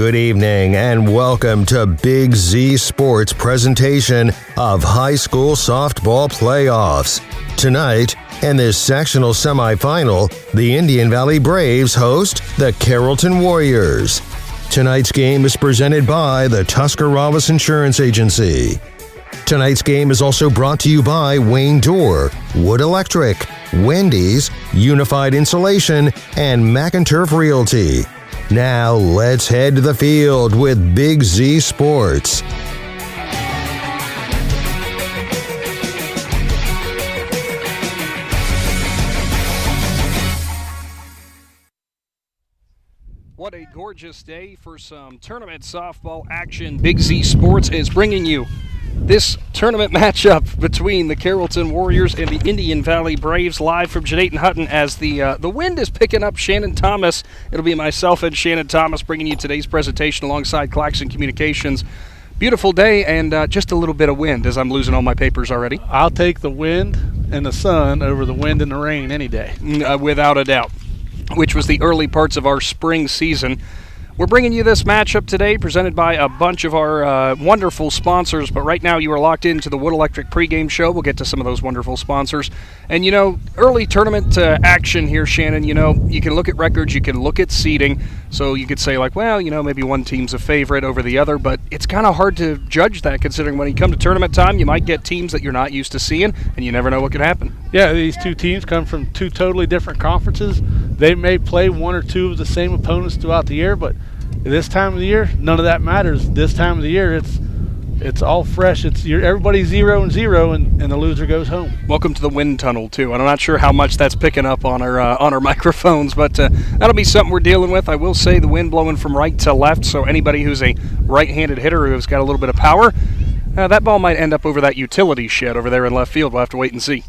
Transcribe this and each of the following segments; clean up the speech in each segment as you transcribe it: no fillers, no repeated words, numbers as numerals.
Good evening and welcome to Big Z Sports presentation of high school softball playoffs. Tonight, in this sectional semifinal, the Indian Valley Braves host the Carrollton Warriors. Tonight's game is presented by the Tuscarawas Insurance Agency. Tonight's game is also brought to you by Wayne Door, Wood Electric, Wendy's, Unified Insulation, and McInturf Realty. Now let's head to the field with Big Z Sports. What a gorgeous day for some tournament softball action. Big Z Sports is bringing you this tournament matchup between the Carrollton Warriors and the Indian Valley Braves, live from Jeanette and Hutton as the wind is picking up. Shannon Thomas, it'll be myself and Shannon Thomas bringing you today's presentation alongside Claxon Communications. Beautiful day and just a little bit of wind as I'm losing all my papers already. I'll take the wind and the sun over the wind and the rain any day. Without a doubt, which was the early parts of our spring season. We're bringing you this matchup today presented by a bunch of our wonderful sponsors, but right now you are locked into the Wood Electric pregame show. We'll get to some of those wonderful sponsors. And, you know, early tournament action here, Shannon, you know, you can look at records, you can look at seeding, so you could say, like, well, you know, maybe one team's a favorite over the other, but it's kind of hard to judge that considering when you come to tournament time, you might get teams that you're not used to seeing, and you never know what could happen. Yeah, these two teams come from two totally different conferences. They may play one or two of the same opponents throughout the year, but this time of the year, none of that matters. This time of the year, it's all fresh. Everybody's 0-0, and the loser goes home. Welcome to the wind tunnel too. And I'm not sure how much that's picking up on our microphones, but that'll be something we're dealing with. I will say the wind blowing from right to left, so anybody who's a right-handed hitter who's got a little bit of power, that ball might end up over that utility shed over there in left field. We'll have to wait and see.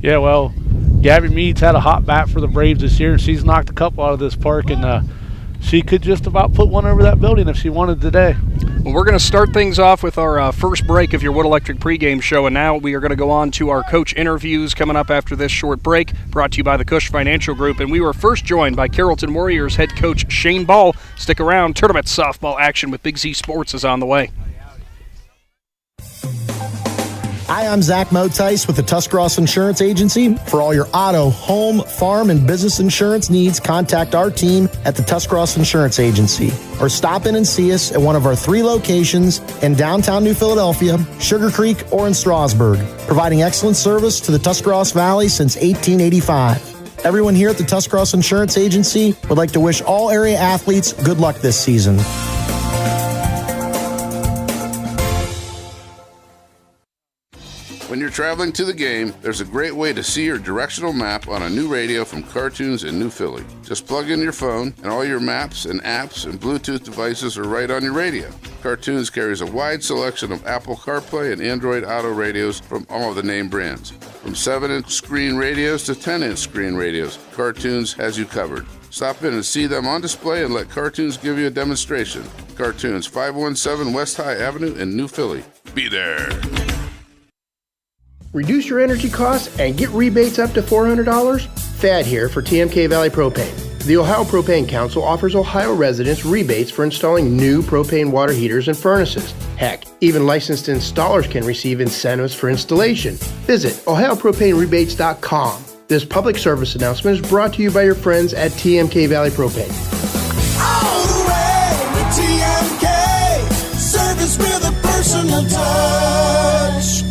Yeah, well, Gabby Meads had a hot bat for the Braves this year, and she's knocked a couple out of this park, and she could just about put one over that building if she wanted today. Well, we're going to start things off with our first break of your Wood Electric pregame show, and now we are going to go on to our coach interviews coming up after this short break, brought to you by the Cush Financial Group. And we were first joined by Carrollton Warriors head coach Shane Ball. Stick around. Tournament softball action with Big Z Sports is on the way. Hi, I'm Zach Motice with the Tuscarawas Insurance Agency. For all your auto, home, farm, and business insurance needs, contact our team at the Tuscarawas Insurance Agency. Or stop in and see us at one of our 3 locations in downtown New Philadelphia, Sugar Creek, or in Strasburg, providing excellent service to the Tuscarawas Valley since 1885. Everyone here at the Tuscarawas Insurance Agency would like to wish all area athletes good luck this season. When you're traveling to the game, there's a great way to see your directional map on a new radio from Cartoons in New Philly. Just plug in your phone, and all your maps and apps and Bluetooth devices are right on your radio. Cartoons carries a wide selection of Apple CarPlay and Android Auto radios from all of the name brands. From 7-inch screen radios to 10-inch screen radios, Cartoons has you covered. Stop in and see them on display and let Cartoons give you a demonstration. Cartoons, 517 West High Avenue in New Philly. Be there. Reduce your energy costs and get rebates up to $400? Thad here for TMK Valley Propane. The Ohio Propane Council offers Ohio residents rebates for installing new propane water heaters and furnaces. Heck, even licensed installers can receive incentives for installation. Visit OhioPropaneRebates.com. This public service announcement is brought to you by your friends at TMK Valley Propane. All the way with TMK, service with a personal touch.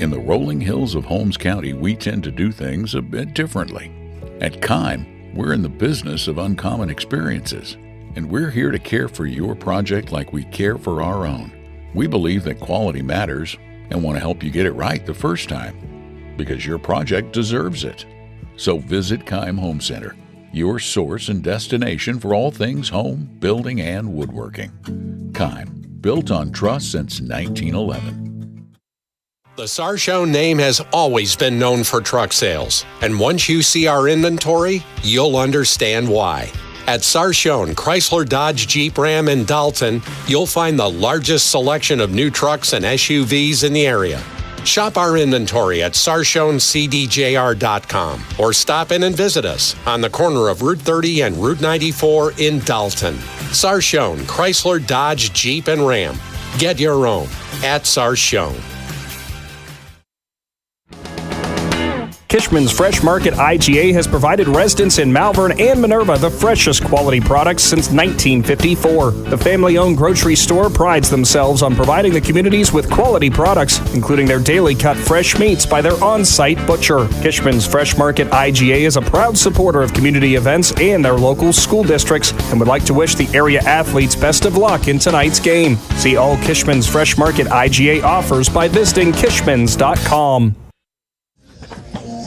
In the rolling hills of Holmes County, we tend to do things a bit differently. At Kime, we're in the business of uncommon experiences, and we're here to care for your project like we care for our own. We believe that quality matters and want to help you get it right the first time, because your project deserves it. So visit Kime Home Center, your source and destination for all things home, building, and woodworking. Kime, built on trust since 1911. The Shown name has always been known for truck sales, and once you see our inventory, you'll understand why. At Shown, Chrysler, Dodge, Jeep, Ram, and Dalton, you'll find the largest selection of new trucks and SUVs in the area. Shop our inventory at SarshonCDJR.com or stop in and visit us on the corner of Route 30 and Route 94 in Dalton. Sarshon, Chrysler, Dodge, Jeep, and Ram. Get your own at Sarshon. Kishman's Fresh Market IGA has provided residents in Malvern and Minerva the freshest quality products since 1954. The family-owned grocery store prides themselves on providing the communities with quality products, including their daily cut fresh meats by their on-site butcher. Kishman's Fresh Market IGA is a proud supporter of community events and their local school districts and would like to wish the area athletes best of luck in tonight's game. See all Kishman's Fresh Market IGA offers by visiting kishmans.com.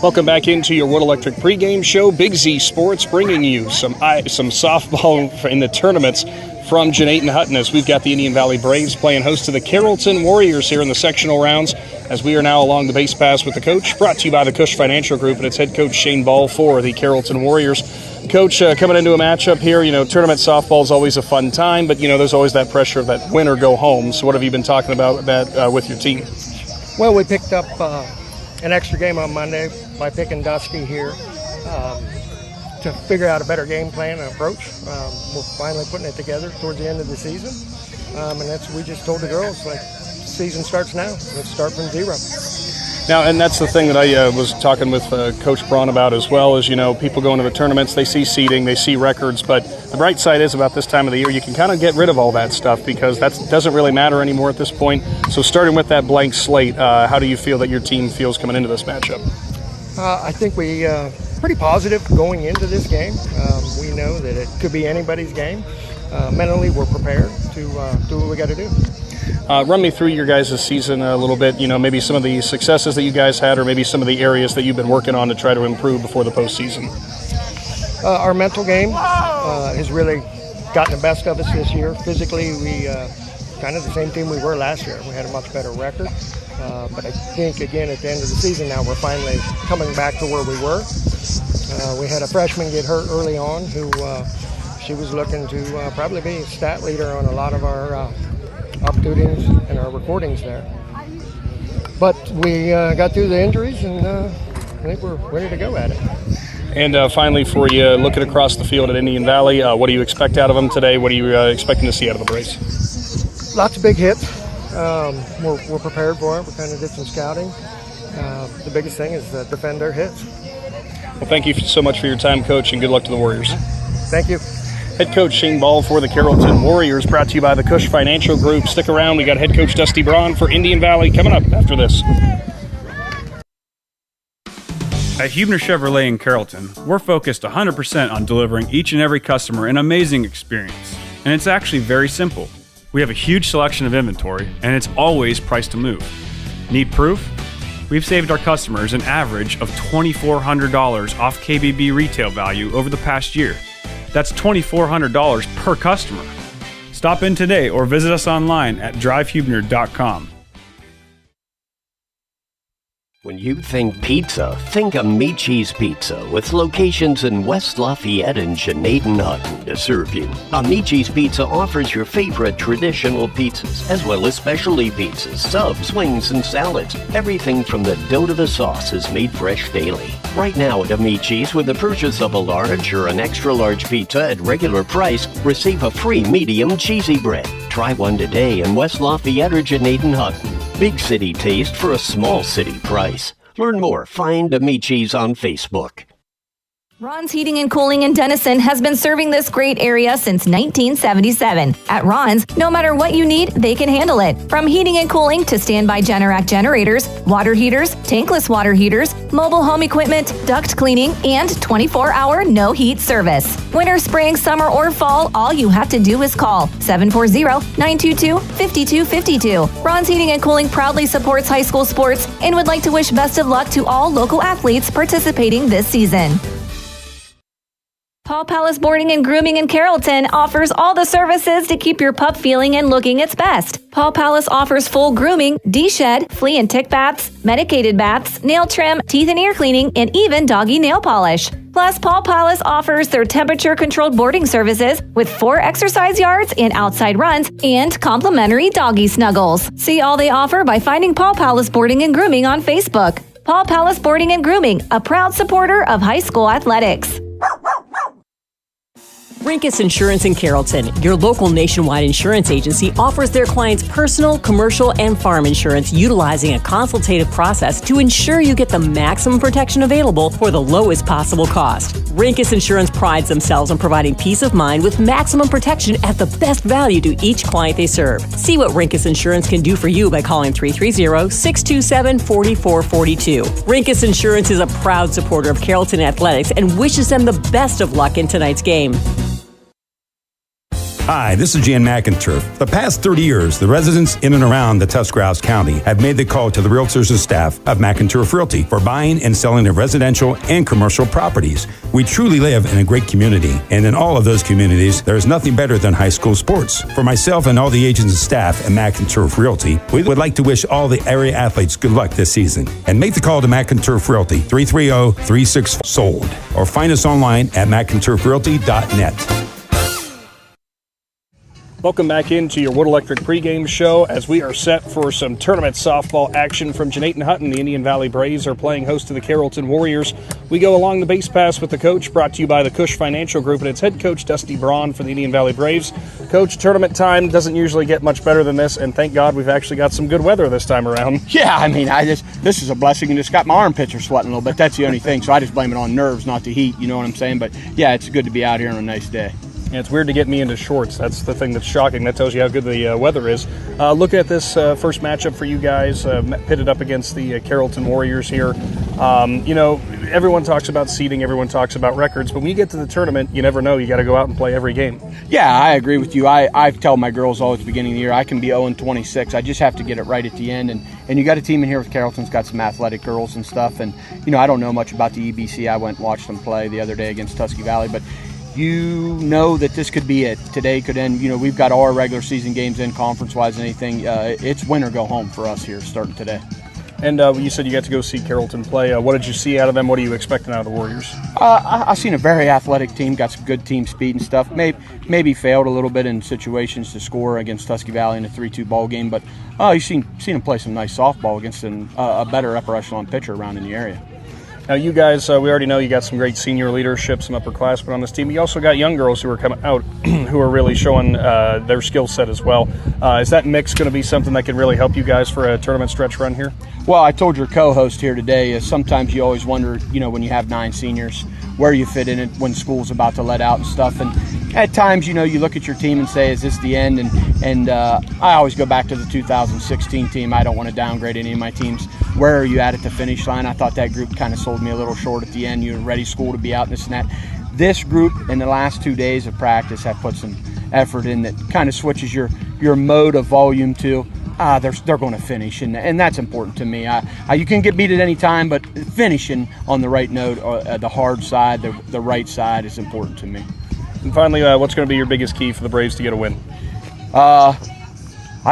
Welcome back into your Wood Electric pregame show. Big Z Sports bringing you some softball in the tournaments from Jeanette and Hutton as we've got the Indian Valley Braves playing host to the Carrollton Warriors here in the sectional rounds as we are now along the base paths with the coach, brought to you by the Cush Financial Group and its head coach Shane Ball for the Carrollton Warriors. Coach, coming into a matchup here, tournament softball is always a fun time, but, there's always that pressure of that win or go home. So what have you been talking about that with your team? Well, we picked up an extra game on Monday by picking Dusty here to figure out a better game plan and approach. We're finally putting it together towards the end of the season. And we just told the girls, season starts now. Let's start from zero. Now, and that's the thing that I was talking with Coach Braun about as well, is, people go into the tournaments, they see seeding, they see records, but the bright side is about this time of the year, you can kind of get rid of all that stuff because that doesn't really matter anymore at this point. So starting with that blank slate, how do you feel that your team feels coming into this matchup? I think we pretty positive going into this game. We know that it could be anybody's game. Mentally, we're prepared to do what we got to do. Run me through your guys' season a little bit, maybe some of the successes that you guys had or maybe some of the areas that you've been working on to try to improve before the postseason. Our mental game has really gotten the best of us this year. Physically, we kind of the same team we were last year. We had a much better record. But I think, again, at the end of the season now, we're finally coming back to where we were. We had a freshman get hurt early on who she was looking to probably be a stat leader on a lot of our opportunities and our recordings there. But we got through the injuries, and I think we're ready to go at it. And finally for you, looking across the field at Indian Valley, what do you expect out of them today? What are you expecting to see out of the Braves? Lots of big hits. We're prepared for it. We kind of did some scouting. The biggest thing is defend their hits. Well, thank you so much for your time, Coach, and good luck to the Warriors. Thank you. Head coach Shane Ball for the Carrollton Warriors, brought to you by the Cush Financial Group. Stick around. We got head coach Dusty Braun for Indian Valley coming up after this. At Huebner Chevrolet in Carrollton, we're focused 100% on delivering each and every customer an amazing experience. And it's actually very simple. We have a huge selection of inventory, and it's always priced to move. Need proof? We've saved our customers an average of $2,400 off KBB retail value over the past year. That's $2,400 per customer. Stop in today or visit us online at drivehuebner.com. When you think pizza, think Amici's Pizza, with locations in West Lafayette and Jeanette and Hutton to serve you. Amici's Pizza offers your favorite traditional pizzas, as well as specialty pizzas, subs, wings, and salads. Everything from the dough to the sauce is made fresh daily. Right now at Amici's, with the purchase of a large or an extra large pizza at regular price, receive a free medium cheesy bread. Try one today in West Lafayette or Jeanette and Hutton. Big city taste for a small city price. Learn more. Find Amici's on Facebook. Ron's Heating and Cooling in Denison has been serving this great area since 1977. At Ron's, no matter what you need, they can handle it. From heating and cooling to standby Generac generators, water heaters, tankless water heaters, mobile home equipment, duct cleaning, and 24-hour no-heat service. Winter, spring, summer, or fall, all you have to do is call 740-922-5252. Ron's Heating and Cooling proudly supports high school sports and would like to wish best of luck to all local athletes participating this season. Paul Palace Boarding and Grooming in Carrollton offers all the services to keep your pup feeling and looking its best. Paul Palace offers full grooming, de-shed, flea and tick baths, medicated baths, nail trim, teeth and ear cleaning, and even doggy nail polish. Plus, Paul Palace offers their temperature-controlled boarding services with 4 exercise yards and outside runs and complimentary doggy snuggles. See all they offer by finding Paul Palace Boarding and Grooming on Facebook. Paul Palace Boarding and Grooming, a proud supporter of high school athletics. Rinkus Insurance in Carrollton, your local nationwide insurance agency, offers their clients personal, commercial, and farm insurance utilizing a consultative process to ensure you get the maximum protection available for the lowest possible cost. Rinkus Insurance prides themselves on providing peace of mind with maximum protection at the best value to each client they serve. See what Rinkus Insurance can do for you by calling 330-627-4442. Rinkus Insurance is a proud supporter of Carrollton athletics and wishes them the best of luck in tonight's game. Hi, this is Jan McInturf. The past 30 years, the residents in and around the Tuscarawas County have made the call to the realtors and staff of McInturf Realty for buying and selling of residential and commercial properties. We truly live in a great community, and in all of those communities, there is nothing better than high school sports. For myself and all the agents and staff at McInturf Realty, we would like to wish all the area athletes good luck this season. And make the call to McInturf Realty, 330-36-SOLD, or find us online at McInturfRealty.net. Welcome back into your Wood Electric pregame show as we are set for some tournament softball action from Jeanette and Hutton. The Indian Valley Braves are playing host to the Carrollton Warriors. We go along the base pass with the coach, brought to you by the Cush Financial Group, and it's head coach Dusty Braun for the Indian Valley Braves. Coach, tournament time doesn't usually get much better than this, and thank God we've actually got some good weather this time around. Yeah, I mean, this is a blessing, and just got my arm pits are sweating a little bit. That's the only thing, so I just blame it on nerves, not the heat, you know what I'm saying? But yeah, it's good to be out here on a nice day. Yeah, it's weird to get me into shorts. That's the thing that's shocking. That tells you how good the weather is. Look at this first matchup for you guys, pitted up against the Carrollton Warriors here. You know, everyone talks about seeding, everyone talks about records, but when you get to the tournament, you never know. You got to go out and play every game. Yeah, I agree with you. I tell my girls always at the beginning of the year, I can be 0-26. I just have to get it right at the end. And you got a team in here with Carrollton's got some athletic girls and stuff. And, you know, I don't know much about the EBC. I went and watched them play the other day against Tusky Valley, but you know that this could be it. Today could end. You know, we've got all our regular season games in conference-wise and anything. It's win or go home for us here starting today. And you said you got to go see Carrollton play. What did you see out of them? What are you expecting out of the Warriors? I've seen a very athletic team, got some good team speed and stuff. Maybe failed a little bit in situations to score against Tusky Valley in a 3-2 ball game, but you've seen them play some nice softball against a better upper echelon pitcher around in the area. Now, you guys, we already know you got some great senior leadership, some upperclassmen on this team. You also got young girls who are coming out who are really showing their skill set as well. Is that mix going to be something that can really help you guys for a tournament stretch run here? Well, I told your co-host here today, sometimes you always wonder, you know, when you have 9 seniors, where you fit in it when school's about to let out and stuff. And at times, you know, you look at your team and say, is this the end? And I always go back to the 2016 team. I don't want to downgrade any of my teams. Where are you at the finish line? I thought that group kind of sold me a little short at the end. You're ready school to be out and this and that. This group in the last 2 days of practice have put some effort in that kind of switches your mode of volume to they're going to finish, and that's important to me. You can get beat at any time, but finishing on the right note, the hard side, the right side is important to me. And finally, what's going to be your biggest key for the Braves to get a win? I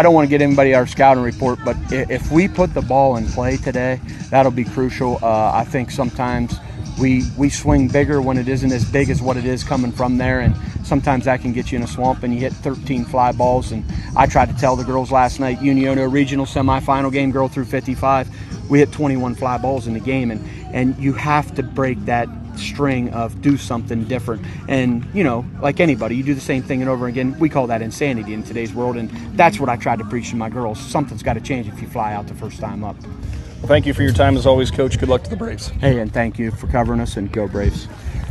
don't want to get anybody our scouting report, but if we put the ball in play today, that'll be crucial. I think sometimes we swing bigger when it isn't as big as what it is coming from there, and sometimes that can get you in a swamp and you hit 13 fly balls. And I tried to tell the girls last night, Uniono regional semifinal game, girl through 55, we hit 21 fly balls in the game, and you have to break that string of do something different. And you know, like anybody, you do the same thing and over again. We call that insanity in today's world, and that's what I tried to preach to my girls. Something's got to change if you fly out the first time up. Well, thank you for your time as always, Coach. Good luck to the Braves. Hey, and thank you for covering us, and go Braves.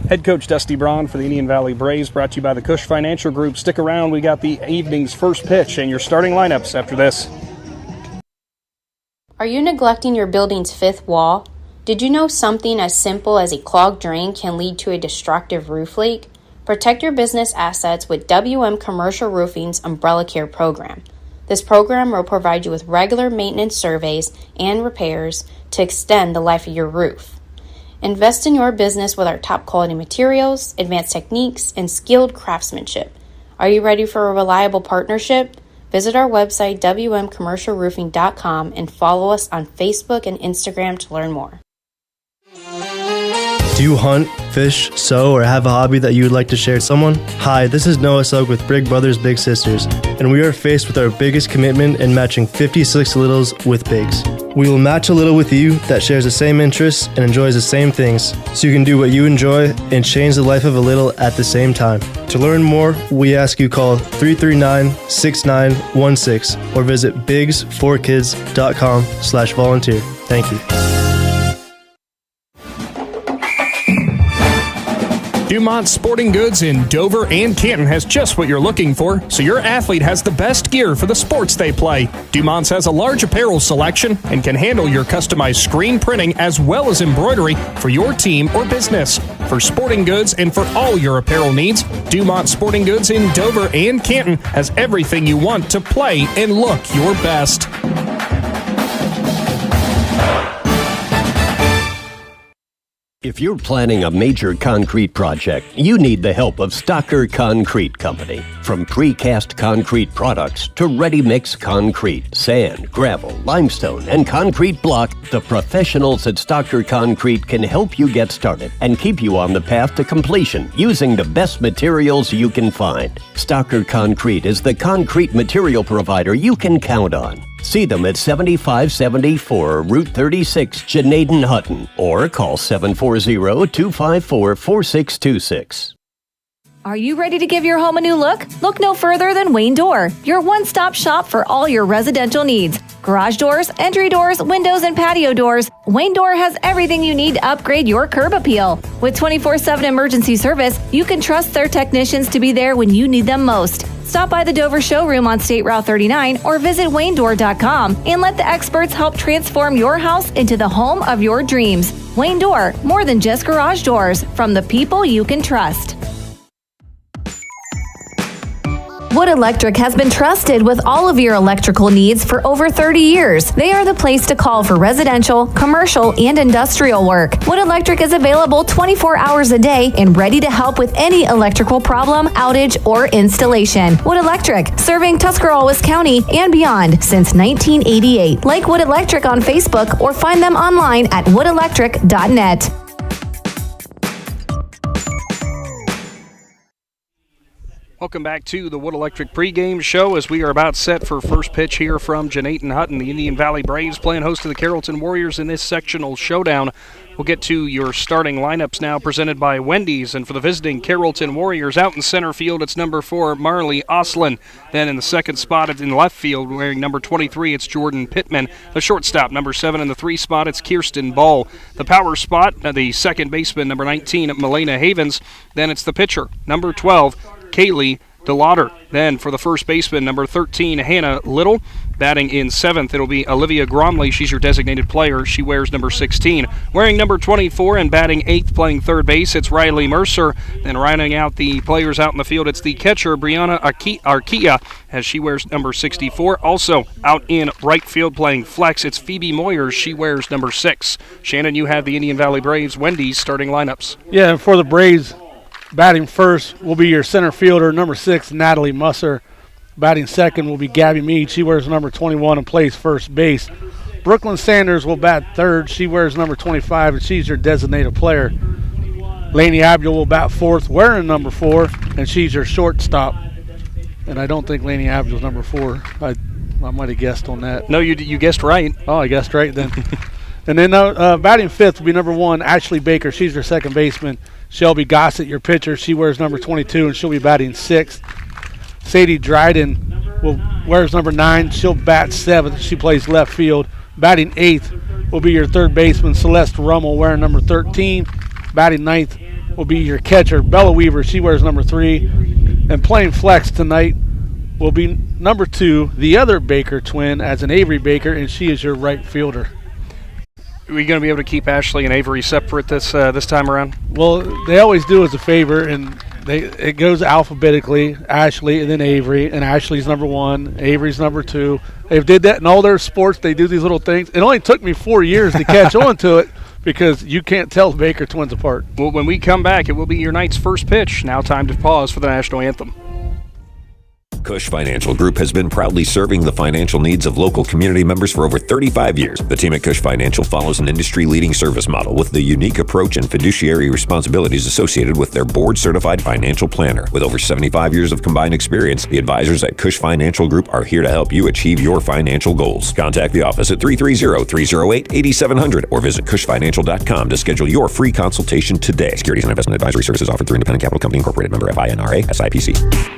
Head coach Dusty Braun for the Indian Valley Braves, brought to you by the Cush Financial Group. Stick around. We got the evening's first pitch and your starting lineups after this. Are you neglecting your building's fifth wall? Did you know something as simple as a clogged drain can lead to a destructive roof leak? Protect your business assets with WM Commercial Roofing's Umbrella Care program. This program will provide you with regular maintenance surveys and repairs to extend the life of your roof. Invest in your business with our top quality materials, advanced techniques, and skilled craftsmanship. Are you ready for a reliable partnership? Visit our website, wmcommercialroofing.com, and follow us on Facebook and Instagram to learn more. Do you hunt, fish, sew, or have a hobby that you would like to share with someone? Hi, this is Noah Sugg with Big Brothers Big Sisters, and we are faced with our biggest commitment in matching 56 littles with bigs. We will match a little with you that shares the same interests and enjoys the same things, so you can do what you enjoy and change the life of a little at the same time. To learn more, we ask you call 339-6916 or visit bigs4kids.com/volunteer. Thank you. Dumont Sporting Goods in Dover and Canton has just what you're looking for, so your athlete has the best gear for the sports they play. Dumont's has a large apparel selection and can handle your customized screen printing as well as embroidery for your team or business. For sporting goods and for all your apparel needs, Dumont Sporting Goods in Dover and Canton has everything you want to play and look your best. If you're planning a major concrete project, you need the help of Stocker Concrete Company. From precast concrete products to ready-mix concrete, sand, gravel, limestone, and concrete block, the professionals at Stocker Concrete can help you get started and keep you on the path to completion using the best materials you can find. Stocker Concrete is the concrete material provider you can count on. See them at 7574 Route 36, Janaden Hutton, or call 740-254-4626. Are you ready to give your home a new look? Look no further than Wayne Door, your one-stop shop for all your residential needs. Garage doors, entry doors, windows, and patio doors. Wayne Door has everything you need to upgrade your curb appeal. With 24/7 emergency service, you can trust their technicians to be there when you need them most. Stop by the Dover showroom on State Route 39 or visit WayneDoor.com and let the experts help transform your house into the home of your dreams. Wayne Door, more than just garage doors, from the people you can trust. Wood Electric has been trusted with all of your electrical needs for over 30 years. They are the place to call for residential, commercial, and industrial work. Wood Electric is available 24 hours a day and ready to help with any electrical problem, outage, or installation. Wood Electric, serving Tuscarawas County and beyond since 1988. Like Wood Electric on Facebook or find them online at woodelectric.net. Welcome back to the Wood Electric pregame show as we are about set for first pitch here from Janaden Hutton. The Indian Valley Braves playing host to the Carrollton Warriors in this sectional showdown. We'll get to your starting lineups now, presented by Wendy's. And for the visiting Carrollton Warriors, out in center field, it's number 4, Marley Oslin. Then in the second spot, it's in left field, wearing number 23, it's Jordan Pittman. The shortstop, number 7, in the 3 spot, it's Kirsten Ball. The power spot, the second baseman, number 19, Melena Havens. Then it's the pitcher, number 12, Kaylee DeLauder. Then for the first baseman, number 13, Hannah Little. Batting in 7th, it'll be Olivia Gromley. She's your designated player. She wears number 16. Wearing number 24 and batting 8th, playing third base, it's Riley Mercer. Then rounding out the players out in the field, it's the catcher, Brianna Arquilla, as she wears number 64. Also out in right field playing flex, it's Phoebe Moyers. She wears number 6. Shannon, you have the Indian Valley Braves Wendy's starting lineups. Yeah, and for the Braves, batting first will be your center fielder, number 6, Natalie Musser. Batting second will be Gabby Mead. She wears number 21 and plays first base. Brooklyn Sanders will bat third. She wears number 25, and she's your designated player. Lainey Abiel will bat fourth, wearing number 4, and she's your shortstop. And I don't think Lainey Abiel's number 4. I might have guessed on that. No, you guessed right. Oh, I guessed right then. And then batting fifth will be number 1, Ashley Baker. She's your second baseman. Shelby Gossett, your pitcher. She wears number 22, and she'll be batting 6th. Sadie Dryden wears number 9. She'll bat 7th. She plays left field. Batting 8th will be your third baseman, Celeste Rummel, wearing number 13. Batting 9th will be your catcher, Bella Weaver. She wears number 3. And playing flex tonight will be number 2, the other Baker twin, as an Avery Baker, and she is your right fielder. Are we going to be able to keep Ashley and Avery separate this time around? Well, they always do as a favor, and it goes alphabetically, Ashley and then Avery, and Ashley's number 1, Avery's number 2. They did that in all their sports. They do these little things. It only took me 4 years to catch on to it because you can't tell the Baker twins apart. Well, when we come back, it will be your night's first pitch. Now time to pause for the national anthem. Cush Financial Group has been proudly serving the financial needs of local community members for over 35 years. The team at Cush Financial follows an industry-leading service model with the unique approach and fiduciary responsibilities associated with their board-certified financial planner. With over 75 years of combined experience, the advisors at Cush Financial Group are here to help you achieve your financial goals. Contact the office at 330-308-8700 or visit cushfinancial.com to schedule your free consultation today. Securities and investment advisory services offered through Independent Capital Company Incorporated, member FINRA, SIPC.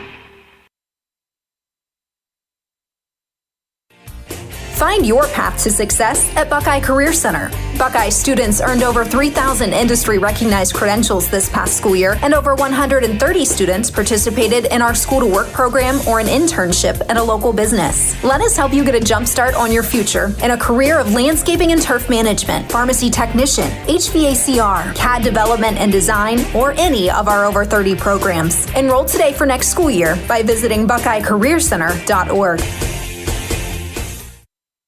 Find your path to success at Buckeye Career Center. Buckeye students earned over 3,000 industry-recognized credentials this past school year, and over 130 students participated in our School to Work program or an internship at a local business. Let us help you get a jump start on your future in a career of landscaping and turf management, pharmacy technician, HVACR, CAD development and design, or any of our over 30 programs. Enroll today for next school year by visiting BuckeyeCareerCenter.org.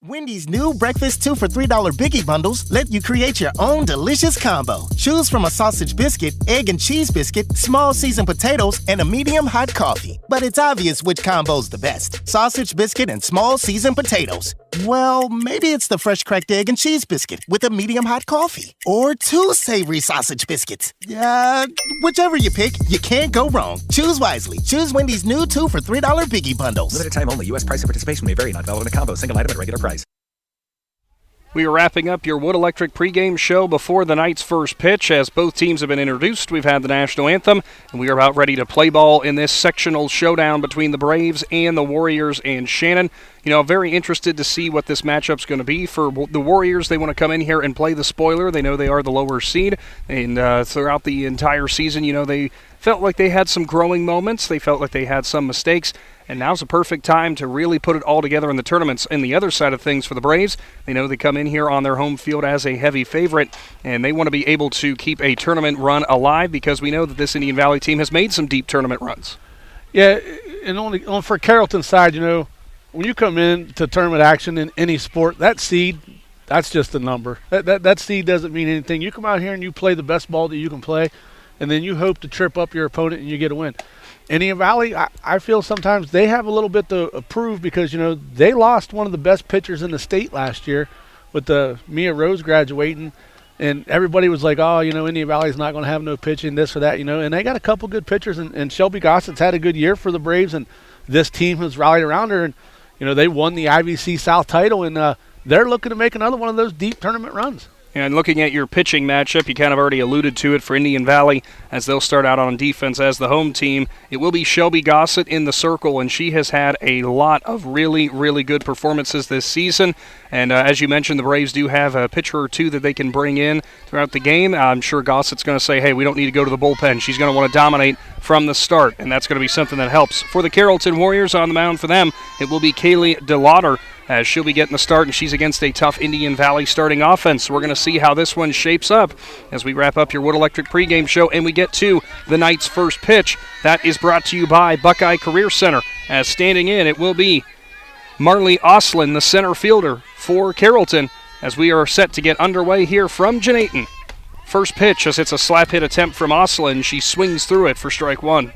Wendy's new breakfast 2 for $3 Biggie Bundles let you create your own delicious combo. Choose from a sausage biscuit, egg and cheese biscuit, small seasoned potatoes, and a medium hot coffee. But it's obvious which combo's the best. Sausage biscuit and small seasoned potatoes. Well, maybe it's the fresh cracked egg and cheese biscuit with a medium hot coffee. Or 2 savory sausage biscuits. Whichever you pick, you can't go wrong. Choose wisely. Choose Wendy's new 2 for $3 Biggie Bundles. Limited time only. U.S. price and participation may vary. Not valid in a combo. Single item at regular price. We are wrapping up your Wood Electric pregame show before the night's first pitch. As both teams have been introduced, we've had the national anthem, and we are about ready to play ball in this sectional showdown between the Braves and the Warriors and Shannon. You know, very interested to see what this matchup's going to be. For the Warriors, they want to come in here and play the spoiler. They know they are the lower seed, and throughout the entire season, you know, they felt like they had some growing moments. They felt like they had some mistakes. And now's the perfect time to really put it all together in the tournaments. And the other side of things for the Braves, they know they come in here on their home field as a heavy favorite, and they want to be able to keep a tournament run alive because we know that this Indian Valley team has made some deep tournament runs. Yeah, and for Carrollton's side, you know, when you come in to tournament action in any sport, that seed, that's just a number. That seed doesn't mean anything. You come out here and you play the best ball that you can play, and then you hope to trip up your opponent and you get a win. Indian Valley, I feel sometimes they have a little bit to prove because, you know, they lost one of the best pitchers in the state last year with the Mia Rose graduating, and everybody was like, oh, you know, Indian Valley's not going to have no pitching, this or that, you know, and they got a couple good pitchers, and Shelby Gossett's had a good year for the Braves, and this team has rallied around her, and, you know, they won the IVC South title, and they're looking to make another one of those deep tournament runs. And looking at your pitching matchup, you kind of already alluded to it for Indian Valley as they'll start out on defense as the home team. It will be Shelby Gossett in the circle, and she has had a lot of really, really good performances this season. And as you mentioned, the Braves do have a pitcher or two that they can bring in throughout the game. I'm sure Gossett's going to say, hey, we don't need to go to the bullpen. She's going to want to dominate from the start, and that's going to be something that helps. For the Carrollton Warriors on the mound for them, it will be Kaylee DeLauder, as she'll be getting the start, and she's against a tough Indian Valley starting offense. We're going to see how this one shapes up as we wrap up your Wood Electric pregame show and we get to the night's first pitch. That is brought to you by Buckeye Career Center. As standing in, it will be Marley Oslin, the center fielder for Carrollton, as we are set to get underway here from Janaton. First pitch, as it's a slap hit attempt from Oslin. She swings through it for strike one.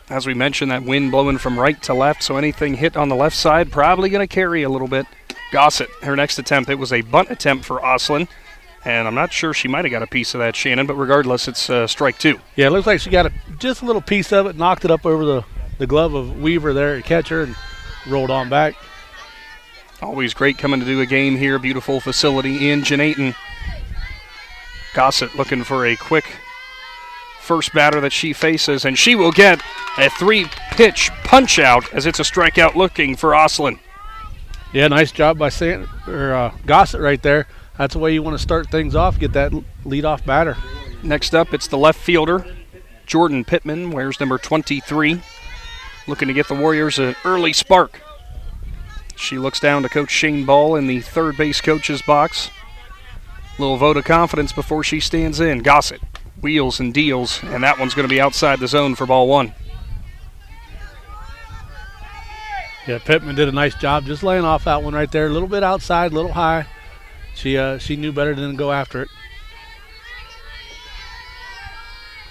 As we mentioned, that wind blowing from right to left, so anything hit on the left side probably going to carry a little bit. Gossett, her next attempt, it was a bunt attempt for Oslin, and I'm not sure, she might have got a piece of that, Shannon, but regardless, it's strike two. Yeah, it looks like she got just a little piece of it, knocked it up over the glove of Weaver there at catcher and rolled on back. Always great coming to do a game here, beautiful facility in Janaton. Gossett looking for a quick first batter that she faces, and she will get a 3-pitch punch out as it's a strikeout looking for Oslin. Yeah, nice job by Gossett right there. That's the way you want to start things off, get that leadoff batter. Next up, it's the left fielder, Jordan Pittman, wears number 23, looking to get the Warriors an early spark. She looks down to Coach Shane Ball in the third base coach's box. Little vote of confidence before she stands in. Gossett wheels and deals, and that one's going to be outside the zone for ball one. Yeah, Pittman did a nice job just laying off that one right there. A little bit outside, a little high. She knew better than to go after it.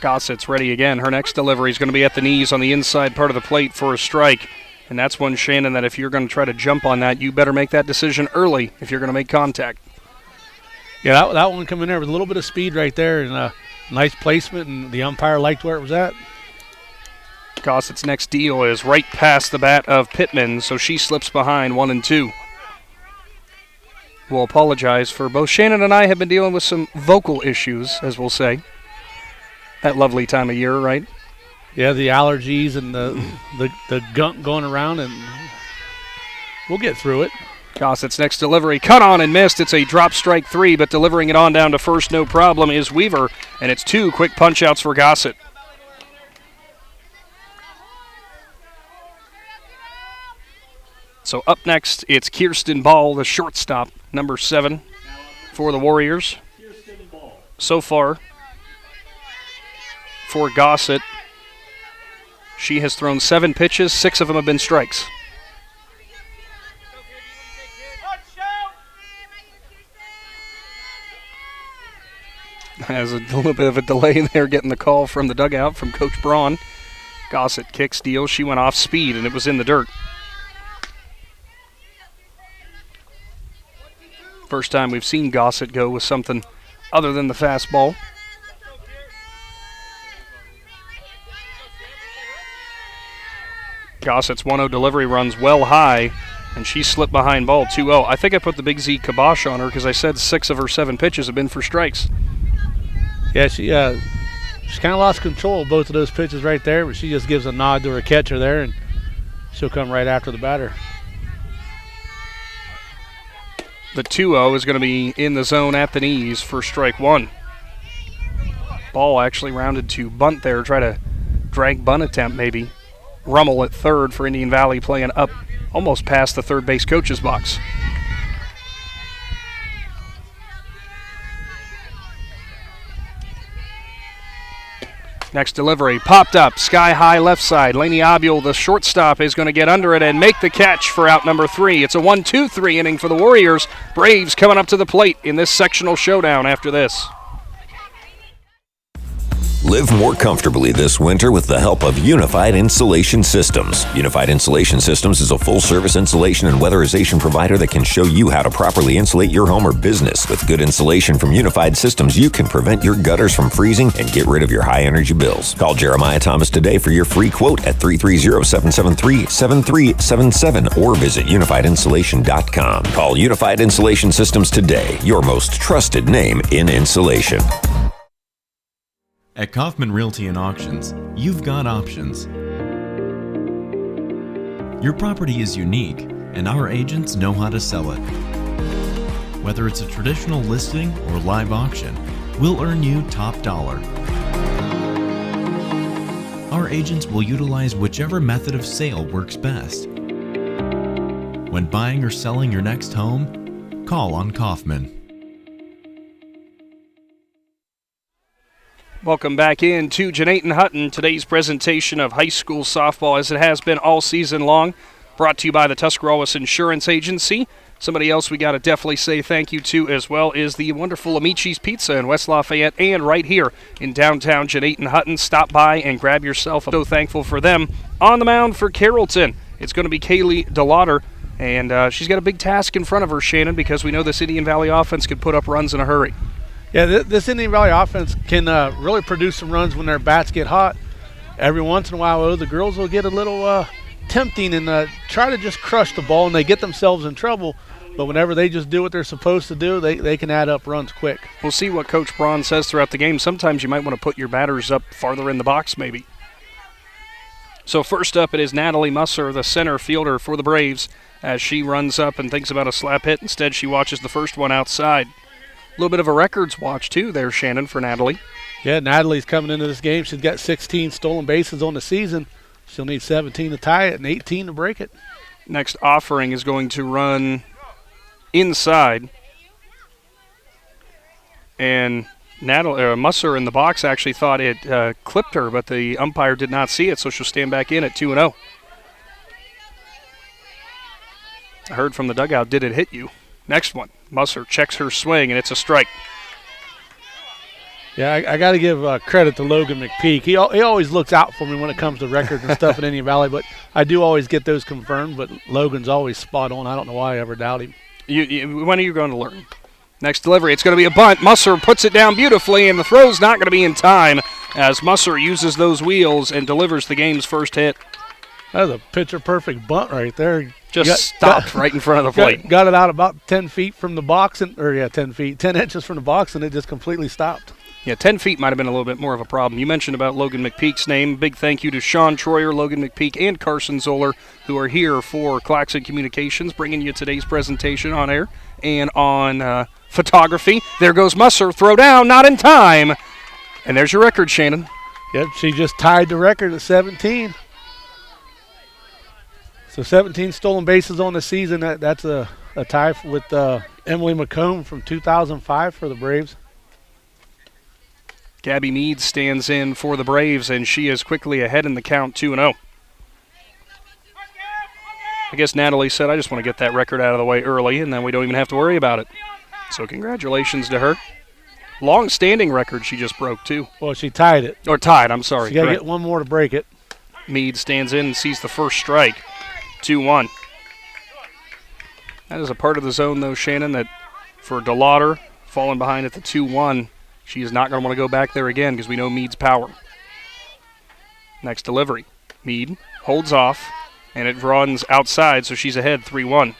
Gossett's ready again. Her next delivery is going to be at the knees on the inside part of the plate for a strike. And that's one, Shannon, that if you're going to try to jump on that, you better make that decision early if you're going to make contact. Yeah, that one come in there with a little bit of speed right there and a nice placement, and the umpire liked where it was at. Gossett's next deal is right past the bat of Pittman, so she slips behind 1-2. We'll apologize for both Shannon and I have been dealing with some vocal issues, as we'll say. That lovely time of year, right? Yeah, the allergies and the gunk going around, and we'll get through it. Gossett's next delivery, cut on and missed. It's a drop strike 3, but delivering it on down to first, no problem, is Weaver, and it's 2 quick punch-outs for Gossett. So up next, it's Kirsten Ball, the shortstop, number 7 for the Warriors. So far, for Gossett, she has thrown 7 pitches, 6 of them have been strikes. Has a little bit of a delay there getting the call from the dugout from Coach Braun. Gossett kicks, deals. She went off speed, and it was in the dirt. First time we've seen Gossett go with something other than the fastball. Gossett's 1-0 delivery runs well high, and she slipped behind ball 2-0. I think I put the Big Z kibosh on her because I said 6 of her 7 pitches have been for strikes. Yeah, she kind of lost control of both of those pitches right there, but she just gives a nod to her catcher there, and she'll come right after the batter. The 2-0 is going to be in the zone at the knees for strike 1. Ball actually rounded to bunt there, try to drag bunt attempt maybe. Rummel at third for Indian Valley, playing up almost past the third base coach's box. Next delivery, popped up, sky high left side. Laney Abule, the shortstop, is going to get under it and make the catch for out number 3. It's a 1-2-3 inning for the Warriors. Braves coming up to the plate in this sectional showdown after this. Live more comfortably this winter with the help of Unified Insulation Systems. Unified Insulation Systems is a full-service insulation and weatherization provider that can show you how to properly insulate your home or business. With good insulation from Unified Systems, you can prevent your gutters from freezing and get rid of your high-energy bills. Call Jeremiah Thomas today for your free quote at 330-773-7377 or visit unifiedinsulation.com. Call Unified Insulation Systems today, your most trusted name in insulation. At Kaufman Realty and Auctions, you've got options. Your property is unique, and our agents know how to sell it. Whether it's a traditional listing or live auction, we'll earn you top dollar. Our agents will utilize whichever method of sale works best. When buying or selling your next home, call on Kaufman. Welcome back in to Jeanette Hutton. Today's presentation of high school softball, as it has been all season long, brought to you by the Tuscarawas Insurance Agency. Somebody else we got to definitely say thank you to as well is the wonderful Amici's Pizza in West Lafayette and right here in downtown Jeanette Hutton. Stop by and grab yourself. I'm so thankful for them. On the mound for Carrollton, it's going to be Kaylee DeLauder, and she's got a big task in front of her, Shannon, because we know this Indian Valley offense could put up runs in a hurry. Yeah, this Indian Valley offense can really produce some runs when their bats get hot. Every once in a while, the girls will get a little tempting and try to just crush the ball, and they get themselves in trouble. But whenever they just do what they're supposed to do, they can add up runs quick. We'll see what Coach Braun says throughout the game. Sometimes you might want to put your batters up farther in the box maybe. So first up, it is Natalie Musser, the center fielder for the Braves, as she runs up and thinks about a slap hit. Instead, she watches the first one outside. A little bit of a records watch, too, there, Shannon, for Natalie. Yeah, Natalie's coming into this game. She's got 16 stolen bases on the season. She'll need 17 to tie it and 18 to break it. Next offering is going to run inside. And Musser in the box actually thought it clipped her, but the umpire did not see it, so she'll stand back in at 2-0. I heard from the dugout, did it hit you? Next one, Musser checks her swing, and it's a strike. Yeah, I got to give credit to Logan McPeek. He always looks out for me when it comes to records and stuff in Indian Valley, but I do always get those confirmed, but Logan's always spot on. I don't know why I ever doubt him. When are you going to learn? Next delivery, it's going to be a bunt. Musser puts it down beautifully, and the throw's not going to be in time as Musser uses those wheels and delivers the game's first hit. That was a picture-perfect bunt right there. Just stopped right in front of the plate. Got it out about 10 feet from the box, 10 inches from the box, and it just completely stopped. Yeah, 10 feet might have been a little bit more of a problem. You mentioned about Logan McPeek's name. Big thank you to Shawn Troyer, Logan McPeek, and Carson Zoller, who are here for Claxon Communications, bringing you today's presentation on air and on photography. There goes Musser. Throw down, not in time. And there's your record, Shannon. Yep, she just tied the record at 17. So 17 stolen bases on the season. That's a tie with Emily McComb from 2005 for the Braves. Gabby Meade stands in for the Braves, and she is quickly ahead in the count, 2-0. I guess Natalie said, I just want to get that record out of the way early, and then we don't even have to worry about it. So congratulations to her. Long-standing record she just broke, too. Well, she tied it. Or tied, I'm sorry. She got to get one more to break it. Meade stands in and sees the first strike, 2-1. That is a part of the zone, though, Shannon, that for DeLauder, falling behind at the 2-1, she is not going to want to go back there again because we know Meade's power. Next delivery. Meade holds off, and it runs outside, so she's ahead 3-1.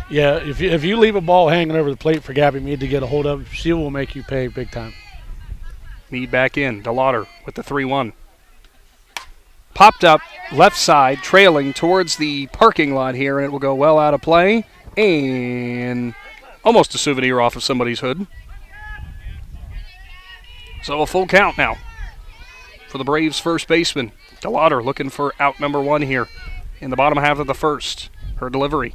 Yeah, if you leave a ball hanging over the plate for Gabby Meade to get a hold of, she will make you pay big time. Meade back in. DeLauder with the 3-1. Popped up left side, trailing towards the parking lot here, and it will go well out of play. And almost a souvenir off of somebody's hood. So a full count now for the Braves first baseman. DeLauder looking for out number one here in the bottom half of the first. Her delivery.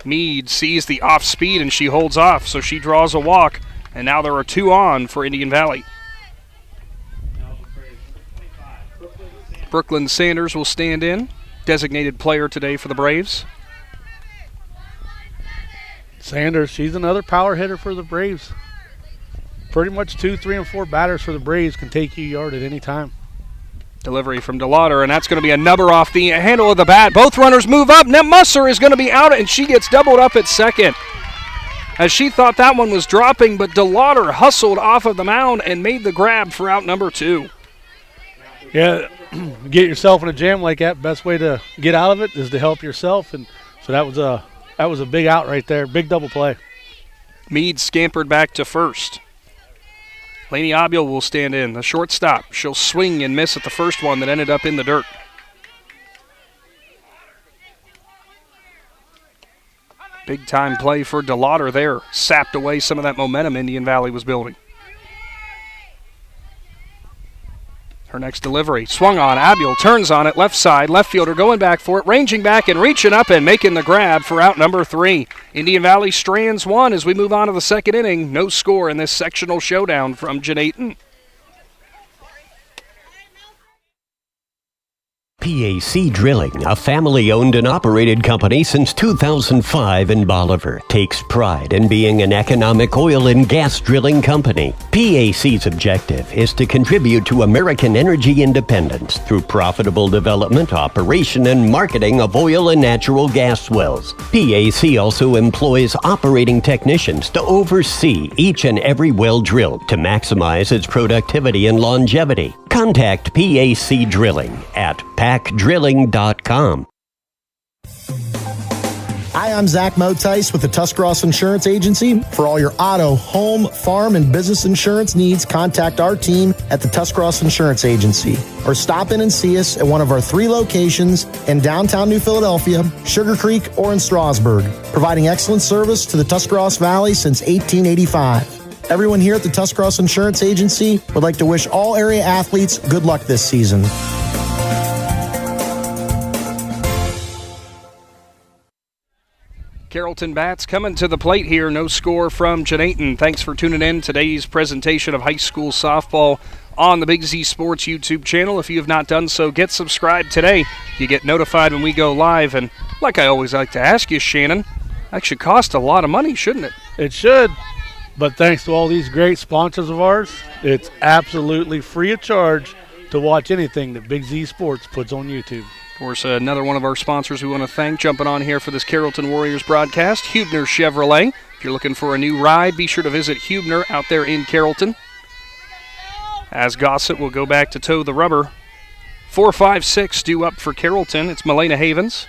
Meade sees the off speed and she holds off, so she draws a walk, and now there are 2 on for Indian Valley. Brooklyn Sanders will stand in, designated player today for the Braves. Sanders, she's another power hitter for the Braves. Pretty much 2, 3, and 4 batters for the Braves can take you yard at any time. Delivery from DeLauder, and that's going to be a number off the handle of the bat. Both runners move up. Musser is going to be out, and she gets doubled up at second. As she thought that one was dropping, but DeLauder hustled off of the mound and made the grab for out number 2. Yeah, get yourself in a jam like that, best way to get out of it is to help yourself, and so that was a big out right there, big double play. Meade scampered back to first. Lainey Abiel will stand in, the shortstop. She'll swing and miss at the first one that ended up in the dirt. Big time play for DeLauder there. Sapped away some of that momentum Indian Valley was building. Her next delivery, swung on. Abiel turns on it, left side, left fielder going back for it, ranging back and reaching up and making the grab for out number 3. Indian Valley strands 1 as we move on to the second inning. No score in this sectional showdown from Janaten. PAC Drilling, a family-owned and operated company since 2005 in Bolivar, takes pride in being an economic oil and gas drilling company. PAC's objective is to contribute to American energy independence through profitable development, operation, and marketing of oil and natural gas wells. PAC also employs operating technicians to oversee each and every well drilled to maximize its productivity and longevity. Contact PAC Drilling at pacdrilling.com. Hi, I'm Zach Motice with the Tuscarawas Insurance Agency. For all your auto, home, farm, and business insurance needs, contact our team at the Tuscarawas Insurance Agency or stop in and see us at one of our 3 locations in downtown New Philadelphia, Sugar Creek, or in Strasburg, providing excellent service to the Tuscarawas Valley since 1885. Everyone here at the Tuscarawas Insurance Agency would like to wish all area athletes good luck this season. Carrollton bats coming to the plate here. No score from Janaton. Thanks for tuning in. Today's presentation of high school softball on the Big Z Sports YouTube channel. If you have not done so, get subscribed today. You get notified when we go live. And like I always like to ask you, Shannon, that should cost a lot of money, shouldn't it? It should. But thanks to all these great sponsors of ours, it's absolutely free of charge to watch anything that Big Z Sports puts on YouTube. Of course, another one of our sponsors we want to thank jumping on here for this Carrollton Warriors broadcast, Huebner Chevrolet. If you're looking for a new ride, be sure to visit Huebner out there in Carrollton. As Gossett will go back to toe the rubber. 4-5-6 due up for Carrollton. It's Milena Havens,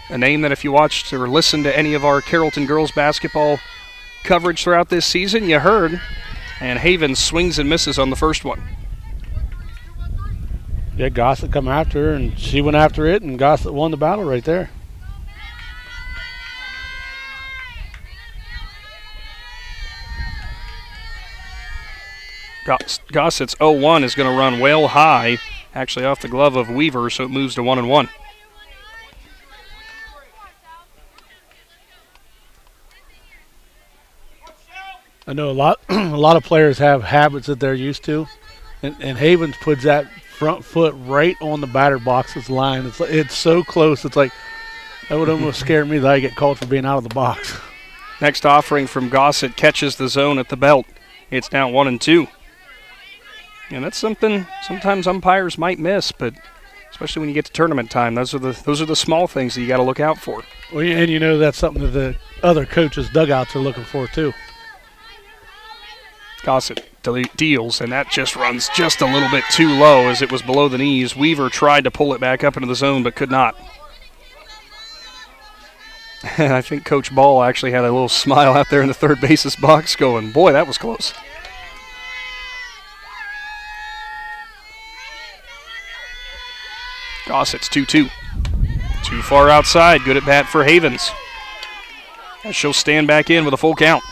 a name that if you watched or listened to any of our Carrollton girls basketball coverage throughout this season, you heard. And Havens swings and misses on the first one. Yeah, Gossett come after her, and she went after it, and Gossett won the battle right there. Gossett's 0-1 is going to run well high, actually off the glove of Weaver, so it moves to 1-1. I know a lot of players have habits that they're used to, and Havens puts that front foot right on the batter box's line. It's so close. It's like that would almost scare me that I get called for being out of the box. Next offering from Gossett catches the zone at the belt. It's now 1-2. And that's something sometimes umpires might miss, but especially when you get to tournament time, those are the small things that you got to look out for. Well, and you know that's something that the other coaches' dugouts are looking for too. Gossett deals, and that just runs just a little bit too low as it was below the knees. Weaver tried to pull it back up into the zone but could not. I think Coach Ball actually had a little smile out there in the third base's box going, boy, that was close. Gossett's 2-2. Too far outside. Good at bat for Havens. And she'll stand back in with a full count.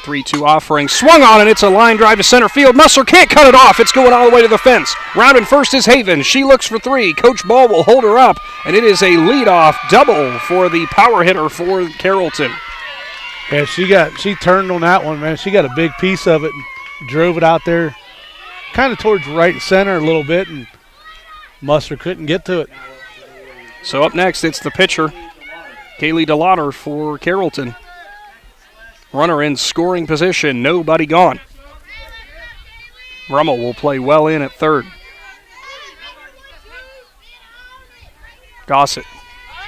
Three-two offering, swung on, and it's a line drive to center field. Musser can't cut it off. It's going all the way to the fence. Rounding first is Havens. She looks for three. Coach Ball will hold her up, and it is a leadoff double for the power hitter for Carrollton. Yeah, she turned on that one, man. She got a big piece of it and drove it out there kind of towards right center a little bit, and Musser couldn't get to it. So up next, it's the pitcher, Kaylee DeLauder for Carrollton. Runner in scoring position, nobody gone. Rummel will play well in at third. Gossett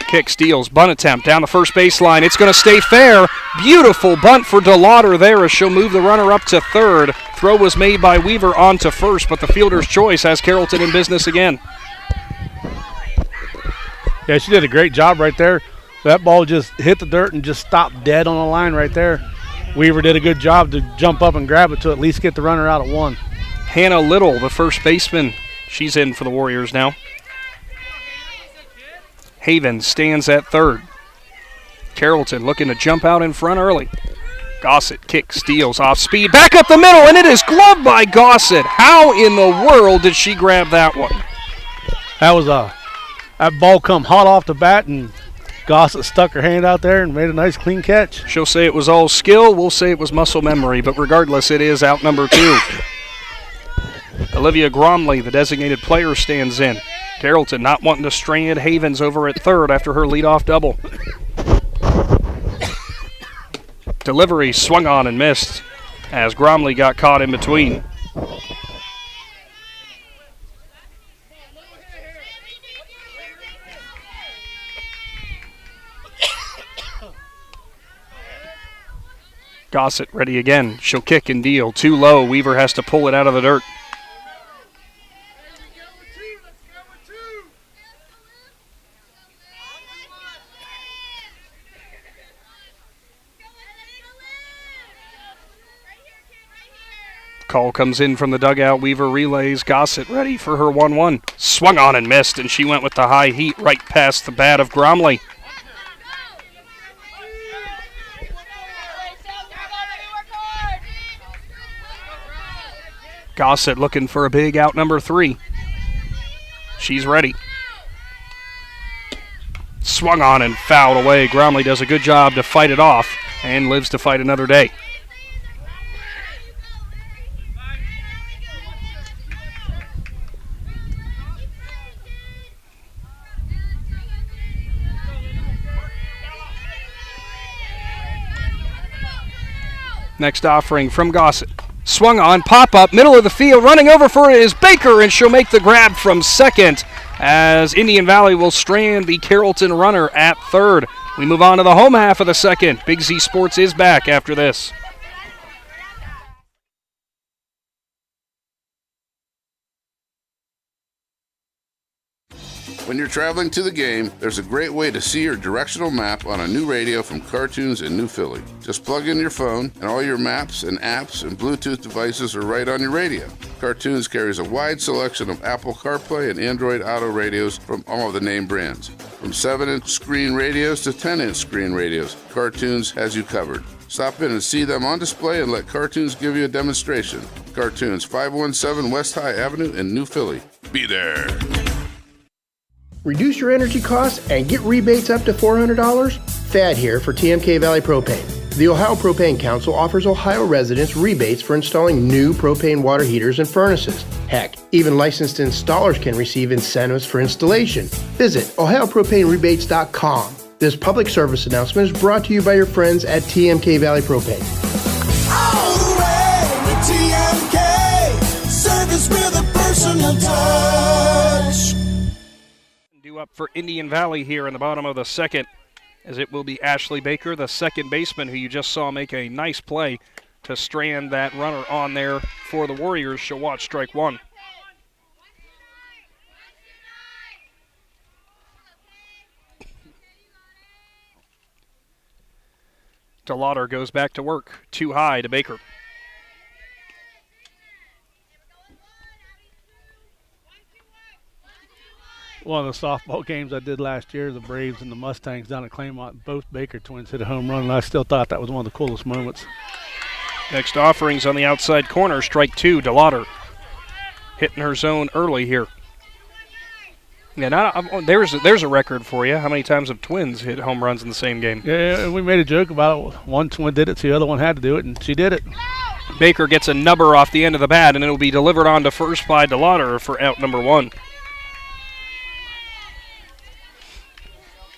kick, steals, bunt attempt down the first baseline. It's going to stay fair. Beautiful bunt for DeLauder there as she'll move the runner up to third. Throw was made by Weaver on to first, but the fielder's choice has Carrollton in business again. Yeah, she did a great job right there. That ball just hit the dirt and just stopped dead on the line right there. Weaver did a good job to jump up and grab it to at least get the runner out at one. Hannah Little, the first baseman, she's in for the Warriors now. Havens stands at third. Carrollton looking to jump out in front early. Gossett kicks, steals off speed, back up the middle, and it is gloved by Gossett. How in the world did she grab that one? That ball come hot off the bat, and Gossett stuck her hand out there and made a nice clean catch. She'll say it was all skill. We'll say it was muscle memory, but regardless, it is out number two. Olivia Gromley, the designated player, stands in. Carrollton not wanting to strand Havens over at third after her leadoff double. Delivery swung on and missed as Gromley got caught in between. Gossett ready again. She'll kick and deal. Too low. Weaver has to pull it out of the dirt. Call comes in from the dugout. Weaver relays. Gossett ready for her 1-1. Swung on and missed, and she went with the high heat right past the bat of Gromley. Gossett looking for a big out number 3. She's ready. Swung on and fouled away. Gromley does a good job to fight it off and lives to fight another day. Next offering from Gossett. Swung on, pop up, middle of the field, running over for it is Baker, and she'll make the grab from second as Indian Valley will strand the Carrollton runner at third. We move on to the home half of the second. Big Z Sports is back after this. When you're traveling to the game, there's a great way to see your directional map on a new radio from Cartoons in New Philly. Just plug in your phone, and all your maps and apps and Bluetooth devices are right on your radio. Cartoons carries a wide selection of Apple CarPlay and Android Auto radios from all of the name brands. From 7-inch screen radios to 10-inch screen radios, Cartoons has you covered. Stop in and see them on display and let Cartoons give you a demonstration. Cartoons, 517 West High Avenue in New Philly. Be there. Reduce your energy costs and get rebates up to $400? Thad here for TMK Valley Propane. The Ohio Propane Council offers Ohio residents rebates for installing new propane water heaters and furnaces. Heck, even licensed installers can receive incentives for installation. Visit OhioPropaneRebates.com. This public service announcement is brought to you by your friends at TMK Valley Propane. All the way with TMK, service with a personal touch. Due up for Indian Valley here in the bottom of the second, as it will be Ashley Baker, the second baseman, who you just saw make a nice play to strand that runner on there for the Warriors. She'll watch strike one. DeLauder goes back to work. Too high to Baker. One of the softball games I did last year, the Braves and the Mustangs down at Claymont, both Baker twins hit a home run, and I still thought that was one of the coolest moments. Next offerings on the outside corner, strike two, DeLauder. Hitting her zone early here. Yeah, there's a record for you. How many times have twins hit home runs in the same game? Yeah, and we made a joke about it. One twin did it, so the other one had to do it, and she did it. Baker gets a nubber off the end of the bat, and it'll be delivered on to first by DeLauder for out number one.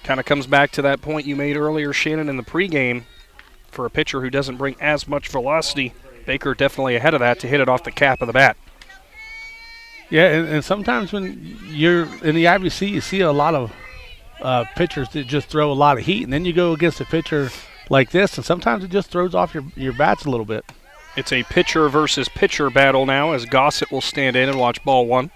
Kind of comes back to that point you made earlier, Shannon, in the pregame. For a pitcher who doesn't bring as much velocity, Baker definitely ahead of that to hit it off the cap of the bat. Yeah, and sometimes when you're in the IBC, you see a lot of pitchers that just throw a lot of heat, and then you go against a pitcher like this, and sometimes it just throws off your bats a little bit. It's a pitcher versus pitcher battle now, as Gossett will stand in and watch ball one.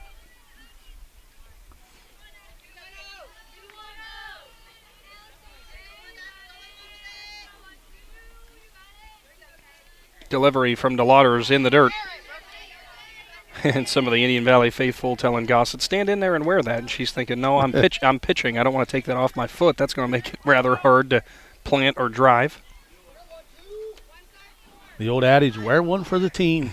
Delivery from DeLauder's in the dirt. And some of the Indian Valley faithful telling Gossett, stand in there and wear that. And she's thinking, no, I'm pitching. I don't want to take that off my foot. That's going to make it rather hard to plant or drive. The old adage, wear one for the team.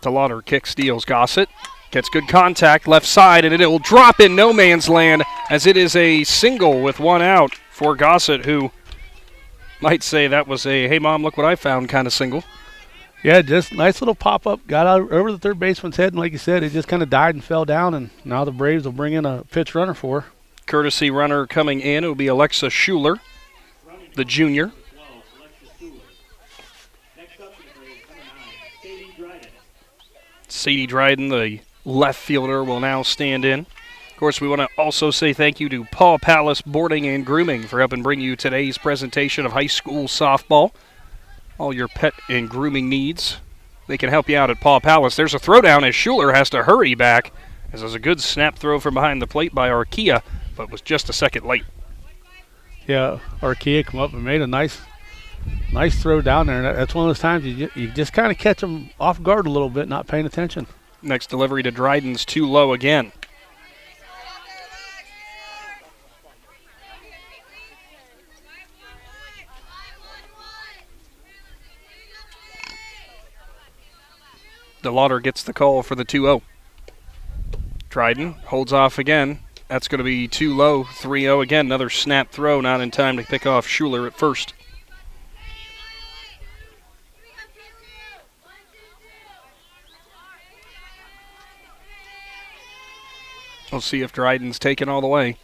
DeLauder kick steals Gossett. Gets good contact left side, and it will drop in no man's land as it is a single with one out for Gossett, who might say that was a, hey, Mom, look what I found kind of single. Yeah, just nice little pop-up. Got out over the third baseman's head, and like you said, it just kind of died and fell down, and now the Braves will bring in a pitch runner for her. Courtesy runner coming in, it will be Alexa Schuler, the junior. Sadie Dryden, the left fielder, will now stand in. Of course, we want to also say thank you to Paul Palace Boarding and Grooming for helping bring you today's presentation of high school softball. All your pet and grooming needs, they can help you out at Paul Palace. There's a throwdown as Schuler has to hurry back, as there's a good snap throw from behind the plate by Arkia, but was just a second late. Yeah, Arkia come up and made a nice throw down there. And that's one of those times you just kind of catch them off guard a little bit, not paying attention. Next delivery to Dryden's too low again. DeLauder gets the call for the 2-0. Dryden holds off again. That's going to be too low. 3-0 again. Another snap throw, not in time to pick off Schuler at first. We'll see if Dryden's taken all the way.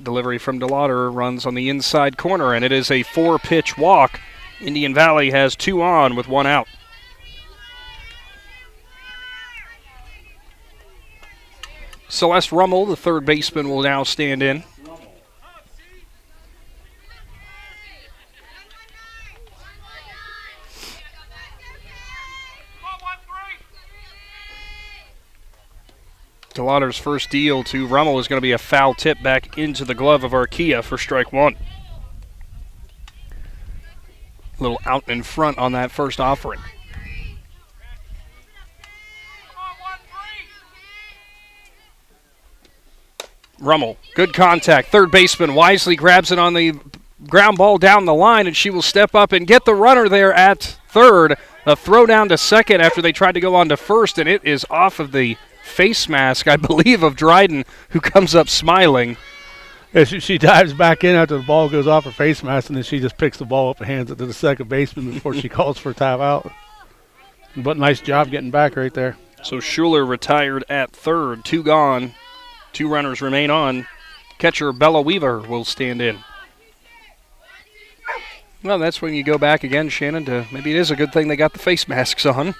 Delivery from DeLauder runs on the inside corner, and it is a 4-pitch walk. Indian Valley has 2 on with 1 out. Celeste Rummel, the third baseman, will now stand in. DeLauder's first deal to Rummel is going to be a foul tip back into the glove of Arkia for strike 1. A little out in front on that first offering. Rummel, good contact. Third baseman wisely grabs it on the ground ball down the line, and she will step up and get the runner there at third. A throw down to second after they tried to go on to first, and it is off of the face mask, I believe, of Dryden, who comes up smiling. Yeah, she dives back in after the ball goes off her face mask, and then she just picks the ball up and hands it to the second baseman before she calls for a timeout. But nice job getting back right there. So Schuler retired at third, 2 gone. 2 runners remain on. Catcher Bella Weaver will stand in. Well, that's when you go back again, Shannon, to maybe it is a good thing they got the face masks on.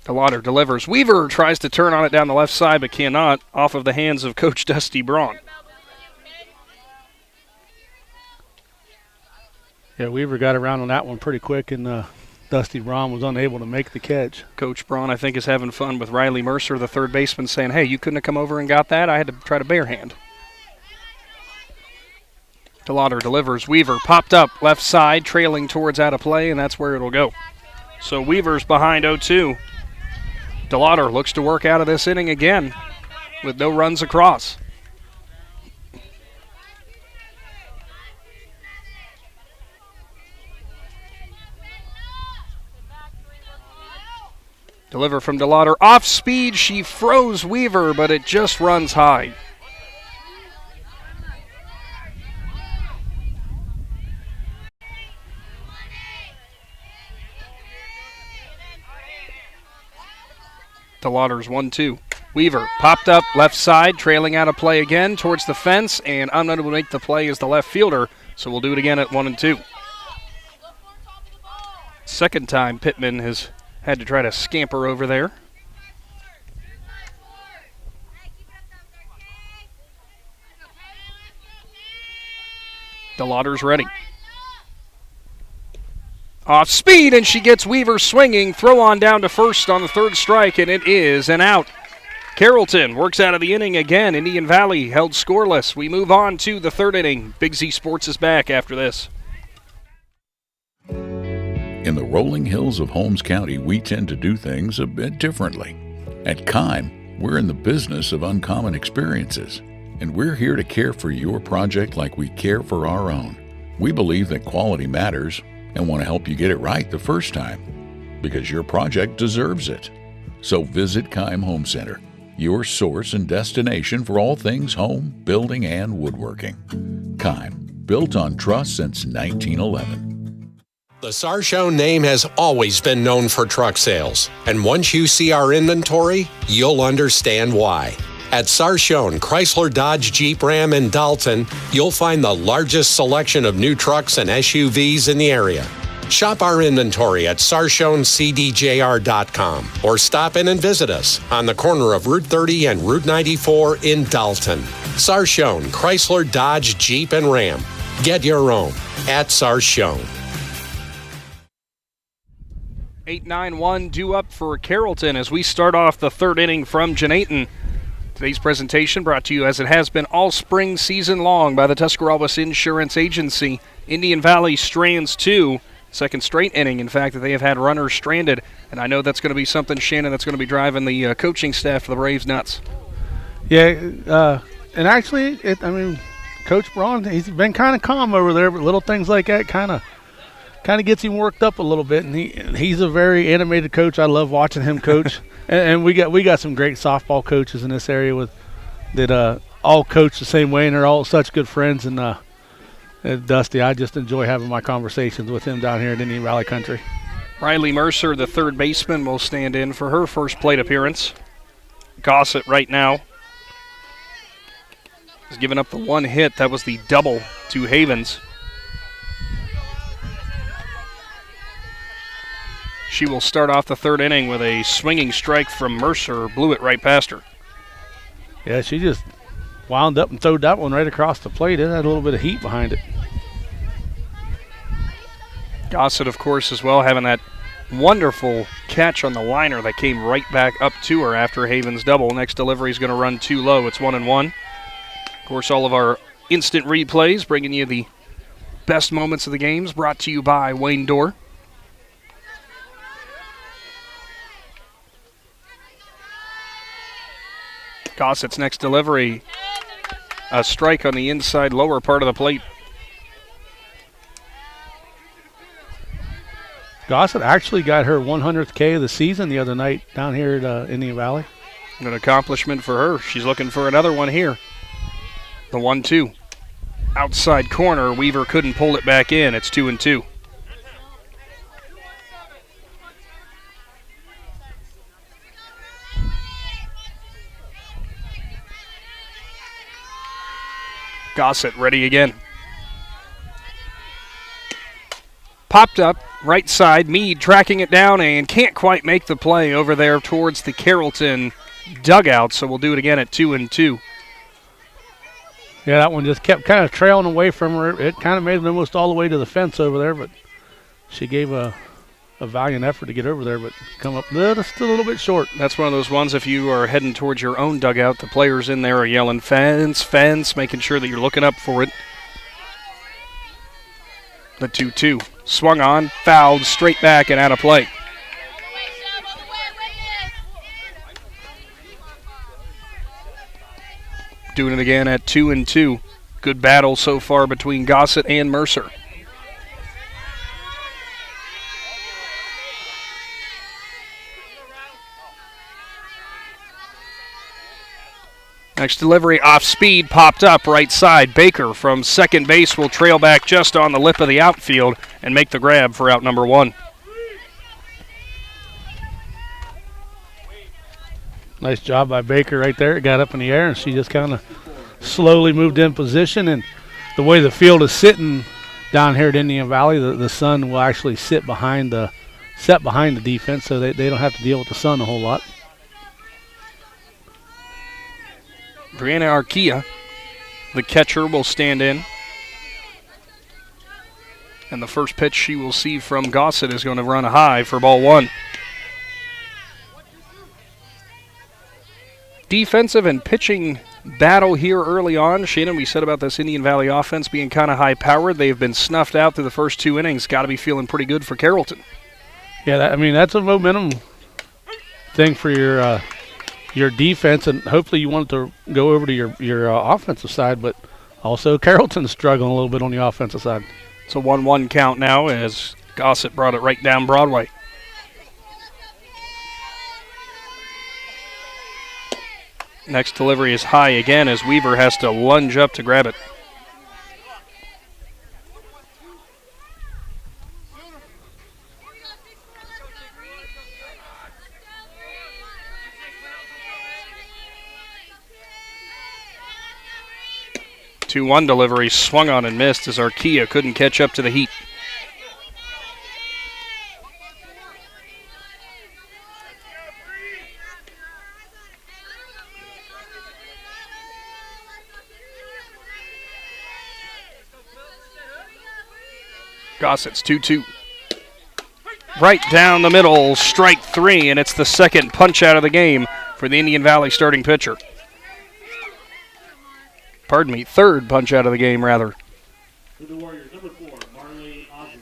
DeLauder delivers. Weaver tries to turn on it down the left side, but cannot, off of the hands of Coach Dusty Braun. Yeah, Weaver got around on that one pretty quick, and Dusty Braun was unable to make the catch. Coach Braun, I think, is having fun with Riley Mercer, the third baseman, saying, hey, you couldn't have come over and got that? I had to try to barehand. DeLauder delivers. Weaver popped up left side, trailing towards out of play, and that's where it'll go. So Weaver's behind 0-2. DeLauder looks to work out of this inning again with no runs across. Deliver from DeLauder. Off speed, she froze Weaver, but it just runs high. DeLauder's 1-2. Weaver popped up left side, trailing out of play again towards the fence, and unable to make the play is the left fielder, so we'll do it again at 1-2. Second time Pittman has had to try to scamper over there. DeLauder's ready. Off speed, and she gets Weaver swinging. Throw on down to first on the third strike, and it is an out. Carrollton works out of the inning again. Indian Valley held scoreless. We move on to the third inning. Big Z Sports is back after this. In the rolling hills of Holmes County, we tend to do things a bit differently. At Kime, we're in the business of uncommon experiences, and we're here to care for your project like we care for our own. We believe that quality matters and want to help you get it right the first time, because your project deserves it. So visit Kime Home Center, your source and destination for all things home, building, and woodworking. Kime, built on trust since 1911. The Sarshone name has always been known for truck sales, and once you see our inventory, you'll understand why. At Sarshone Chrysler Dodge Jeep Ram in Dalton, you'll find the largest selection of new trucks and SUVs in the area. Shop our inventory at SarshonCDJR.com or stop in and visit us on the corner of Route 30 and Route 94 in Dalton. Sarshone Chrysler Dodge Jeep and Ram. Get your own at Sarshone. 8-9-1 due up for Carrollton as we start off the third inning from Jenaton. Today's presentation brought to you, as it has been all spring season long, by the Tuscarawas Insurance Agency. Indian Valley strands 2. Second straight inning, in fact, that they have had runners stranded. And I know that's going to be something, Shannon, that's going to be driving the coaching staff for the Braves nuts. Yeah, and actually, Coach Braun, he's been kind of calm over there, but little things like that kind of kind of gets him worked up a little bit, and he's a very animated coach. I love watching him coach. and we got some great softball coaches in this area that all coach the same way, and they're all such good friends. And Dusty, I just enjoy having my conversations with him down here at Indian Valley Country. Riley Mercer, the third baseman, will stand in for her first plate appearance. Gossett right now has given up the one hit. That was the double to Havens. She will start off the third inning with a swinging strike from Mercer. Blew it right past her. Yeah, she just wound up and threw that one right across the plate. It had a little bit of heat behind it. Gossett, of course, as well, having that wonderful catch on the liner that came right back up to her after Havens' double. Next delivery is going to run too low. It's 1-1. Of course, all of our instant replays bringing you the best moments of the games, brought to you by Wayne Dorr. Gossett's next delivery, a strike on the inside lower part of the plate. Gossett actually got her 100th K of the season the other night down here at Indian Valley. An accomplishment for her. She's looking for another one here. The 1-2. Outside corner. Weaver couldn't pull it back in. It's 2-2. Gossett ready again. Popped up, right side. Meade tracking it down and can't quite make the play over there towards the Carrollton dugout, so we'll do it again at 2-2. Yeah, that one just kept kind of trailing away from her. It kind of made it almost all the way to the fence over there, but she gave a valiant effort to get over there, but come up just a little bit short. That's one of those ones, if you are heading towards your own dugout, the players in there are yelling fence, fence, making sure that you're looking up for it. The 2-2. Swung on, fouled, straight back and out of play. Doing it again at 2-2. Good battle so far between Gossett and Mercer. Next delivery off speed, popped up right side. Baker from second base will trail back just on the lip of the outfield and make the grab for out number one. Nice job by Baker right there. It got up in the air and she just kind of slowly moved in position. And the way the field is sitting down here at Indian Valley, the sun will actually set behind the defense, so they don't have to deal with the sun a whole lot. Brianna Arquilla, the catcher, will stand in. And the first pitch she will see from Gossett is going to run high for ball one. Defensive and pitching battle here early on. Shannon, we said about this Indian Valley offense being kind of high-powered. They've been snuffed out through the first two innings. Got to be feeling pretty good for Carrollton. Yeah, that's a momentum thing for your defense, and hopefully you want it to go over to your offensive side, but also Carrollton's struggling a little bit on the offensive side. It's a 1-1 count now as Gossett brought it right down Broadway. Next delivery is high again as Weaver has to lunge up to grab it. The 2-1 delivery swung on and missed as Arquilla couldn't catch up to the heat. Gossett's 2-2. Right down the middle, strike three, and it's the second punch out of the game for the Indian Valley starting pitcher. Pardon me, third punch out of the game, rather.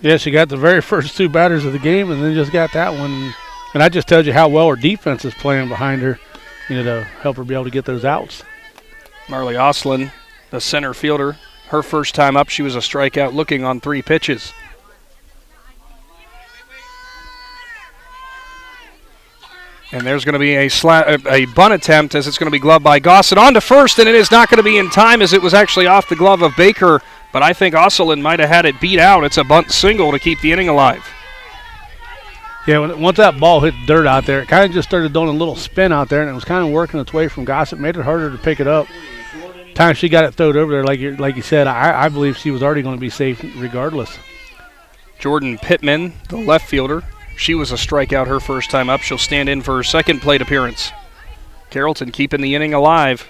Yeah, she got the very first two batters of the game and then just got that one. And that just tells you how well her defense is playing behind her, to help her be able to get those outs. Marley Oslin, the center fielder, her first time up, she was a strikeout looking on three pitches. And there's going to be a bunt attempt as it's going to be gloved by Gossett. On to first, and it is not going to be in time as it was actually off the glove of Baker. But I think Osselin might have had it beat out. It's a bunt single to keep the inning alive. Yeah, once that ball hit dirt out there, it kind of just started doing a little spin out there, and it was kind of working its way from Gossett. Made it harder to pick it up. Time she got it thrown over there, like you said, I believe she was already going to be safe regardless. Jordan Pittman, the left fielder. She was a strikeout her first time up. She'll stand in for her second plate appearance. Carrollton keeping the inning alive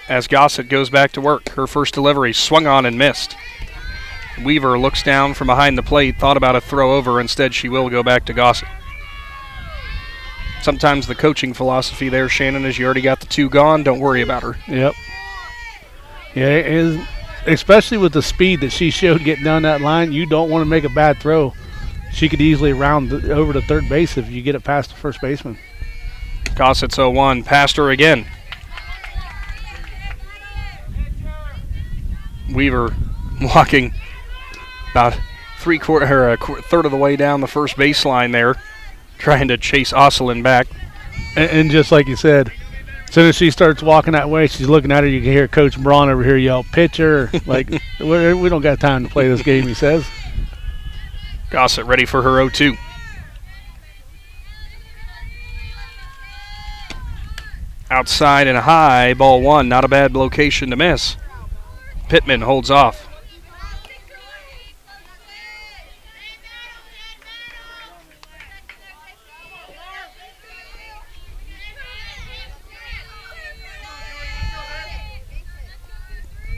as Gossett goes back to work. Her first delivery swung on and missed. Weaver looks down from behind the plate, thought about a throw over. Instead, she will go back to Gossett. Sometimes the coaching philosophy there, Shannon, is you already got the two gone, don't worry about her. Yep. Yeah, it is. Especially with the speed that she showed getting down that line, you don't want to make a bad throw. She could easily round over to third base if you get it past the first baseman. Gossett's 0-1, past her again. Weaver walking about a third of the way down the first baseline there, trying to chase Osselin back. And just like you said, as soon as she starts walking that way, she's looking at her. You can hear Coach Braun over here yell, "Pitcher!" Like, we don't got time to play this game, he says. Gossett ready for her 0-2. Outside and high, ball one. Not a bad location to miss. Pittman holds off.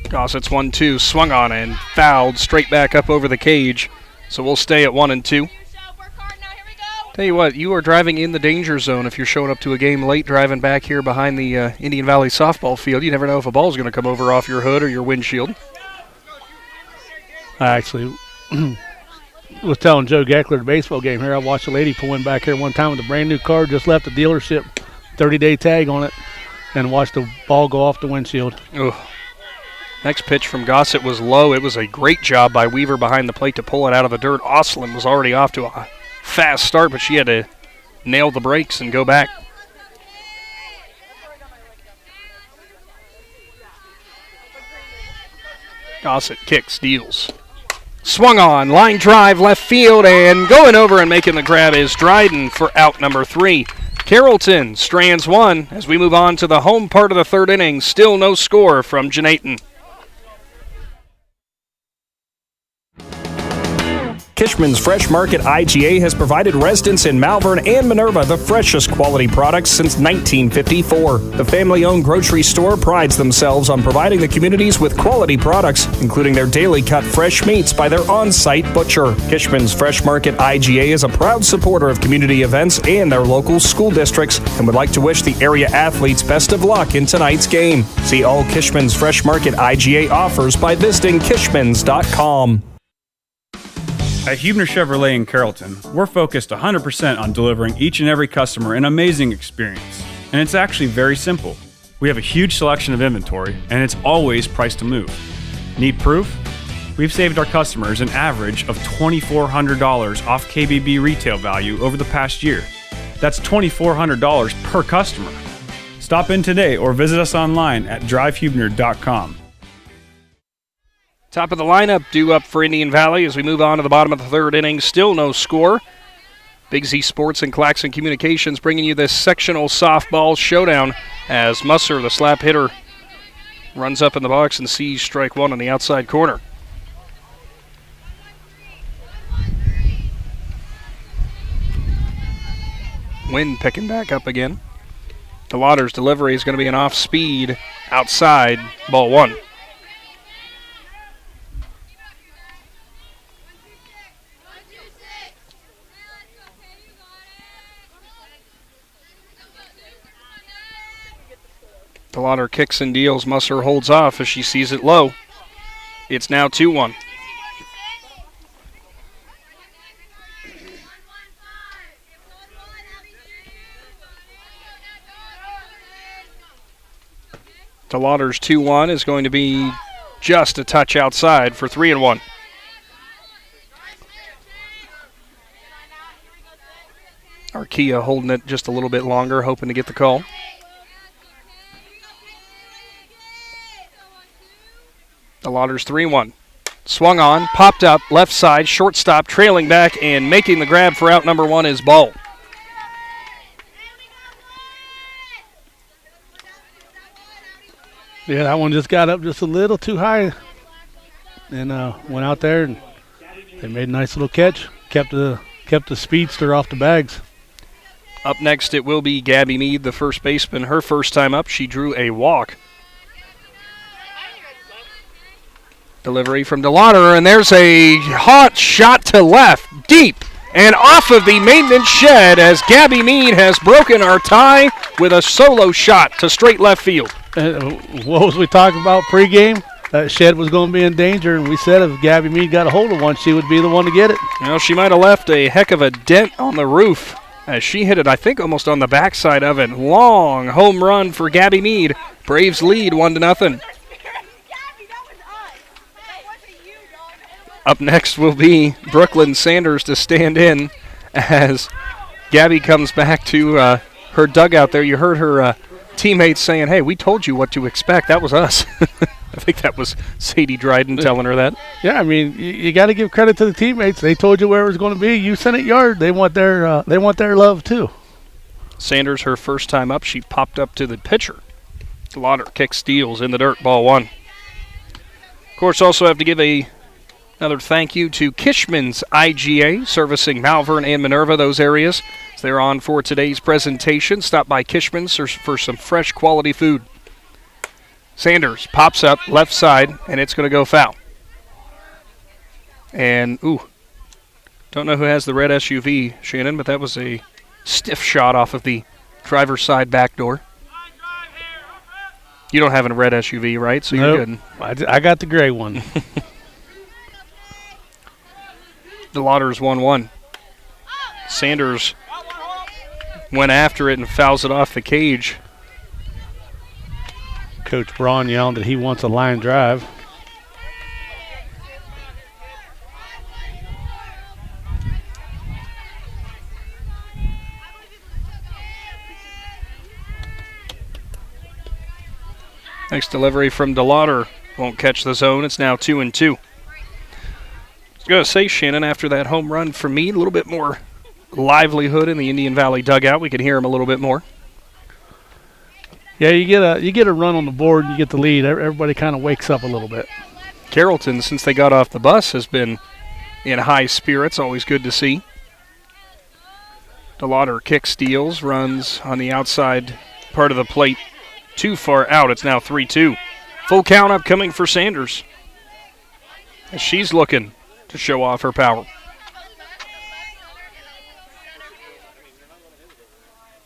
Gossett's 1-2, swung on and fouled straight back up over the cage. So we'll stay at 1-2. Tell you what, you are driving in the danger zone if you're showing up to a game late, driving back here behind the Indian Valley softball field. You never know if a ball's going to come over off your hood or your windshield. I actually was telling Joe Geckler the baseball game here. I watched a lady pull in back here one time with a brand new car, just left the dealership, 30-day tag on it, and watched the ball go off the windshield. Ugh. Next pitch from Gossett was low. It was a great job by Weaver behind the plate to pull it out of the dirt. Osselin was already off to a fast start, but she had to nail the brakes and go back. Gossett kicks, deals. Swung on, line drive, left field, and going over and making the grab is Dryden for out number 3. Carrollton strands one as we move on to the home part of the third inning. Still no score from Janaten. Kishman's Fresh Market IGA has provided residents in Malvern and Minerva the freshest quality products since 1954. The family-owned grocery store prides themselves on providing the communities with quality products, including their daily cut fresh meats by their on-site butcher. Kishman's Fresh Market IGA is a proud supporter of community events and their local school districts and would like to wish the area athletes best of luck in tonight's game. See all Kishman's Fresh Market IGA offers by visiting kishmans.com. At Huebner Chevrolet in Carrollton, we're focused 100% on delivering each and every customer an amazing experience. And it's actually very simple. We have a huge selection of inventory, and it's always priced to move. Need proof? We've saved our customers an average of $2,400 off KBB retail value over the past year. That's $2,400 per customer. Stop in today or visit us online at drivehuebner.com. Top of the lineup due up for Indian Valley as we move on to the bottom of the third inning. Still no score. Big Z Sports and Claxon Communications bringing you this sectional softball showdown as Musser, the slap hitter, runs up in the box and sees strike one on the outside corner. Wind picking back up again. DeLauder's delivery is going to be an off-speed outside, ball one. DeLauder kicks and deals. Musser holds off as she sees it low. It's now 2-1. DeLauder's 2-1 is going to be just a touch outside for 3-1. Archaea holding it just a little bit longer, hoping to get the call. The Lauders 3-1. Swung on, popped up, left side, shortstop, trailing back, and making the grab for out number 1 is Ball. Yeah, that one just got up just a little too high and went out there, and they made a nice little catch. Kept the speedster off the bags. Up next, it will be Gabby Mead, the first baseman. Her first time up, she drew a walk. Delivery from DeLauder, and there's a hot shot to left, deep, and off of the maintenance shed as Gabby Mead has broken our tie with a solo shot to straight left field. What was we talking about pregame? That shed was going to be in danger, and we said if Gabby Mead got a hold of one, she would be the one to get it. You know, she might have left a heck of a dent on the roof as she hit it, I think, almost on the backside of it. Long home run for Gabby Mead. Braves lead 1-0. Up next will be Brooklyn Sanders to stand in as Gabby comes back to her dugout there. You heard her teammates saying, hey, we told you what to expect. That was us. I think that was Sadie Dryden telling her that. Yeah, I mean, you got to give credit to the teammates. They told you where it was going to be. You sent it yard. They want their love too. Sanders, her first time up, she popped up to the pitcher. Lauder kick steals in the dirt, ball 1. Of course, also have to give another thank you to Kishman's IGA, servicing Malvern and Minerva, those areas. So they're on for today's presentation. Stop by Kishman's for some fresh quality food. Sanders pops up left side, and it's going to go foul. And, don't know who has the red SUV, Shannon, but that was a stiff shot off of the driver's side back door. You don't have a red SUV, right? So you're Nope. good. I got the gray one. The Lauders 1-1. Sanders went after it and fouls it off the cage. Coach Braun yelling that he wants a line drive. Next delivery from DeLauder. Won't catch the zone. It's now 2-2. I was going to say, Shannon, after that home run for me, a little bit more livelihood in the Indian Valley dugout. We could hear him a little bit more. Yeah, you get a run on the board and you get the lead. Everybody kind of wakes up a little bit. Carrollton, since they got off the bus, has been in high spirits. Always good to see. DeLauder kick steals, runs on the outside part of the plate. Too far out. It's now 3-2. Full count upcoming for Sanders as she's looking to show off her power.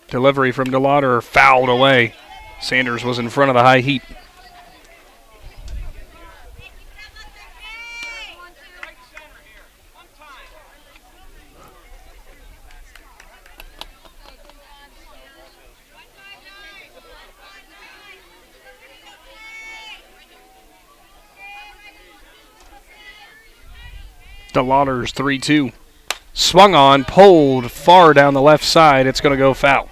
Delivery from DeLauder fouled away. Sanders was in front of the high heat. DeLauder's 3-2. Swung on, pulled far down the left side. It's going to go foul.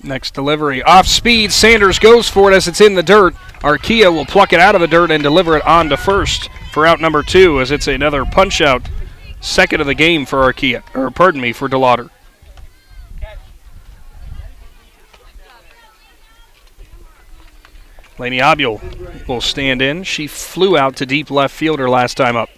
Next delivery, off speed. Sanders goes for it as it's in the dirt. Archaea will pluck it out of the dirt and deliver it on to first for out number 2 as it's another punch out. Second of the game for Archaea, for DeLauder. Lainey Abiel will stand in. She flew out to deep left fielder last time up.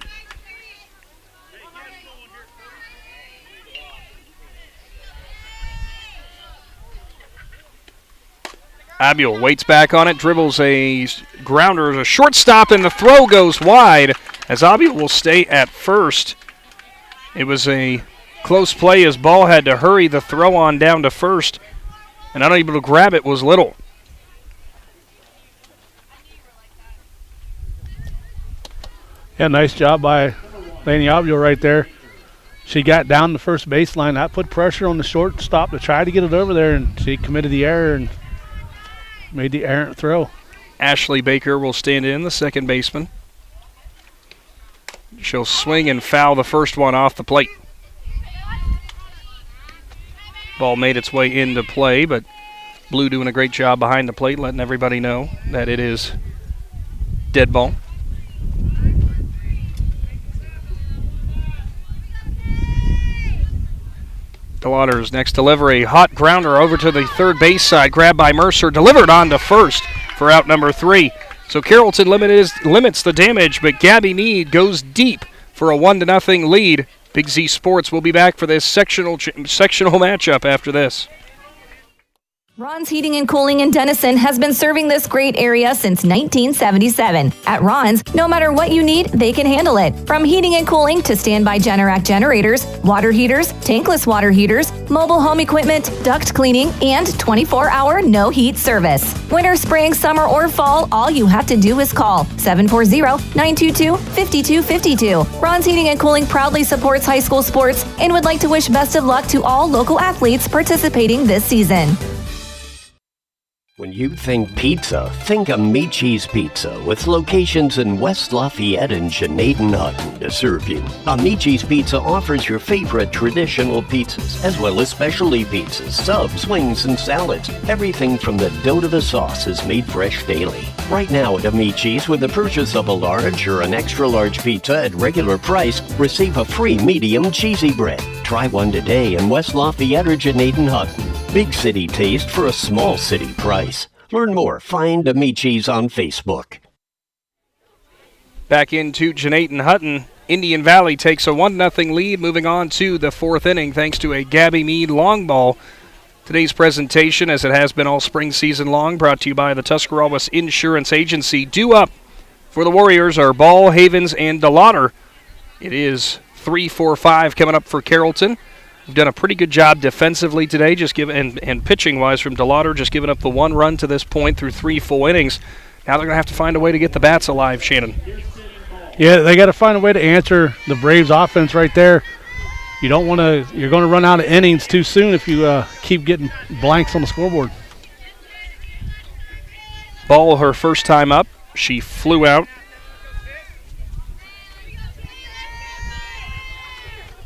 Abiel waits back on it, dribbles a grounder, a shortstop, and the throw goes wide as Abiel will stay at first. It was a close play as Ball had to hurry the throw on down to first, and unable to grab it was Little. Yeah, nice job by Laney Obio right there. She got down the first baseline. That put pressure on the shortstop to try to get it over there, and she committed the error and made the errant throw. Ashley Baker will stand in, the second baseman. She'll swing and foul the first one off the plate. Ball made its way into play, but Blue doing a great job behind the plate, letting everybody know that it is dead ball. DeLauder's next delivery. Hot grounder over to the third base side. Grabbed by Mercer. Delivered on to first for out number 3. So Carrollton limits the damage, but Gabby Meade goes deep for a 1-0 lead. Big Z Sports will be back for this sectional matchup after this. Ron's Heating and Cooling in Denison has been serving this great area since 1977. At Ron's, no matter what you need, they can handle it. From heating and cooling to standby Generac generators, water heaters, tankless water heaters, mobile home equipment, duct cleaning, and 24-hour no-heat service. Winter, spring, summer, or fall, all you have to do is call 740-922-5252. Ron's Heating and Cooling proudly supports high school sports and would like to wish best of luck to all local athletes participating this season. When you think pizza, think Amici's Pizza, with locations in West Lafayette and Janaden-Hutton to serve you. Amici's Pizza offers your favorite traditional pizzas, as well as specialty pizzas, subs, wings, and salads. Everything from the dough to the sauce is made fresh daily. Right now at Amici's, with the purchase of a large or an extra large pizza at regular price, receive a free medium cheesy bread. Try one today in West Lafayette or Janaden-Hutton. Big city taste for a small city price. Learn more. Find Amici's on Facebook. Back into Janaden-Hutton. Indian Valley takes a 1-0 lead, moving on to the 4th inning thanks to a Gabby Meade long ball. Today's presentation, as it has been all spring season long, brought to you by the Tuscarawas Insurance Agency. Due up for the Warriors are Ball, Havens, and DeLauder. It is 3-4-5 coming up for Carrollton. We've done a pretty good job defensively today, and pitching-wise from DeLauder, just giving up the 1 run to this point through 3 full innings. Now they're going to have to find a way to get the bats alive, Shannon. Yeah, they got to find a way to answer the Braves' offense right there. You don't want to. You're going to run out of innings too soon if you keep getting blanks on the scoreboard. Ball, her first time up, she flew out.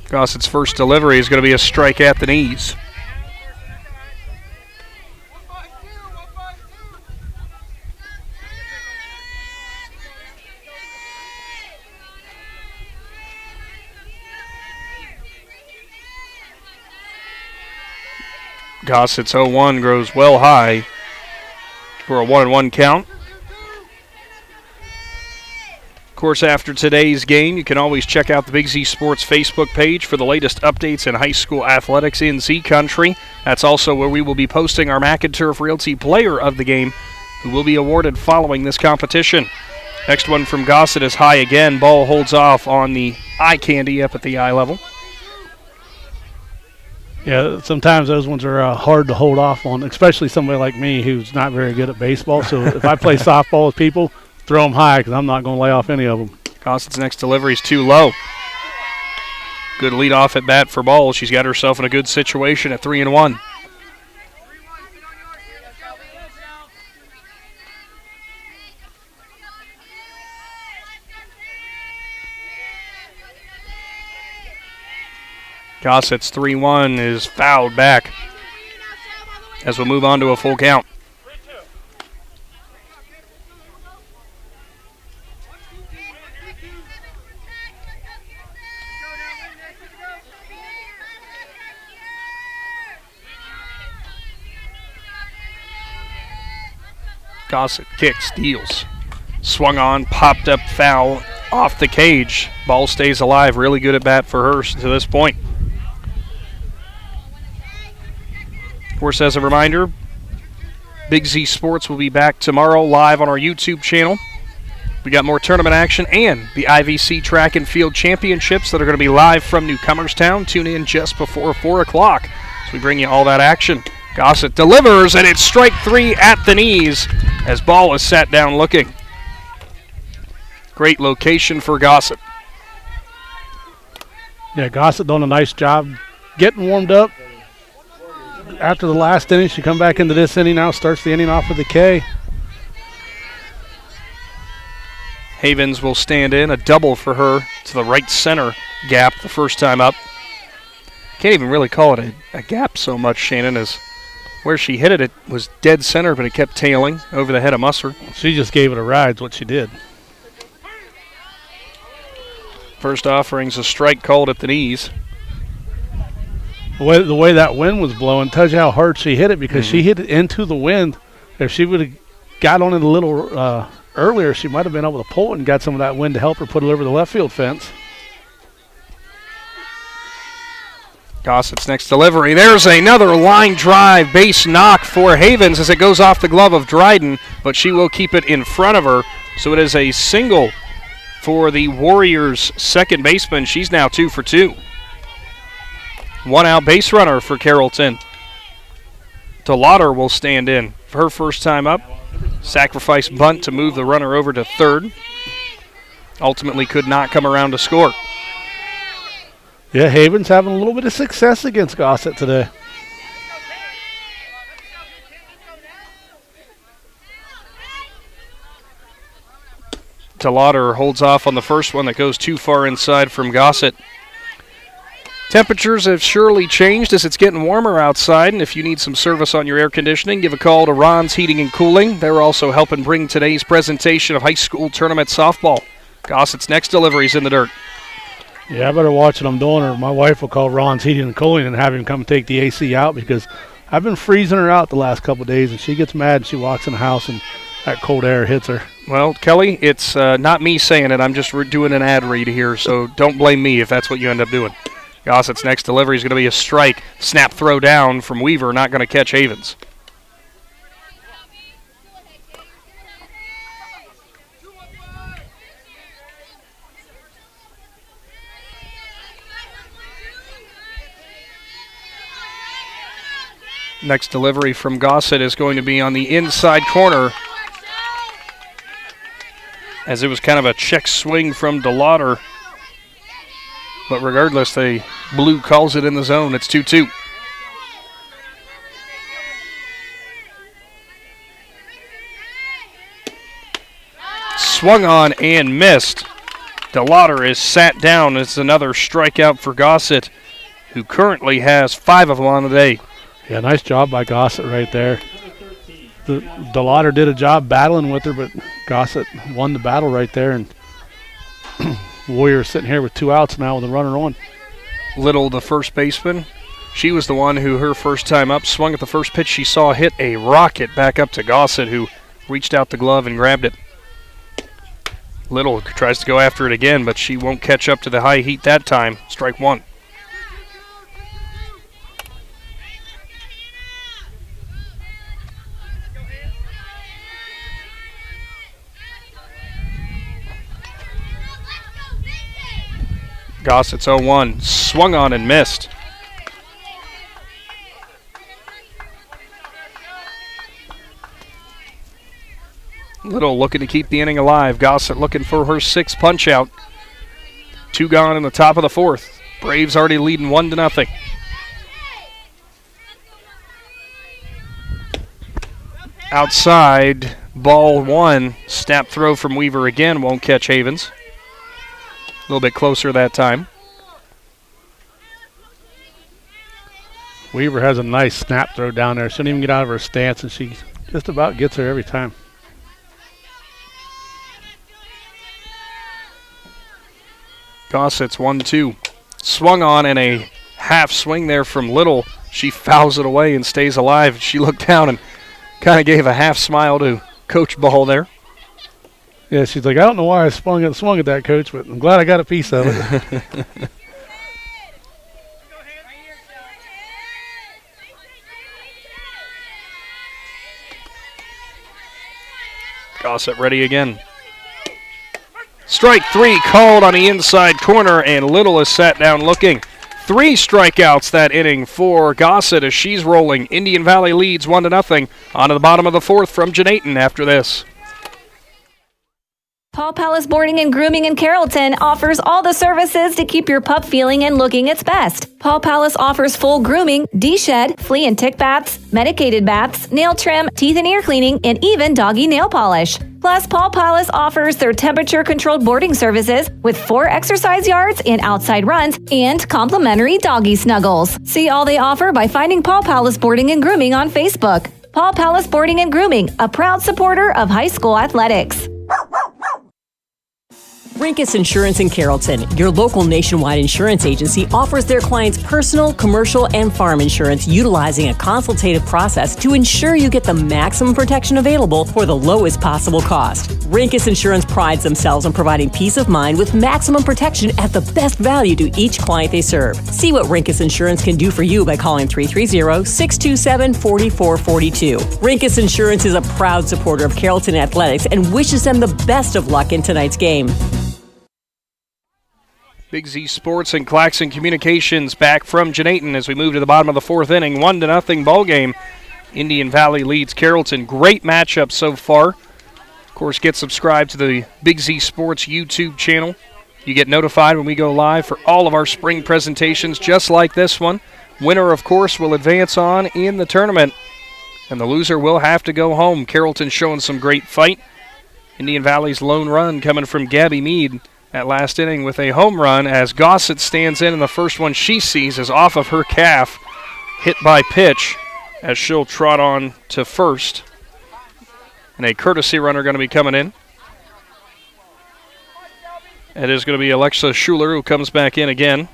Gossett's first delivery is going to be a strike at the knees. Gossett's 0-1 grows well high for a 1-1 count. Of course, after today's game, you can always check out the Big Z Sports Facebook page for the latest updates in high school athletics in Z Country. That's also where we will be posting our McInturf Realty Player of the Game, who will be awarded following this competition. Next one from Gossett is high again. Ball holds off on the eye candy up at the eye level. Yeah, sometimes those ones are hard to hold off on, especially somebody like me who's not very good at baseball. So if I play softball with people, throw them high because I'm not going to lay off any of them. Gossett's next delivery is too low. Good lead off at bat for Ball. She's got herself in a good situation at 3-1. Gossett's 3-1 is fouled back as we'll move on to a full count. Gossett kicks, deals. Swung on, popped up foul off the cage. Ball stays alive. Really good at bat for her to this point. Of course, as a reminder, Big Z Sports will be back tomorrow live on our YouTube channel. We got more tournament action and the IVC Track and Field Championships that are going to be live from Newcomerstown. Tune in just before 4 o'clock as we bring you all that action. Gossett delivers, and it's strike 3 at the knees as Ball is sat down looking. Great location for Gossett. Yeah, Gossett done a nice job getting warmed up. After the last inning, she come back into this inning now, starts the inning off with a K. Havens will stand in, a double for her to the right center gap the first time up. Can't even really call it a gap so much, Shannon, as where she hit it, it was dead center, but it kept tailing over the head of Musser. She just gave it a ride, is what she did. First offering's a strike called at the knees. The way that wind was blowing tells you how hard she hit it, because she hit it into the wind. If she would have got on it a little earlier, she might have been able to pull it and got some of that wind to help her put it over the left field fence. Gossett's next delivery. There's another line drive base knock for Havens as it goes off the glove of Dryden, but she will keep it in front of her. So it is a single for the Warriors' second baseman. She's now 2 for 2. One out base runner for Carrollton. DeLauder will stand in for her first time up. Sacrifice bunt to move the runner over to third. Ultimately could not come around to score. Yeah, Havens having a little bit of success against Gossett today. DeLauder holds off on the first one that goes too far inside from Gossett. Temperatures have surely changed as it's getting warmer outside, and if you need some service on your air conditioning, give a call to Ron's Heating and Cooling. They're also helping bring today's presentation of high school tournament softball. Gossett's next delivery is in the dirt. Yeah, I better watch what I'm doing, or my wife will call Ron's Heating and Cooling and have him come take the AC out, because I've been freezing her out the last couple of days, and she gets mad and she walks in the house and that cold air hits her. Well, Kelly, it's not me saying it. I'm just doing an ad read here, so don't blame me if that's what you end up doing. Gossett's next delivery is going to be a strike. Snap throw down from Weaver, not going to catch Havens. Next delivery from Gossett is going to be on the inside corner, as it was kind of a check swing from DeLauder. But regardless, the blue calls it in the zone. It's 2-2. Swung on and missed. DeLauder is sat down. It's another strikeout for Gossett, who currently has 5 of them on the day. Yeah, nice job by Gossett right there. DeLauder did a job battling with her, but Gossett won the battle right there, and Warriors sitting here with 2 outs now with a runner on. Little, the first baseman, she was the one who, her first time up, swung at the first pitch she saw hit a rocket back up to Gossett, who reached out the glove and grabbed it. Little tries to go after it again, but she won't catch up to the high heat that time. Strike one. Gossett's 0-1, swung on and missed. Little looking to keep the inning alive. Gossett looking for her 6th punch out. 2 gone in the top of the 4th. Braves already leading 1-0. Outside, ball 1. Snap throw from Weaver again, won't catch Havens. A little bit closer that time. Weaver has a nice snap throw down there. She doesn't even get out of her stance, and she just about gets her every time. Gossett's 1-2. Swung on in a half swing there from Little. She fouls it away and stays alive. She looked down and kind of gave a half smile to Coach Ball there. Yeah, she's like, I don't know why I swung at that, Coach, but I'm glad I got a piece of it. Gossett ready again. Strike 3 called on the inside corner, and Little is sat down looking. 3 strikeouts that inning for Gossett as she's rolling. Indian Valley leads 1-0. On to the bottom of the 4th from Janaten after this. Paul Palace Boarding and Grooming in Carrollton offers all the services to keep your pup feeling and looking its best. Paul Palace offers full grooming, de-shed, flea and tick baths, medicated baths, nail trim, teeth and ear cleaning, and even doggy nail polish. Plus, Paul Palace offers their temperature-controlled boarding services with 4 exercise yards and outside runs and complimentary doggy snuggles. See all they offer by finding Paul Palace Boarding and Grooming on Facebook. Paul Palace Boarding and Grooming, a proud supporter of high school athletics. Rinkus Insurance in Carrollton, your local nationwide insurance agency, offers their clients personal, commercial, and farm insurance utilizing a consultative process to ensure you get the maximum protection available for the lowest possible cost. Rinkus Insurance prides themselves on providing peace of mind with maximum protection at the best value to each client they serve. See what Rinkus Insurance can do for you by calling 330-627-4442. Rinkus Insurance is a proud supporter of Carrollton athletics and wishes them the best of luck in tonight's game. Big Z Sports and Claxon Communications back from Janaton as we move to the bottom of the 4th inning. 1-0 ball game. Indian Valley leads Carrollton. Great matchup so far. Of course, get subscribed to the Big Z Sports YouTube channel. You get notified when we go live for all of our spring presentations just like this one. Winner, of course, will advance on in the tournament. And the loser will have to go home. Carrollton showing some great fight. Indian Valley's lone run coming from Gabby Mead at last inning with a home run as Gossett stands in, and the first one she sees is off of her calf, hit by pitch as she'll trot on to first. And a courtesy runner going to be coming in. It is going to be Alexa Schuler who comes back in again.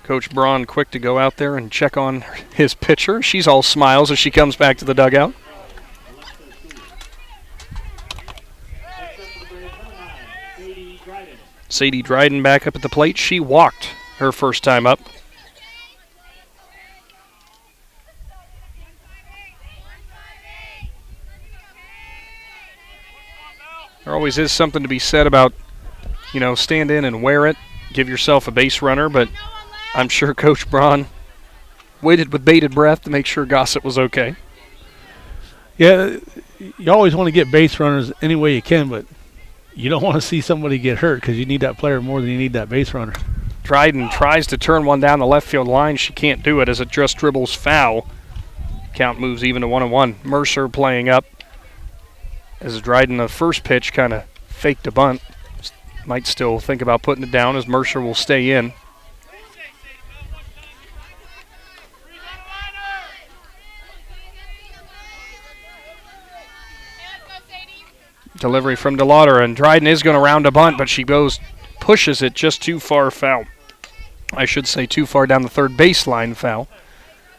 Coach Braun quick to go out there and check on his pitcher. She's all smiles as she comes back to the dugout. Sadie Dryden back up at the plate. She walked her first time up. There always is something to be said about, stand in and wear it, give yourself a base runner, but I'm sure Coach Braun waited with bated breath to make sure Gossett was okay. Yeah, you always want to get base runners any way you can, but you don't want to see somebody get hurt because you need that player more than you need that base runner. Dryden tries to turn one down the left field line. She can't do it as it just dribbles foul. Count moves even to 1-1. Mercer playing up as Dryden, the first pitch, kind of faked a bunt. Might still think about putting it down as Mercer will stay in. Delivery from DeLauder, and Dryden is going to round a bunt, but she pushes it just too far foul. I should say too far down the third baseline foul.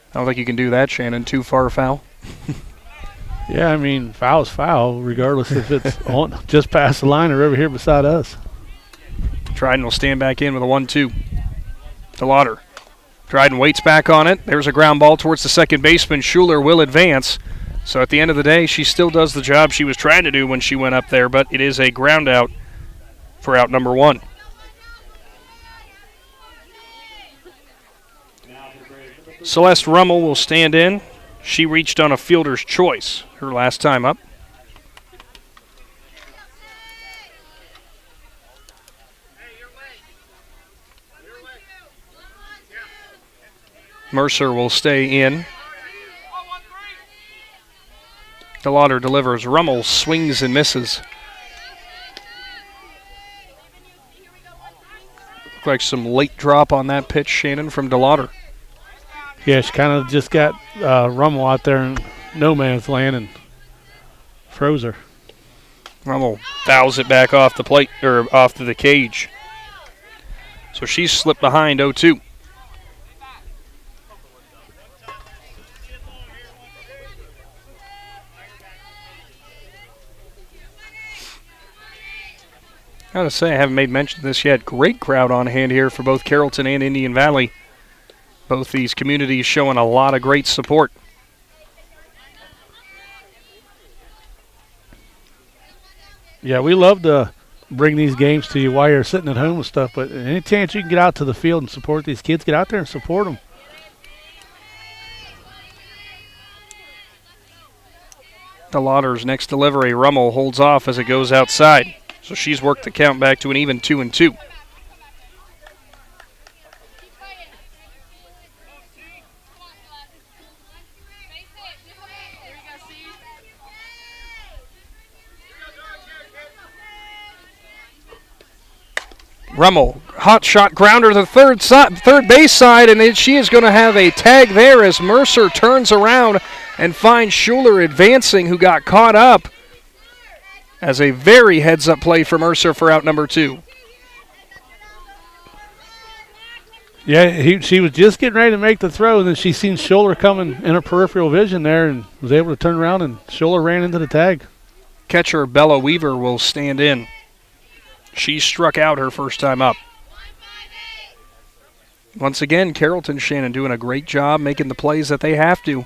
I don't think you can do that, Shannon, too far foul. Yeah, I mean, foul's foul, regardless if it's on just past the line or over here beside us. Dryden will stand back in with a 1-2. DeLauder. Dryden waits back on it. There's a ground ball towards the second baseman. Schuler will advance. So at the end of the day, she still does the job she was trying to do when she went up there, but it is a ground out for out number 1. Celeste Rummel will stand in. She reached on a fielder's choice her last time up. Mercer will stay in. DeLauder delivers. Rummel swings and misses. Looked like some late drop on that pitch, Shannon, from DeLauder. Yeah, she kind of just got Rummel out there in no man's land and froze her. Rummel fouls it back off the plate, or off to the cage. So she's slipped behind 0-2. I gotta say, I haven't made mention of this yet. Great crowd on hand here for both Carrollton and Indian Valley. Both these communities showing a lot of great support. Yeah, we love to bring these games to you while you're sitting at home and stuff, but any chance you can get out to the field and support these kids, get out there and support them. DeLauder's next delivery. Rummel holds off as it goes outside. So she's worked the count back to an even 2-2. Rummel, hot shot grounder to the third base side, and then she is going to have a tag there as Mercer turns around and finds Schuler advancing, who got caught up, as a very heads-up play for Mercer for out number 2. Yeah, she was just getting ready to make the throw, and then she seen Schuler coming in her peripheral vision there and was able to turn around, and Schuler ran into the tag. Catcher Bella Weaver will stand in. She struck out her first time up. Once again, Carrollton, Shannon, doing a great job making the plays that they have to.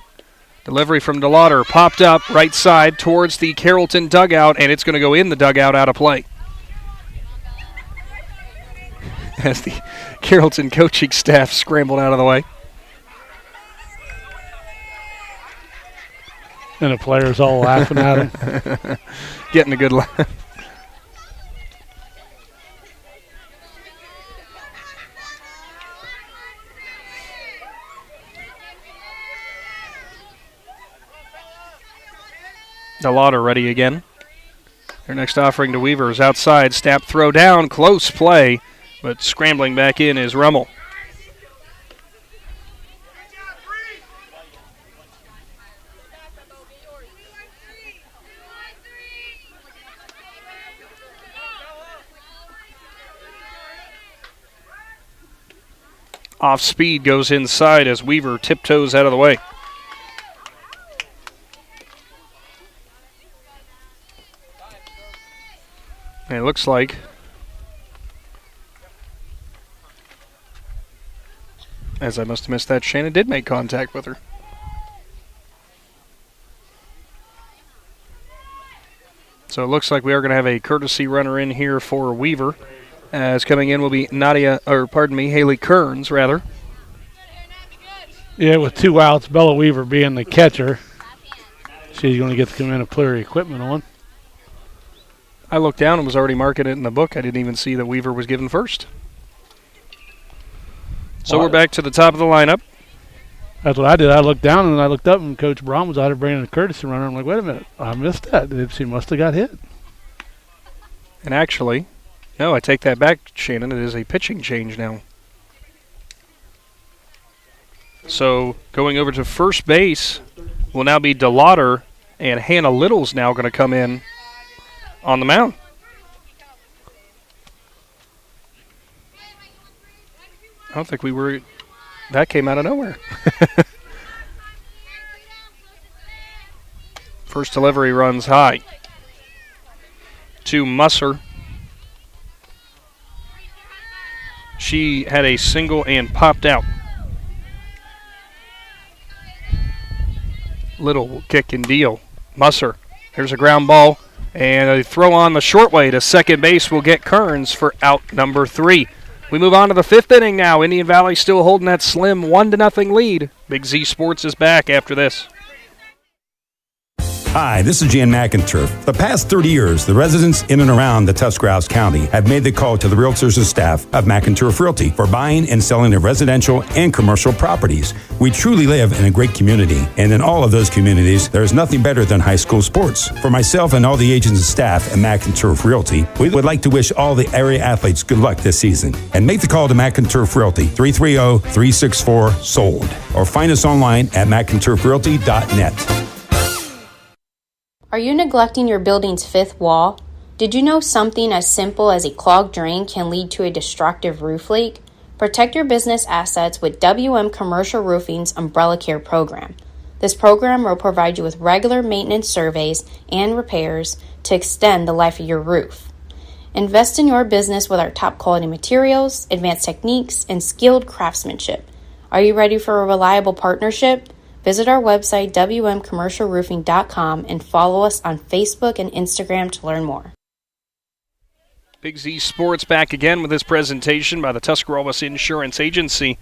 Delivery from DeLauder, popped up right side towards the Carrollton dugout, and it's going to go in the dugout out of play. As the Carrollton coaching staff scrambled out of the way. And the players all laughing at him. Getting a good laugh. DeLauder ready again. Their next offering to Weaver is outside. Snap throw down. Close play, but scrambling back in is Rummel. Off speed goes inside as Weaver tiptoes out of the way. And it looks like as I must have missed that, Shannon did make contact with her. So it looks like we are going to have a courtesy runner in here for Weaver. As coming in will be Haley Kearns, rather. Yeah, with 2 outs, Bella Weaver being the catcher. She's going to get to come in and put her equipment on. I looked down and was already marking it in the book. I didn't even see that Weaver was given first. So we're back to the top of the lineup. That's what I did. I looked down and I looked up, and Coach Braun was out there bringing a courtesy runner. I'm like, wait a minute, I missed that. She must have got hit. And actually, no, I take that back, Shannon. It is a pitching change now. So going over to first base will now be DeLauder, and Hannah Little's now going to come in on the mound. I don't think we were. That came out of nowhere. First delivery runs high to Musser. She had a single and popped out. Little will kick and deal. Musser. There's a ground ball. And a throw on the short way to second base will get Kearns for out number 3. We move on to the 5th inning now. Indian Valley still holding that slim 1-0 lead. Big Z Sports is back after this. Hi, this is Jan McInturf. The past 30 years, the residents in and around the Tuscarawas County have made the call to the realtors and staff of McInturf Realty for buying and selling their residential and commercial properties. We truly live in a great community, and in all of those communities, there is nothing better than high school sports. For myself and all the agents and staff at McInturf Realty, we would like to wish all the area athletes good luck this season. And make the call to McInturf Realty, 330-364-SOLD, or find us online at McInturfRealty.net. Are you neglecting your building's 5th wall? Did you know something as simple as a clogged drain can lead to a destructive roof leak? Protect your business assets with WM Commercial Roofing's Umbrella Care program. This program will provide you with regular maintenance surveys and repairs to extend the life of your roof. Invest in your business with our top quality materials, advanced techniques, and skilled craftsmanship. Are you ready for a reliable partnership? Visit our website, wmcommercialroofing.com, and follow us on Facebook and Instagram to learn more. Big Z Sports back again with this presentation by the Tuscarawas Insurance Agency,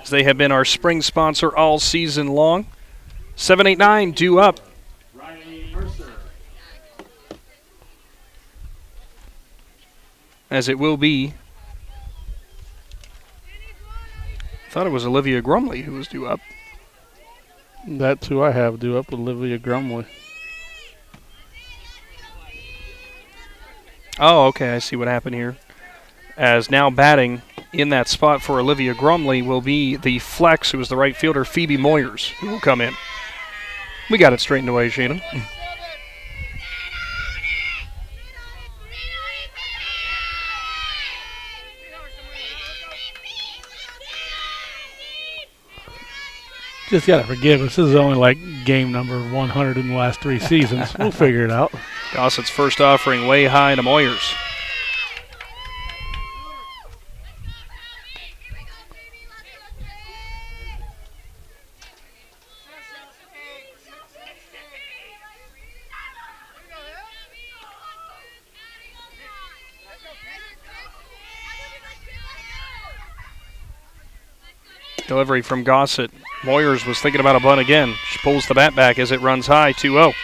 as they have been our spring sponsor all season long. 7-8-9 due up. as it will be. I thought it was Olivia Grumley who was due up. That's who I have due up, Olivia Grumley. Oh, okay, I see what happened here. As now batting in that spot for Olivia Grumley will be the flex, who is the right fielder, Phoebe Moyers, who will come in. We got it straightened away, Shannon. Just got to forgive us. This is only like game number 100 in the last 3 seasons. We'll figure it out. Gossett's first offering way high to Moyers. Delivery from Gossett. Moyers was thinking about a bunt again. She pulls the bat back as it runs high, 2-0.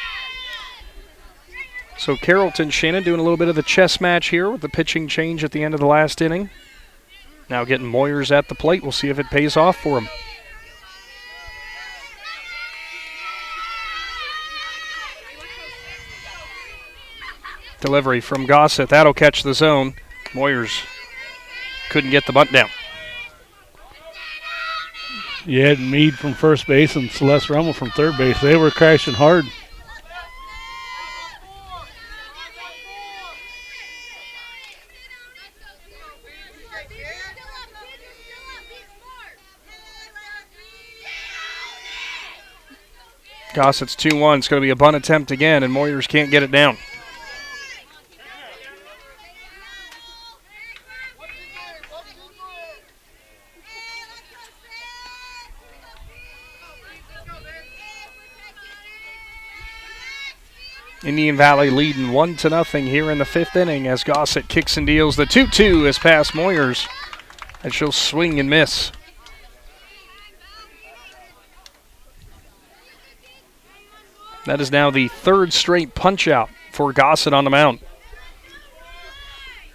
So Carrollton, Shannon doing a little bit of the chess match here with the pitching change at the end of the last inning. Now getting Moyers at the plate. We'll see if it pays off for him. Delivery from Gossett. That'll catch the zone. Moyers couldn't get the bunt down. You had Meade from first base and Celeste Rummel from third base. They were crashing hard. Gossett's 2-1. It's going to be a bunt attempt again, and Moyers can't get it down. Indian Valley leading 1-0 here in the 5th inning as Gossett kicks and deals. The 2-2 is past Moyers, and she'll swing and miss. That is now the 3rd straight punch-out for Gossett on the mound.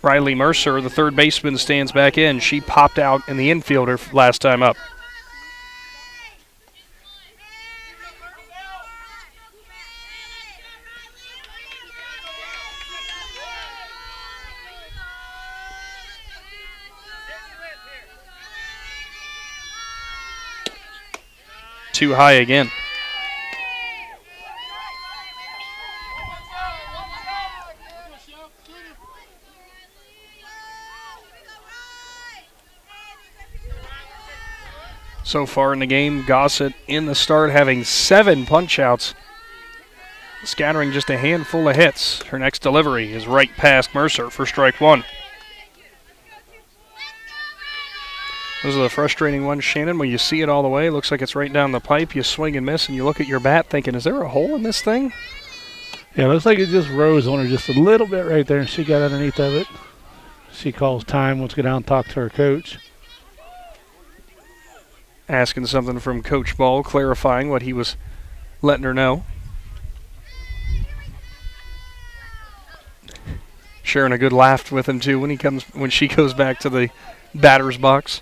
Riley Mercer, the third baseman, stands back in. She popped out in the infielder last time up. Too high again. So far in the game, Gossett in the start having 7 punch-outs, scattering just a handful of hits. Her next delivery is right past Mercer for strike 1. Those are the frustrating ones, Shannon, when you see it all the way. Looks like it's right down the pipe. You swing and miss, and you look at your bat thinking, is there a hole in this thing? Yeah, it looks like it just rose on her just a little bit right there, and she got underneath of it. She calls time, wants to go down and talk to her coach. Asking something from Coach Ball, clarifying what he was letting her know. Sharing a good laugh with him, too, when she goes back to the batter's box.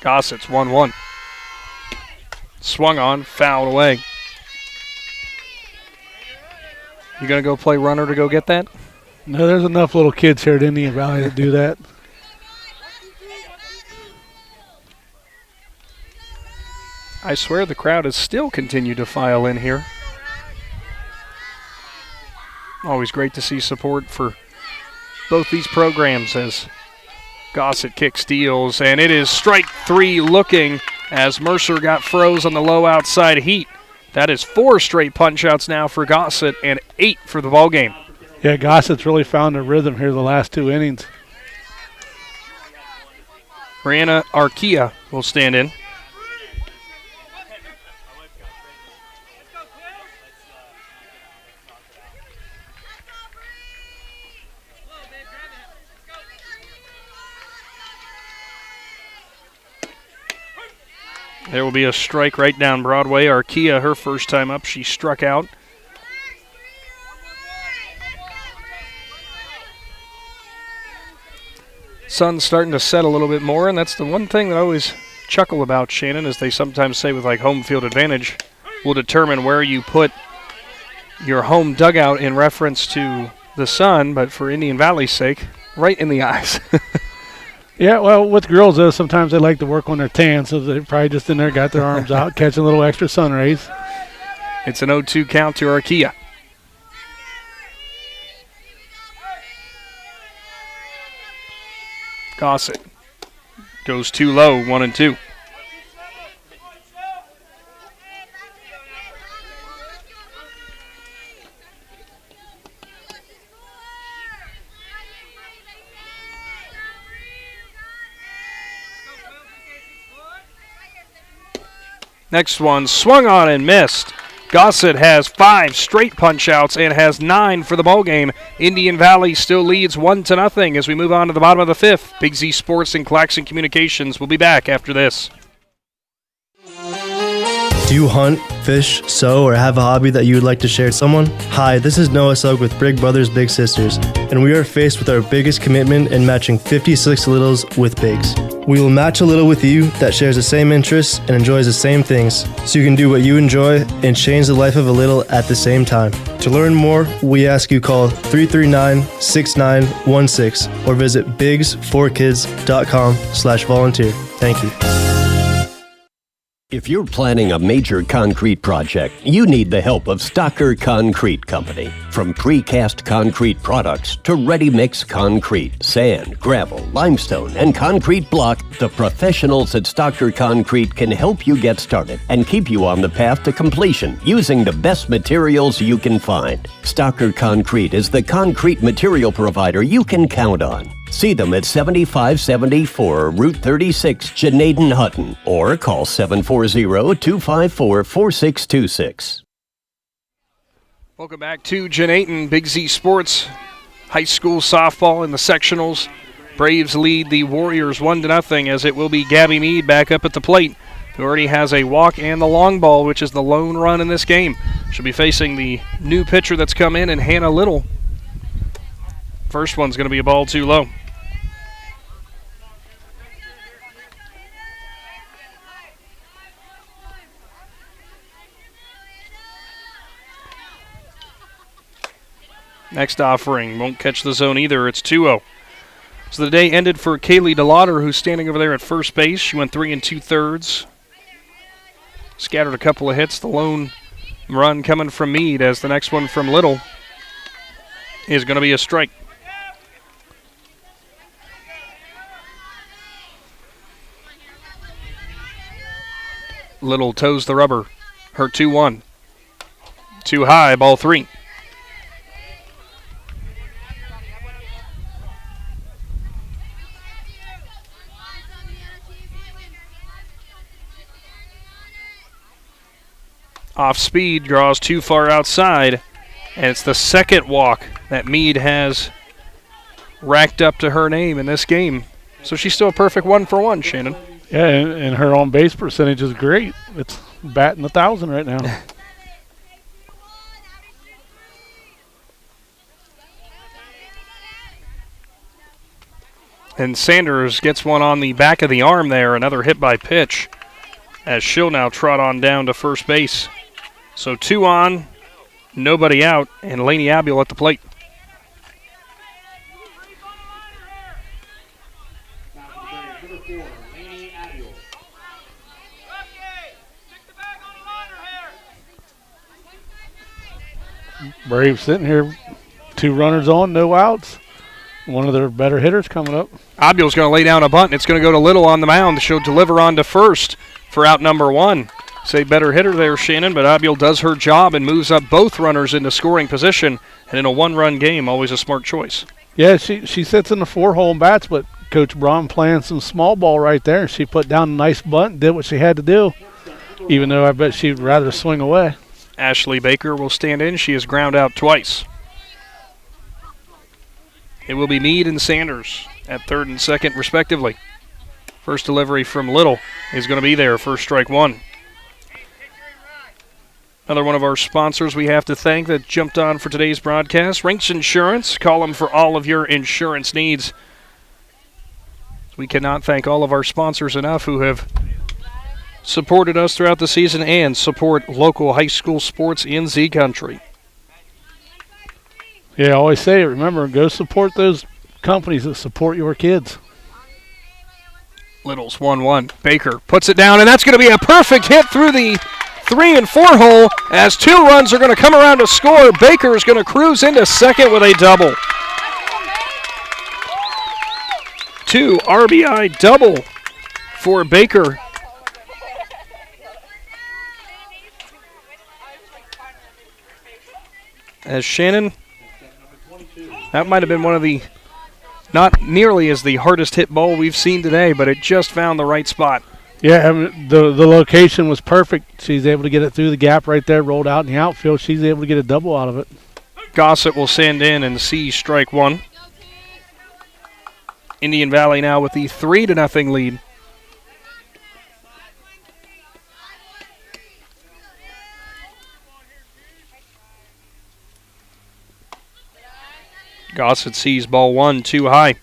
Gossett's 1-1. Swung on, fouled away. You going to go play runner to go get that? No, there's enough little kids here at Indian Valley to do that. I swear the crowd has still continued to file in here. Always great to see support for both these programs as Gossett kicks, steals, and it is strike 3 looking as Mercer got froze on the low outside heat. That is 4 straight punch-outs now for Gossett and 8 for the ballgame. Yeah, Gossett's really found a rhythm here the last 2 innings. Brianna Arquilla will stand in. There will be a strike right down Broadway. Arquilla, her first time up, she struck out. Sun's starting to set a little bit more, and that's the one thing that I always chuckle about, Shannon, as they sometimes say with like home field advantage, will determine where you put your home dugout in reference to the sun, but for Indian Valley's sake, right in the eyes. Yeah, well, with girls, though, sometimes they like to work on their tan, so they're probably just in there, got their arms out, catching a little extra sun rays. It's an 0-2 count to Archaea. Gossett goes too low, 1-2. Next one swung on and missed. Gossett has 5 straight punch-outs and has 9 for the ballgame. Indian Valley still leads 1-0 as we move on to the bottom of the 5th. Big Z Sports and Claxon Communications will be back after this. Do you hunt, fish, sew, or have a hobby that you would like to share with someone? Hi, this is Noah Sugg with Big Brothers Big Sisters, and we are faced with our biggest commitment in matching 56 littles with bigs. We will match a little with you that shares the same interests and enjoys the same things, so you can do what you enjoy and change the life of a little at the same time. To learn more, we ask you call 339-6916 or visit bigs4kids.com/volunteer. Thank you. If you're planning a major concrete project, you need the help of Stocker Concrete Company. From precast concrete products to ready-mix concrete, sand, gravel, limestone, and concrete block, the professionals at Stocker Concrete can help you get started and keep you on the path to completion using the best materials you can find. Stocker Concrete is the concrete material provider you can count on. See them at 7574 Route 36, Janaden Hutton, or call 740-254-4626. Welcome back to Janaden. Big Z Sports high school softball in the sectionals. Braves lead the Warriors 1-0 as it will be Gabby Mead back up at the plate, who already has a walk and the long ball, which is the lone run in this game. She'll be facing the new pitcher that's come in, and Hannah Little. First one's going to be a ball too low. Next offering won't catch the zone either. It's 2-0. So the day ended for Kaylee DeLauder, who's standing over there at first base. She went 3 2/3. Scattered a couple of hits. The lone run coming from Mead, as the next one from Little is going to be a strike. Little toes the rubber. Her 2-1. Too high, ball 3. Off speed, draws too far outside, and it's the second walk that Mead has racked up to her name in this game. So she's still a perfect 1-for-1, Shannon. Yeah, and her on-base percentage is great. It's batting 1,000 right now. And Sanders gets one on the back of the arm there, another hit by pitch, as she'll now trot on down to first base. So 2 on, nobody out, and Lainey Abiel at the plate. Braves sitting here, 2 runners on, no outs. One of their better hitters coming up. Abiel's going to lay down a bunt, and it's going to go to Little on the mound. She'll deliver on to first for out number 1. Say better hitter there, Shannon, but Abiel does her job and moves up both runners into scoring position. And in a 1-run game, always a smart choice. Yeah, she sits in the 4-hole and bats, but Coach Braun playing some small ball right there. She put down a nice bunt and did what she had to do, even though I bet she'd rather swing away. Ashley Baker will stand in. She has ground out twice. It will be Mead and Sanders at third and second, respectively. First delivery from Little is going to be there, first strike 1. Another one of our sponsors we have to thank that jumped on for today's broadcast, Rinks Insurance. Call them for all of your insurance needs. We cannot thank all of our sponsors enough who have supported us throughout the season and support local high school sports in Z Country. Yeah, I always say it. Remember, go support those companies that support your kids. Little's 1-1. Baker puts it down, and that's going to be a perfect hit through the 3 and 4 hole as 2 runs are going to come around to score. Baker is going to cruise into second with a double. 2 RBI double for Baker. As Shannon, that might have been one of the, not nearly as the hardest hit ball we've seen today, but it just found the right spot. Yeah, I mean, the location was perfect. She's able to get it through the gap right there, rolled out in the outfield. She's able to get a double out of it. Gossett will send in and see strike 1. Indian Valley now with the 3-0 lead. Gossett sees ball 1 too high.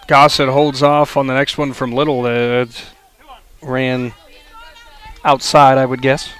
Gossett holds off on the next one from Little that ran outside, I would guess.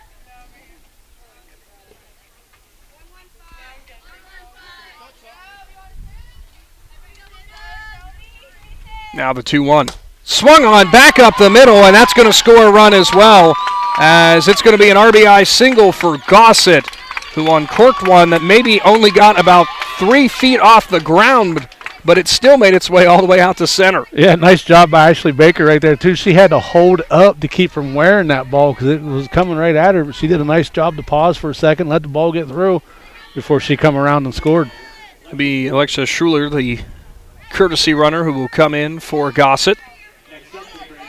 Now the 2-1. Swung on, back up the middle, and that's going to score a run as well, as it's going to be an RBI single for Gossett, who uncorked one that maybe only got about 3 feet off the ground, but it still made its way all the way out to center. Yeah, nice job by Ashley Baker right there, too. She had to hold up to keep from wearing that ball because it was coming right at her, but she did a nice job to pause for a second, let the ball get through before she come around and scored. It'll be Alexa Schuler, the courtesy runner, who will come in for Gossett.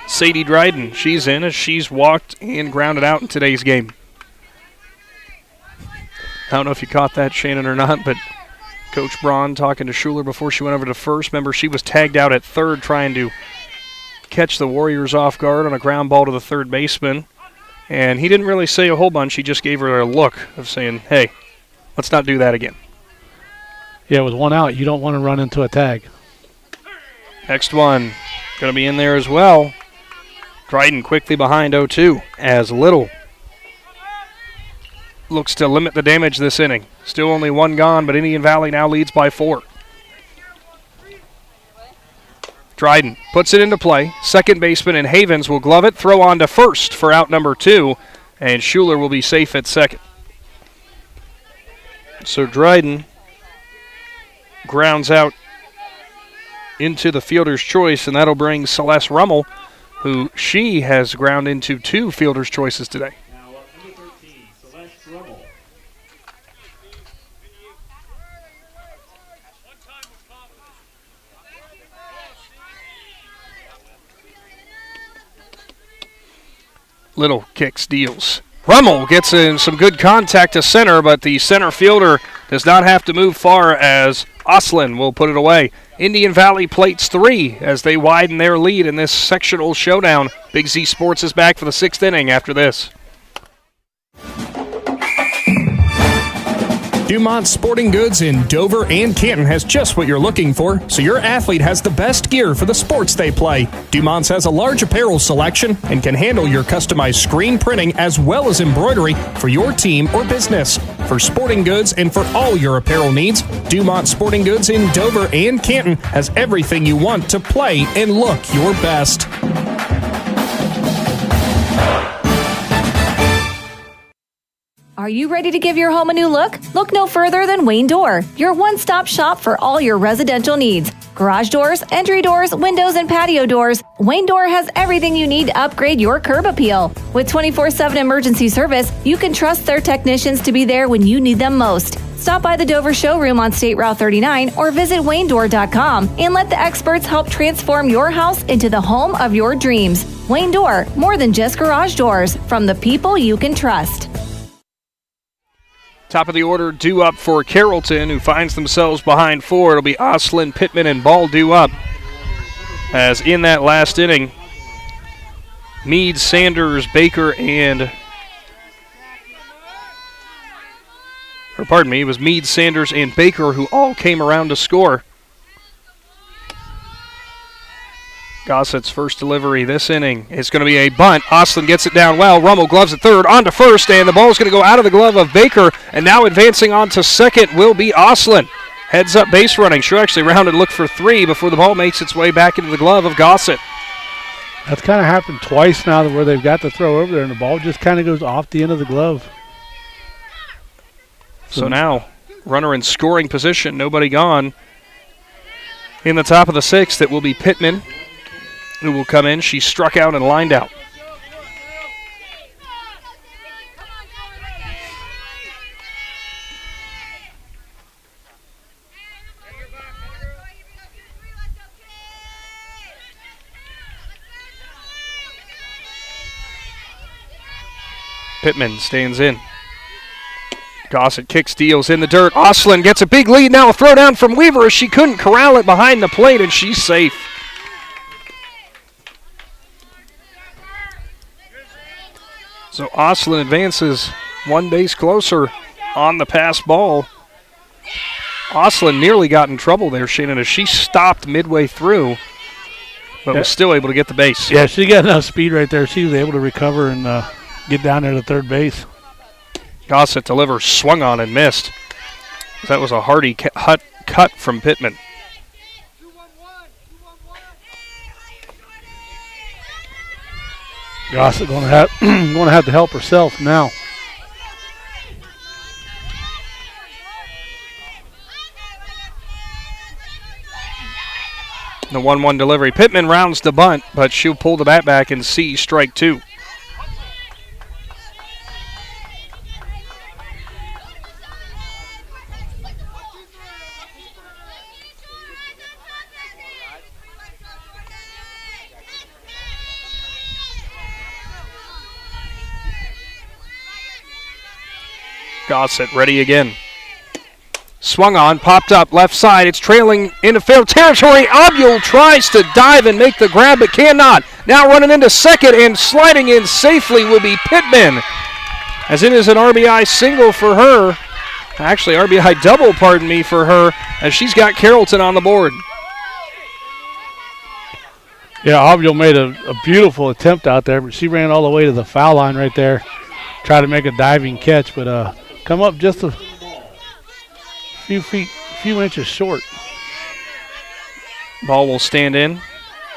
Sadie Dryden, she's in as she's walked and grounded out in today's game. I don't know if you caught that, Shannon, or not, but Coach Braun talking to Schuler before she went over to first. Remember, she was tagged out at third trying to catch the Warriors off guard on a ground ball to the third baseman. And he didn't really say a whole bunch. He just gave her a look of saying, hey, let's not do that again. Yeah, with 1 out, you don't want to run into a tag. Next one going to be in there as well. Dryden quickly behind 0-2 as Little looks to limit the damage this inning. Still only 1 gone, but Indian Valley now leads by 4. Dryden puts it into play. Second baseman and Havens will glove it, throw on to first for out number 2, and Schuler will be safe at second. So Dryden grounds out into the fielder's choice, and that'll bring Celeste Rummel, who she has ground into 2 fielder's choices today. Little kicks, deals. Rummel gets in some good contact to center, but the center fielder does not have to move far as Oslin will put it away. Indian Valley plates 3 as they widen their lead in this sectional showdown. Big Z Sports is back for the 6th inning after this. Dumont Sporting Goods in Dover and Canton has just what you're looking for, so your athlete has the best gear for the sports they play. Dumont's has a large apparel selection and can handle your customized screen printing as well as embroidery for your team or business. For sporting goods and for all your apparel needs, Dumont Sporting Goods in Dover and Canton has everything you want to play and look your best. Are you ready to give your home a new look? Look no further than Wayne Door, your one-stop shop for all your residential needs. Garage doors, entry doors, windows, and patio doors, Wayne Door has everything you need to upgrade your curb appeal. With 24/7 emergency service, you can trust their technicians to be there when you need them most. Stop by the Dover showroom on State Route 39 or visit WayneDoor.com and let the experts help transform your house into the home of your dreams. Wayne Door, more than just garage doors, from the people you can trust. Top of the order due up for Carrollton, who finds themselves behind 4. It'll be Oslin, Pittman, and Ball due up. As in that last inning, Meade, Sanders, Baker, it was Meade, Sanders, and Baker who all came around to score. Gossett's first delivery this inning is going to be a bunt. Oslin gets it down well. Rummel gloves at third, on to first, and the ball's going to go out of the glove of Baker, and now advancing on to second will be Oslin. Heads up base running. She'll actually round and look for three before the ball makes its way back into the glove of Gossett. That's kind of happened twice now where they've got the throw over there, and the ball just kind of goes off the end of the glove. So now, runner in scoring position, nobody gone. In the top of the sixth, it will be Pittman who will come in. She struck out and lined out. Pittman stands in. Gossett kicks, deals in the dirt. Oslin gets a big lead now. A throw down from Weaver as she couldn't corral it behind the plate, and she's safe. So Oslin advances one base closer on the pass ball. Oslin nearly got in trouble there, Shannon, as she stopped midway through, but was still able to get the base. Yeah, she got enough speed right there. She was able to recover and get down there to third base. Gossett delivers, swung on and missed. That was a hardy cut from Pittman. Gossett going to have to help herself now. The 1-1 delivery. Pittman rounds the bunt, but she'll pull the bat back and see strike two. Gossett ready again. Swung on, popped up, left side. It's trailing into field territory. Abul tries to dive and make the grab, but cannot. Now running into second and sliding in safely will be Pittman, as it is an RBI single for her. Actually, RBI double, pardon me, for her, as she's got Carrollton on the board. Yeah, Abul made a beautiful attempt out there, but she ran all the way to the foul line right there. Tried to make a diving catch, but come up just a few inches short. Ball will stand in.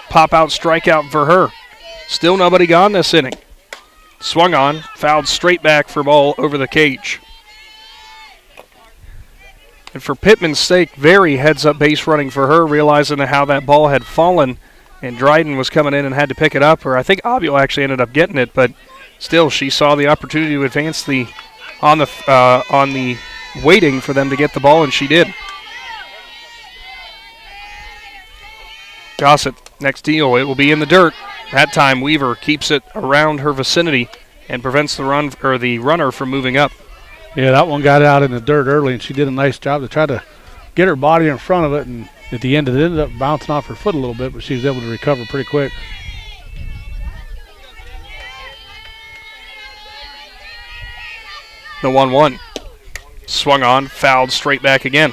Pop out, strikeout for her. Still nobody gone this inning. Swung on, fouled straight back for ball over the cage. And for Pittman's sake, very heads-up base running for her, realizing how that ball had fallen, and Dryden was coming in and had to pick it up. Or I think Abul actually ended up getting it, but still, she saw the opportunity to advance on the waiting for them to get the ball, and she did. Gossett, next deal, it will be in the dirt. That time, Weaver keeps it around her vicinity and prevents the runner from moving up. Yeah, that one got out in the dirt early, and she did a nice job to try to get her body in front of it, and at the end, it ended up bouncing off her foot a little bit, but she was able to recover pretty quick. The 1-1. Swung on, fouled straight back again.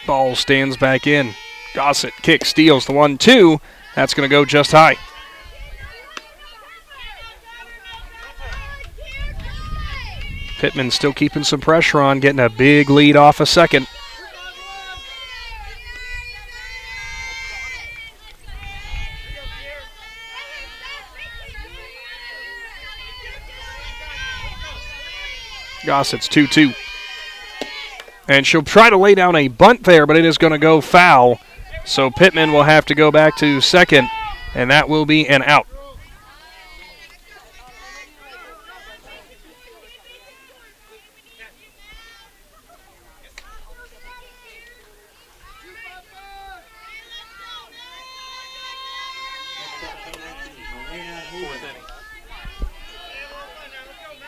Ball stands back in. Gossett kicks, steals the 1-2. That's going to go just high. Pittman still keeping some pressure on, getting a big lead off a second. Gossett's 2-2. And she'll try to lay down a bunt there, but it is going to go foul. So Pittman will have to go back to second, and that will be an out.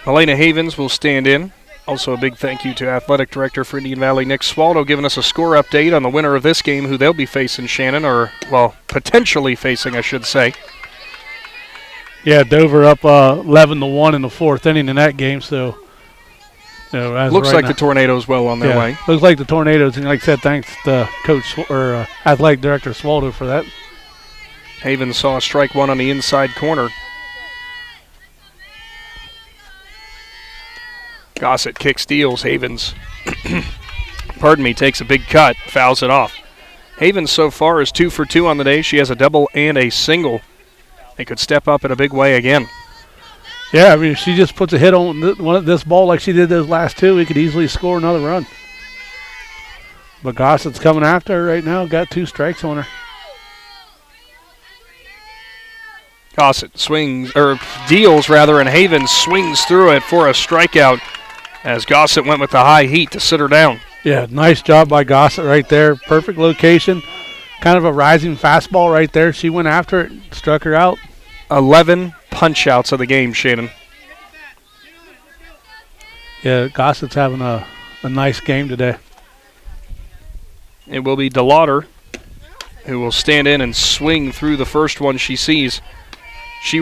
Elena Havens will stand in. Also a big thank you to Athletic Director for Indian Valley, Nick Swaldo, giving us a score update on the winner of this game, who they'll be facing, Shannon, or, well, potentially facing, I should say. Yeah, Dover up 11-1 in the fourth inning in that game, so. Looks like the Tornadoes well on their way. Looks like the Tornadoes, and like I said, thanks to Coach or Athletic Director Swaldo for that. Havens saw strike one on the inside corner. Gossett kick steals. Havens, takes a big cut, fouls it off. Havens so far is 2 for 2 on the day. She has a double and a single. They could step up in a big way again. Yeah, I mean, if she just puts a hit on this ball like she did those last two, we could easily score another run. But Gossett's coming after her right now, got 2 strikes on her. Gossett deals, and Havens swings through it for a strikeout as Gossett went with the high heat to sit her down. Yeah, nice job by Gossett right there. Perfect location. Kind of a rising fastball right there. She went after it, struck her out. 11 punch-outs of the game, Shannon. Yeah, Gossett's having a nice game today. It will be DeLauder who will stand in and swing through the first one she sees. She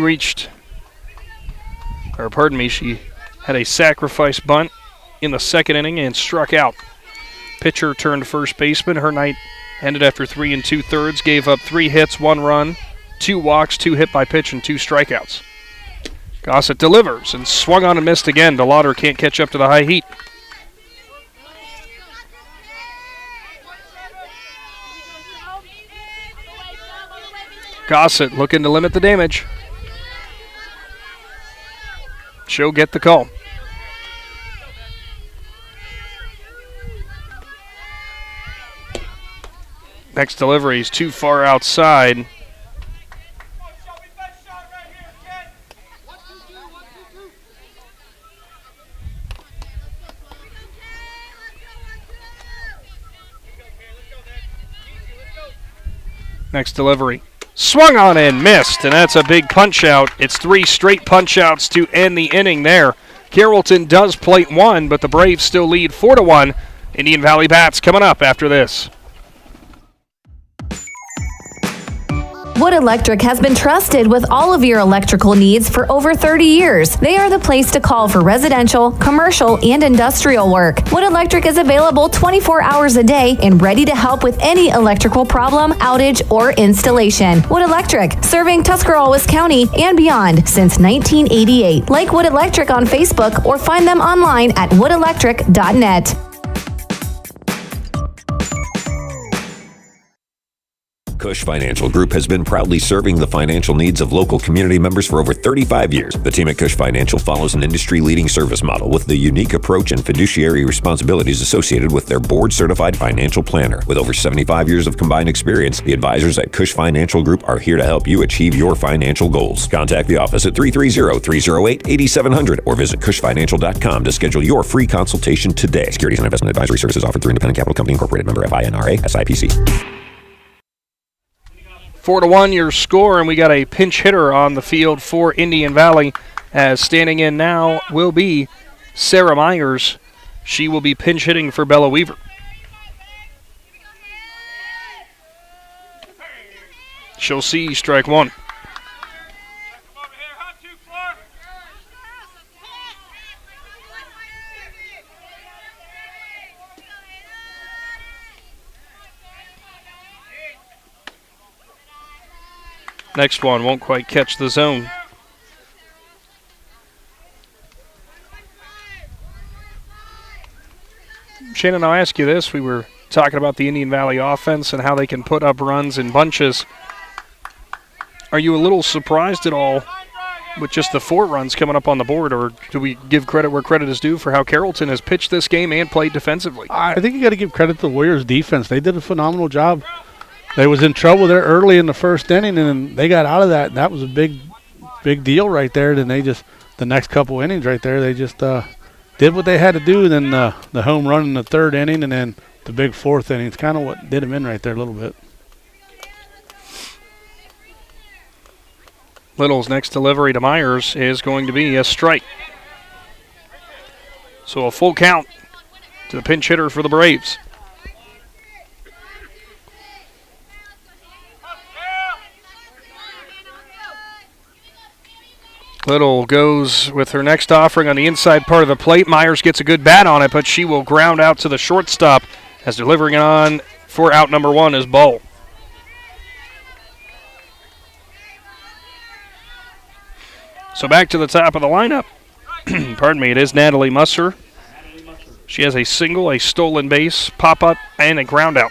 had a sacrifice bunt in the second inning and struck out. Pitcher turned first baseman. Her night ended after 3 2/3, gave up 3 hits, 1 run, 2 walks, 2 hit by pitch, and 2 strikeouts. Gossett delivers and swung on and missed again. DeLauder can't catch up to the high heat. Gossett looking to limit the damage. She'll get the call. Next delivery is too far outside. Next delivery. Swung on and missed, and that's a big punch-out. It's 3 straight punch-outs to end the inning there. Carrollton does plate 1, but the Braves still lead 4-1. Indian Valley Bats coming up after this. Wood Electric has been trusted with all of your electrical needs for over 30 years. They are the place to call for residential, commercial, and industrial work. Wood Electric is available 24 hours a day and ready to help with any electrical problem, outage, or installation. Wood Electric, serving Tuscarawas County and beyond since 1988. Like Wood Electric on Facebook or find them online at woodelectric.net. Cush Financial Group has been proudly serving the financial needs of local community members for over 35 years. The team at Cush Financial follows an industry-leading service model with the unique approach and fiduciary responsibilities associated with their board-certified financial planner. With over 75 years of combined experience, the advisors at Cush Financial Group are here to help you achieve your financial goals. Contact the office at 330-308-8700 or visit cushfinancial.com to schedule your free consultation today. Securities and investment advisory services offered through Independent Capital Company Incorporated, member FINRA, SIPC. 4-1 your score, and we got a pinch hitter on the field for Indian Valley, as standing in now will be Sarah Myers. She will be pinch hitting for Bella Weaver. She'll see strike 1. Next one won't quite catch the zone. Shannon, I'll ask you this. We were talking about the Indian Valley offense and how they can put up runs in bunches. Are you a little surprised at all with just the 4 runs coming up on the board, or do we give credit where credit is due for how Carrollton has pitched this game and played defensively? I think you got to give credit to the Warriors' defense. They did a phenomenal job. They was in trouble there early in the first inning, and they got out of that. That was a big deal right there. Then they just, the next couple innings right there, they just did what they had to do. Then the home run in the 3rd inning, and then the big 4th inning. It's kind of what did them in right there a little bit. Little's next delivery to Myers is going to be a strike. So a full count to the pinch hitter for the Braves. Little goes with her next offering on the inside part of the plate. Myers gets a good bat on it, but she will ground out to the shortstop as delivering it on for out number 1 is Bull. So back to the top of the lineup. Pardon me, it is Natalie Musser. She has a single, a stolen base, pop-up, and a ground out.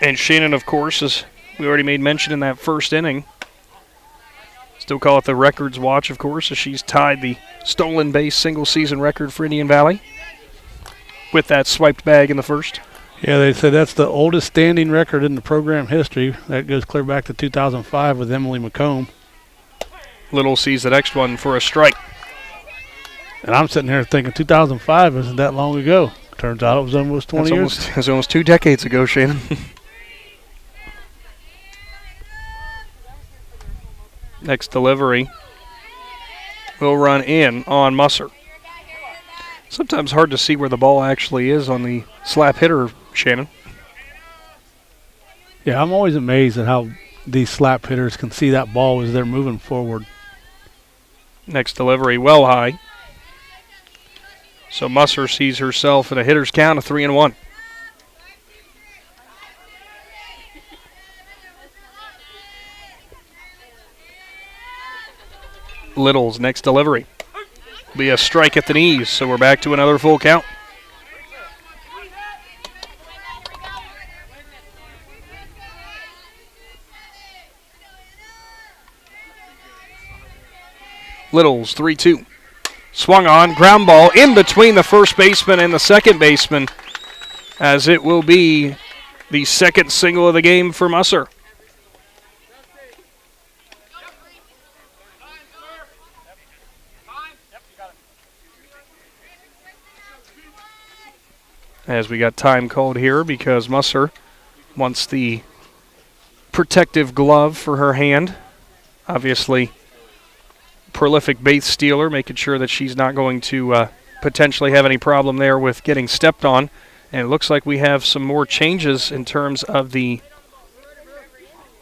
And Shannon, of course, as we already made mention in that first inning, still call it the records watch, of course, as she's tied the stolen base single-season record for Indian Valley with that swiped bag in the first. Yeah, they said that's the oldest standing record in the program history. That goes clear back to 2005 with Emily McComb. Little sees the next one for a strike. And I'm sitting here thinking 2005 isn't that long ago. Turns out it was almost 20 years. It was almost 2 decades ago, Shannon. Next delivery will run in on Musser. Sometimes hard to see where the ball actually is on the slap hitter, Shannon. Yeah, I'm always amazed at how these slap hitters can see that ball as they're moving forward. Next delivery, well high. So Musser sees herself in a hitter's count of 3-1. Little's next delivery will be a strike at the knees, so we're back to another full count. Little's 3-2. Swung on, ground ball in between the first baseman and the second baseman, as it will be the second single of the game for Musser. As we got time called here because Musser wants the protective glove for her hand. Obviously, prolific base stealer, making sure that she's not going to potentially have any problem there with getting stepped on. And it looks like we have some more changes in terms of the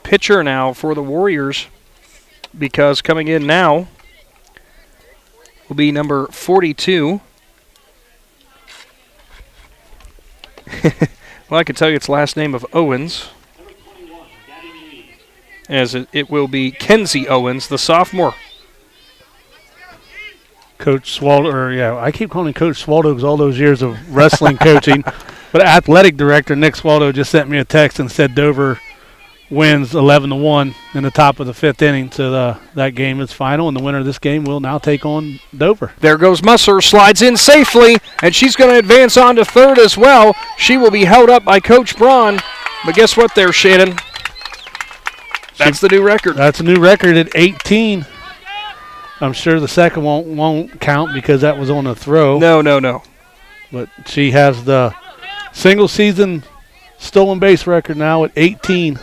pitcher now for the Warriors, because coming in now will be number 42. Well, I can tell you its last name of Owens, as it will be Kenzie Owens, the sophomore. Coach Swaldo, I keep calling him Coach Swaldo because all those years of wrestling coaching. But athletic director Nick Swaldo just sent me a text and said Dover wins 11-1 in the top of the 5th inning. So that game is final, and the winner of this game will now take on Dover. There goes Musser, slides in safely, and she's going to advance on to third as well. She will be held up by Coach Braun. But guess what there, Shannon? That's the new record. That's a new record at 18. I'm sure the second won't count because that was on a throw. No. But she has the single-season stolen base record now at 18.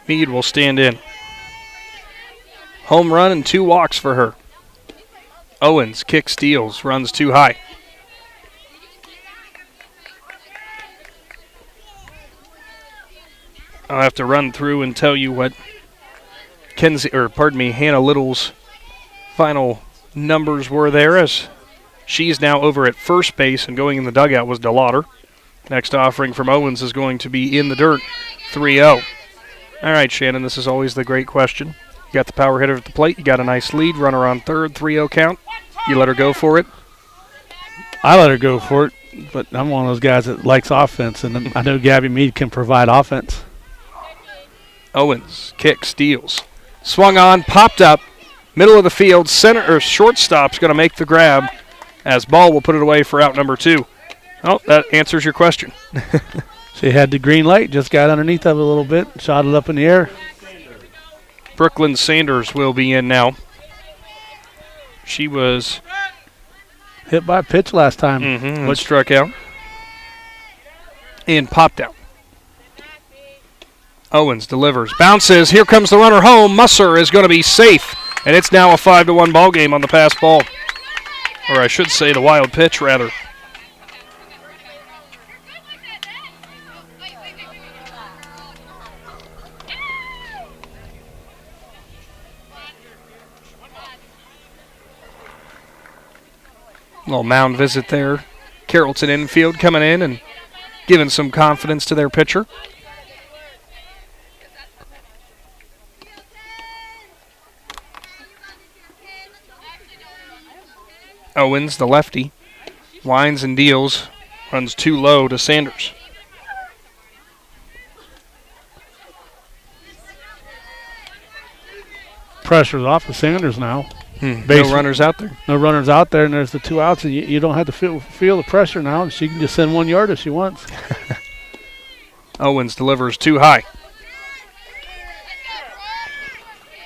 Meade will stand in. Home run and 2 walks for her. Owens kicks, steals, runs too high. I'll have to run through and tell you what Hannah Little's final numbers were there, as she's now over at first base, and going in the dugout was DeLauder. Next offering from Owens is going to be in the dirt, 3-0. All right, Shannon, this is always the great question. You got the power hitter at the plate, you got a nice lead, runner on third, 3-0 count. You let her go for it? I let her go for it, but I'm one of those guys that likes offense, and I know Gabby Meade can provide offense. Owens kicks, steals. Swung on, popped up, middle of the field, shortstop's going to make the grab, as Ball will put it away for out number 2. Oh, that answers your question. She had the green light, just got underneath of it a little bit, shot it up in the air. Brooklyn Sanders will be in now. She was hit by a pitch last time. And struck out. And popped out. Owens delivers, bounces, here comes the runner home. Musser is going to be safe, and it's now a 5-1 ball game on the pass ball. Or I should say the wild pitch, rather. Little mound visit there. Carrollton infield coming in and giving some confidence to their pitcher. Owens, the lefty, winds and deals, runs too low to Sanders. Pressure's off of Sanders now. No runners out there. No runners out there, and there's the 2 outs, and you don't have to feel the pressure now. She can just send 1 yard if she wants. Owens delivers too high.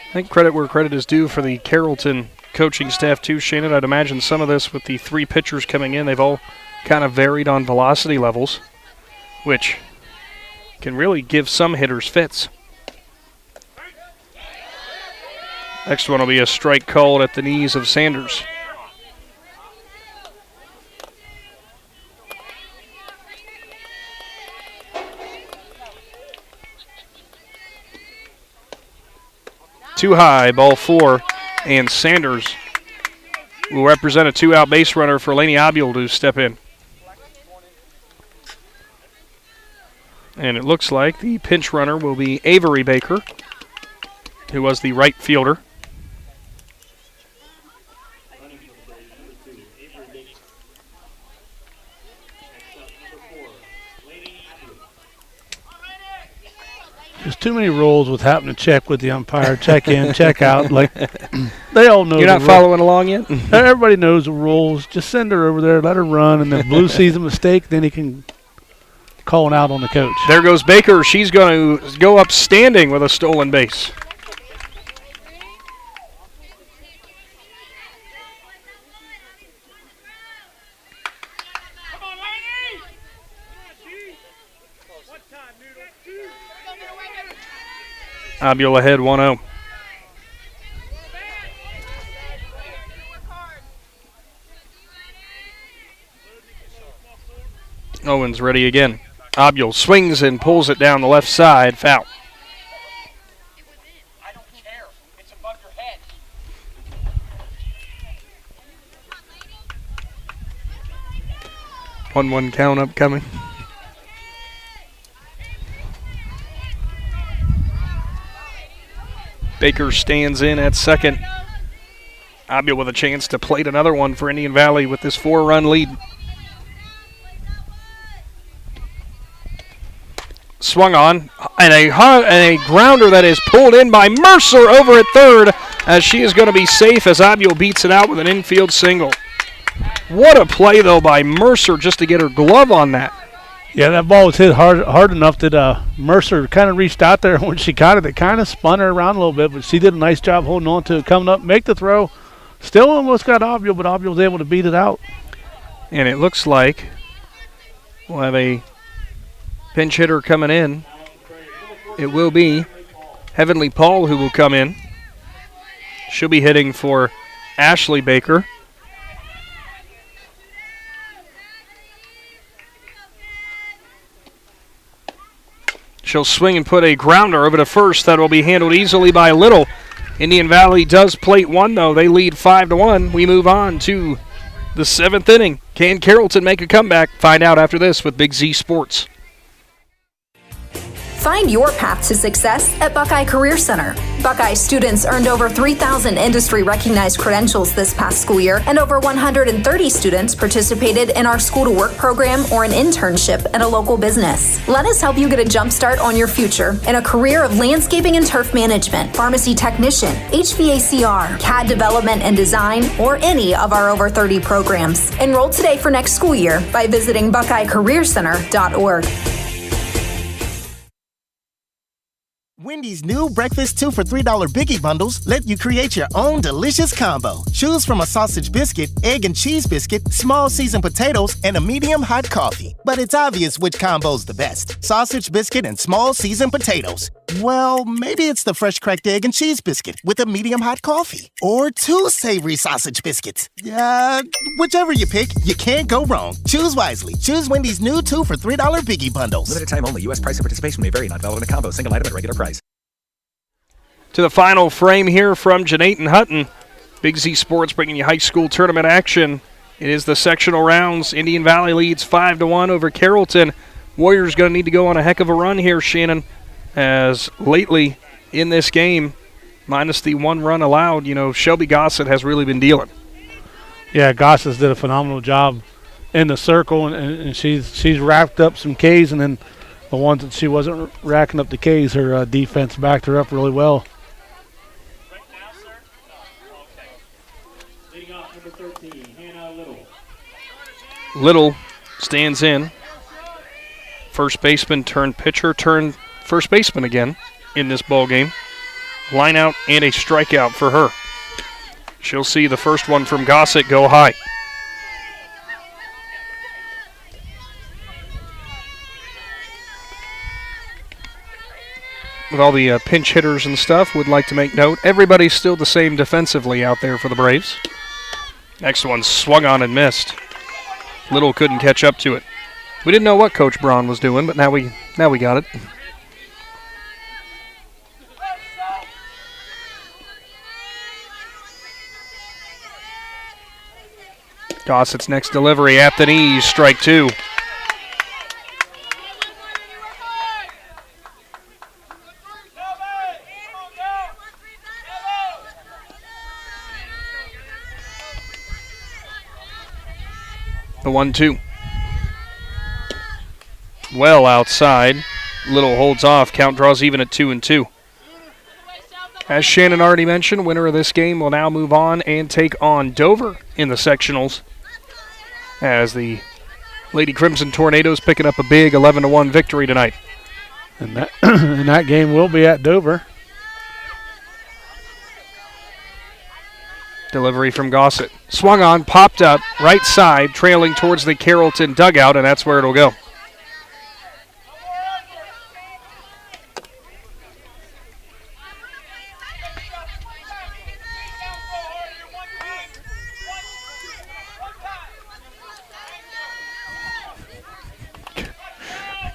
I think credit where credit is due for the Carrollton coaching staff too, Shannon. I'd imagine some of this with the 3 pitchers coming in, they've all kind of varied on velocity levels, which can really give some hitters fits. Next one will be a strike called at the knees of Sanders. Too high, ball 4, and Sanders will represent a 2-out base runner for Laney Abule to step in. And it looks like the pinch runner will be Avery Baker, who was the right fielder. There's too many rules with having to check with the umpire, check in, check out. Like they all know. You're not following along yet? Everybody knows the rules. Just send her over there, let her run, and if Blue sees a mistake, then he can call it out on the coach. There goes Baker. She's going to go up standing with a stolen base. Abule ahead 1-0. Owens ready again. Abule swings and pulls it down the left side. Foul. I don't care. It's above your head. 1-1 count upcoming. Baker stands in at second. Abule with a chance to plate another one for Indian Valley with this 4-run lead. Swung on, and a grounder that is pulled in by Mercer over at third, as she is going to be safe as Abule beats it out with an infield single. What a play, though, by Mercer just to get her glove on that. Yeah, that ball was hit hard enough that Mercer kind of reached out there. When she got it, it kind of spun her around a little bit, but she did a nice job holding on to it, coming up, make the throw. Still almost got Abule, but Abule was able to beat it out. And it looks like we'll have a pinch hitter coming in. It will be Heavenly Paul who will come in. She'll be hitting for Ashley Baker. She'll swing and put a grounder over to first. That will be handled easily by Little. Indian Valley does plate one, though. They lead 5-1. We move on to the 7th inning. Can Carrollton make a comeback? Find out after this with Big Z Sports. Find your path to success at Buckeye Career Center. Buckeye students earned over 3,000 industry-recognized credentials this past school year, and over 130 students participated in our School to Work program or an internship at a local business. Let us help you get a jump start on your future in a career of landscaping and turf management, pharmacy technician, HVACR, CAD development and design, or any of our over 30 programs. Enroll today for next school year by visiting BuckeyeCareerCenter.org. Wendy's new breakfast 2 for $3 Biggie Bundles let you create your own delicious combo. Choose from a sausage biscuit, egg and cheese biscuit, small seasoned potatoes, and a medium hot coffee. But it's obvious which combo's the best. Sausage biscuit and small seasoned potatoes. Well, maybe it's the fresh cracked egg and cheese biscuit with a medium hot coffee. Or 2 savory sausage biscuits. Whichever you pick, you can't go wrong. Choose wisely. Choose Wendy's new 2 for $3 Biggie Bundles. Limited time only. U.S. price and participation may vary. Not valid in a combo. Single item at regular price. To the final frame here from Jeanette Hutton. Big Z Sports bringing you high school tournament action. It is the sectional rounds. Indian Valley leads 5-1 over Carrollton. Warriors going to need to go on a heck of a run here, Shannon, as lately in this game, minus the 1 run allowed, Shelby Gossett has really been dealing. Yeah, Gossett did a phenomenal job in the circle, and she's racked up some Ks, and then the ones that she wasn't racking up the Ks, her defense backed her up really well. Little stands in. First baseman turned pitcher turned first baseman again in this ball game. Line out and a strikeout for her. She'll see the first one from Gossett go high. With all the pinch hitters and stuff, would like to make note, everybody's still the same defensively out there for the Braves. Next one swung on and missed. Little couldn't catch up to it. We didn't know what Coach Braun was doing, but now we got it. Gossett's next delivery at the knees, strike 2. The 1-2. Well outside. Little holds off. Count draws even at 2-2. As Shannon already mentioned, winner of this game will now move on and take on Dover in the sectionals, as the Lady Crimson Tornadoes picking up a big 11-1 victory tonight. And that game will be at Dover. Delivery from Gossett. Swung on, popped up, right side, trailing towards the Carrollton dugout, and that's where it'll go.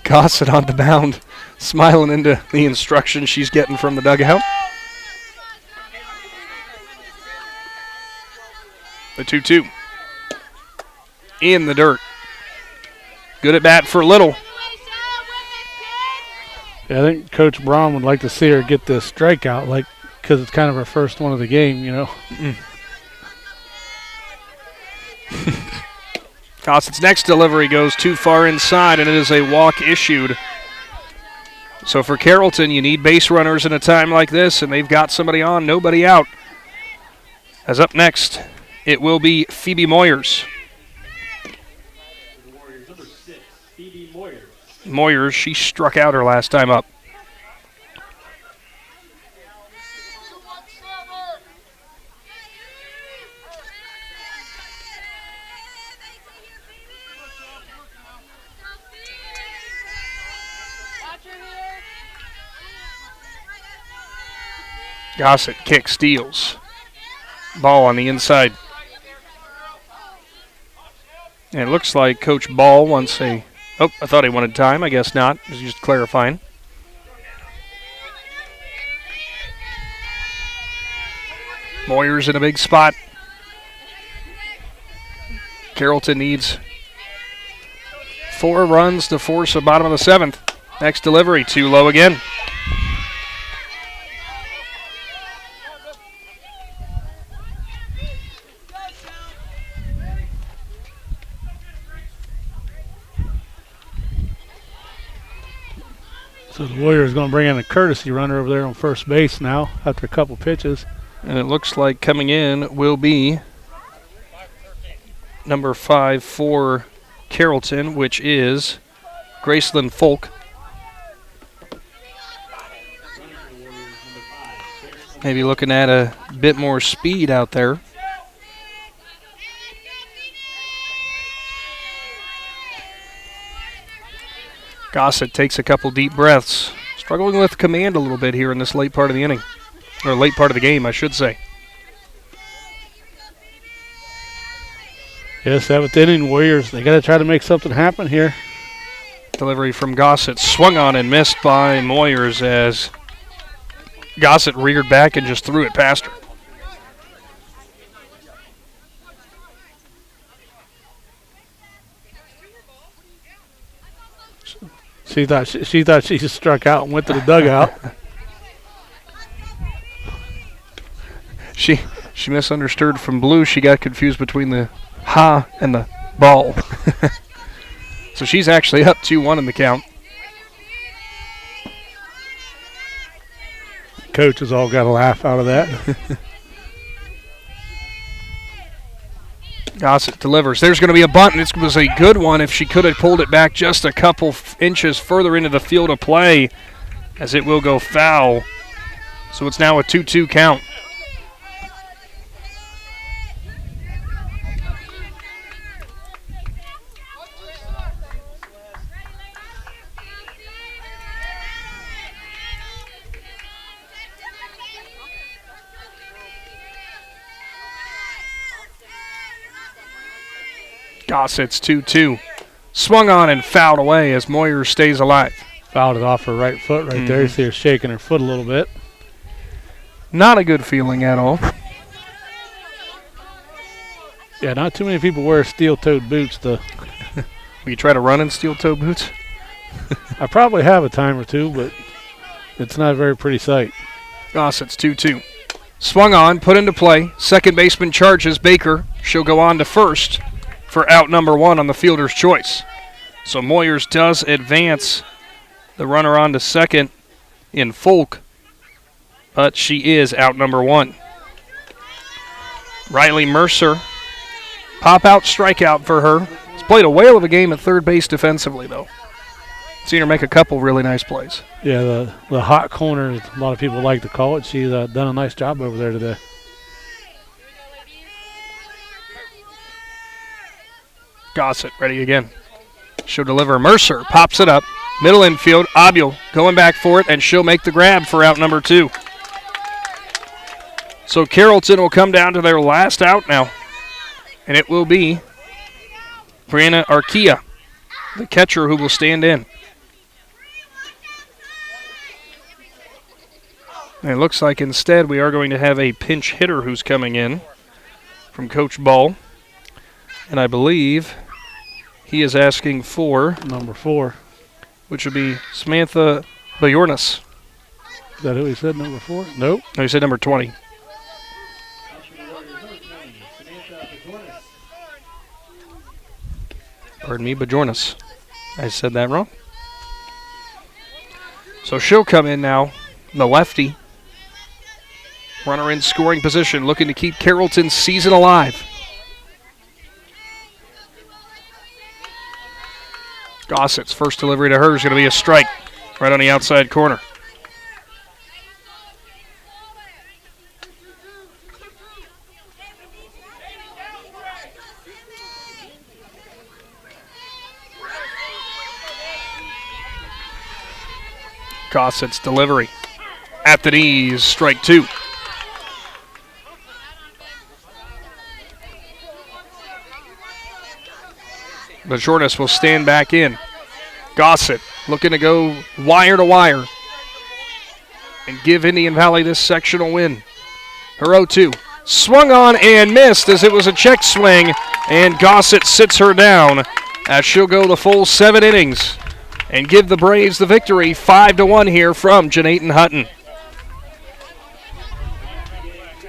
Gossett on the mound, smiling into the instructions she's getting from the dugout. The 2-2. In the dirt. Good at bat for Little. Yeah, I think Coach Braun would like to see her get this strikeout, because it's kind of her first one of the game, Gossett's next delivery goes too far inside, and it is a walk issued. So for Carrollton, you need base runners in a time like this, and they've got somebody on, nobody out. As up next, it will be Phoebe Moyers. Moyers, she struck out her last time up. Gossett kick steals. Ball on the inside. And it looks like Coach Ball wants a... Oh, I thought he wanted time. I guess not. Just clarifying. Moyers in a big spot. Carrollton needs 4 runs to force a bottom of the 7th. Next delivery, too low again. So the Warriors going to bring in a courtesy runner over there on first base now after a couple pitches. And it looks like coming in will be number 5 for Carrollton, which is Graceland Folk. Maybe looking at a bit more speed out there. Gossett takes a couple deep breaths. Struggling with command a little bit here in this late part of the inning. Or late part of the game, I should say. Yeah, 7th inning, Warriors. They got to try to make something happen here. Delivery from Gossett. Swung on and missed by Moyers as Gossett reared back and just threw it past her. She thought she just struck out and went to the dugout. She misunderstood from Blue. She got confused between the ha and the ball. So she's actually up 2-1 in the count. Coach has all got a laugh out of that. Gossett delivers. There's going to be a bunt, and it was a good one if she could have pulled it back just a couple inches further into the field of play, as it will go foul. So it's now a 2-2 count. Gossett's 2-2. Swung on and fouled away as Moyer stays alive. Fouled it off her right foot right there. You see her shaking her foot a little bit. Not a good feeling at all. Yeah, not too many people wear steel-toed boots. Will you try to run in steel-toed boots? I probably have a time or two, but it's not a very pretty sight. Gossett's 2-2. Swung on, put into play. Second baseman charges Baker. She'll go on to first for out number 1 on the fielder's choice. So Moyers does advance the runner on to second in Folk, but she is out number 1. Riley Mercer, pop-out strikeout for her. She's played a whale of a game at third base defensively, though. Seen her make a couple really nice plays. Yeah, the hot corner, a lot of people like to call it. She's done a nice job over there today. Gossett ready again. She'll deliver. Mercer pops it up. Middle infield. Abel going back for it, and she'll make the grab for out number 2. So Carrollton will come down to their last out now, and it will be Brianna Arquilla, the catcher, who will stand in. And it looks like instead we are going to have a pinch hitter who's coming in from Coach Ball. And I believe he is asking for number 4, which would be Samantha Bajornas. Is that who he said, number 4? Nope. No, he said number 20. Pardon me, Bajornas. I said that wrong. So she'll come in now, the lefty. Runner in scoring position, looking to keep Carrollton's season alive. Gossett's first delivery to her is going to be a strike right on the outside corner. Gossett's delivery at the knees, strike 2. Bajornas will stand back in. Gossett looking to go wire to wire and give Indian Valley this sectional win. Her 0-2. Swung on and missed as it was a check swing, and Gossett sits her down as she'll go the full 7 innings and give the Braves the victory 5-1 here from Janaten Hutton.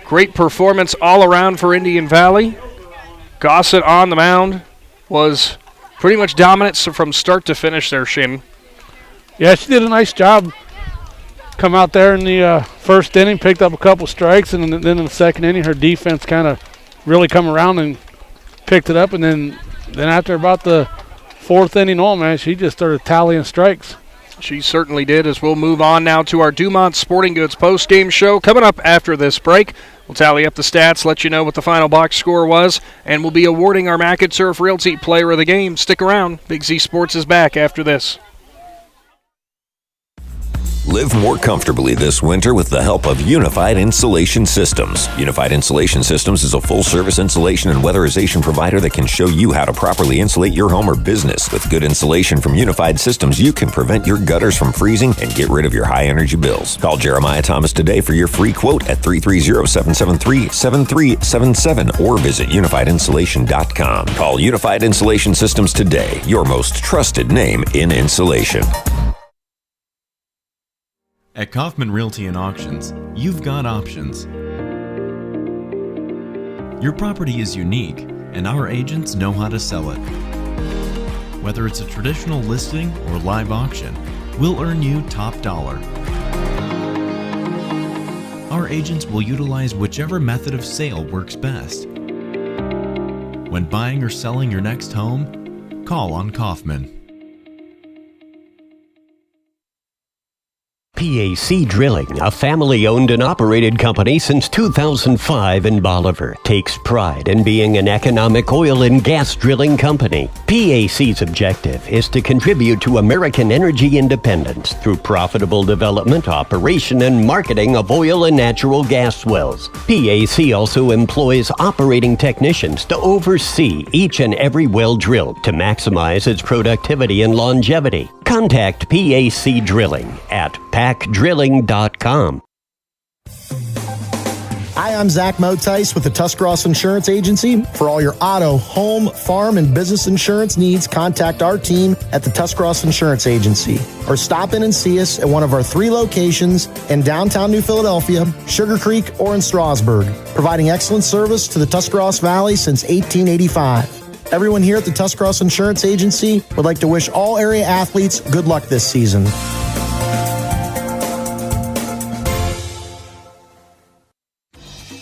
Great performance all around for Indian Valley. Gossett on the mound was pretty much dominant from start to finish there, Shannon. Yeah, she did a nice job. Come out there in the first inning, picked up a couple strikes, and then in the second inning, her defense kind of really come around and picked it up. And then after about the 4th inning on, man, she just started tallying strikes. She certainly did, as we'll move on now to our Dumont Sporting Goods post-game show. Coming up after this break, we'll tally up the stats, let you know what the final box score was, and we'll be awarding our McInturf Realty Player of the Game. Stick around. Big Z Sports is back after this. Live more comfortably this winter with the help of Unified Insulation Systems. Unified Insulation Systems is a full-service insulation and weatherization provider that can show you how to properly insulate your home or business. With good insulation from Unified Systems, you can prevent your gutters from freezing and get rid of your high-energy bills. Call Jeremiah Thomas today for your free quote at 330-773-7377 or visit unifiedinsulation.com. Call Unified Insulation Systems today, your most trusted name in insulation. At Kaufman Realty and Auctions, you've got options. Your property is unique, and our agents know how to sell it. Whether it's a traditional listing or live auction, we'll earn you top dollar. Our agents will utilize whichever method of sale works best. When buying or selling your next home, call on Kaufman. PAC Drilling, a family-owned and operated company since 2005 in Bolivar, takes pride in being an economic oil and gas drilling company. PAC's objective is to contribute to American energy independence through profitable development, operation, and marketing of oil and natural gas wells. PAC also employs operating technicians to oversee each and every well drilled to maximize its productivity and longevity. Contact PAC Drilling at pacdrilling.com. Hi, I'm Zach Motice with the Tuscarawas Insurance Agency. For all your auto, home, farm, and business insurance needs, contact our team at the Tuscarawas Insurance Agency. Or stop in and see us at one of our 3 locations in downtown New Philadelphia, Sugar Creek, or in Strasburg, providing excellent service to the Tuscarawas Valley since 1885. Everyone here at the Tuscarawas Insurance Agency would like to wish all area athletes good luck this season.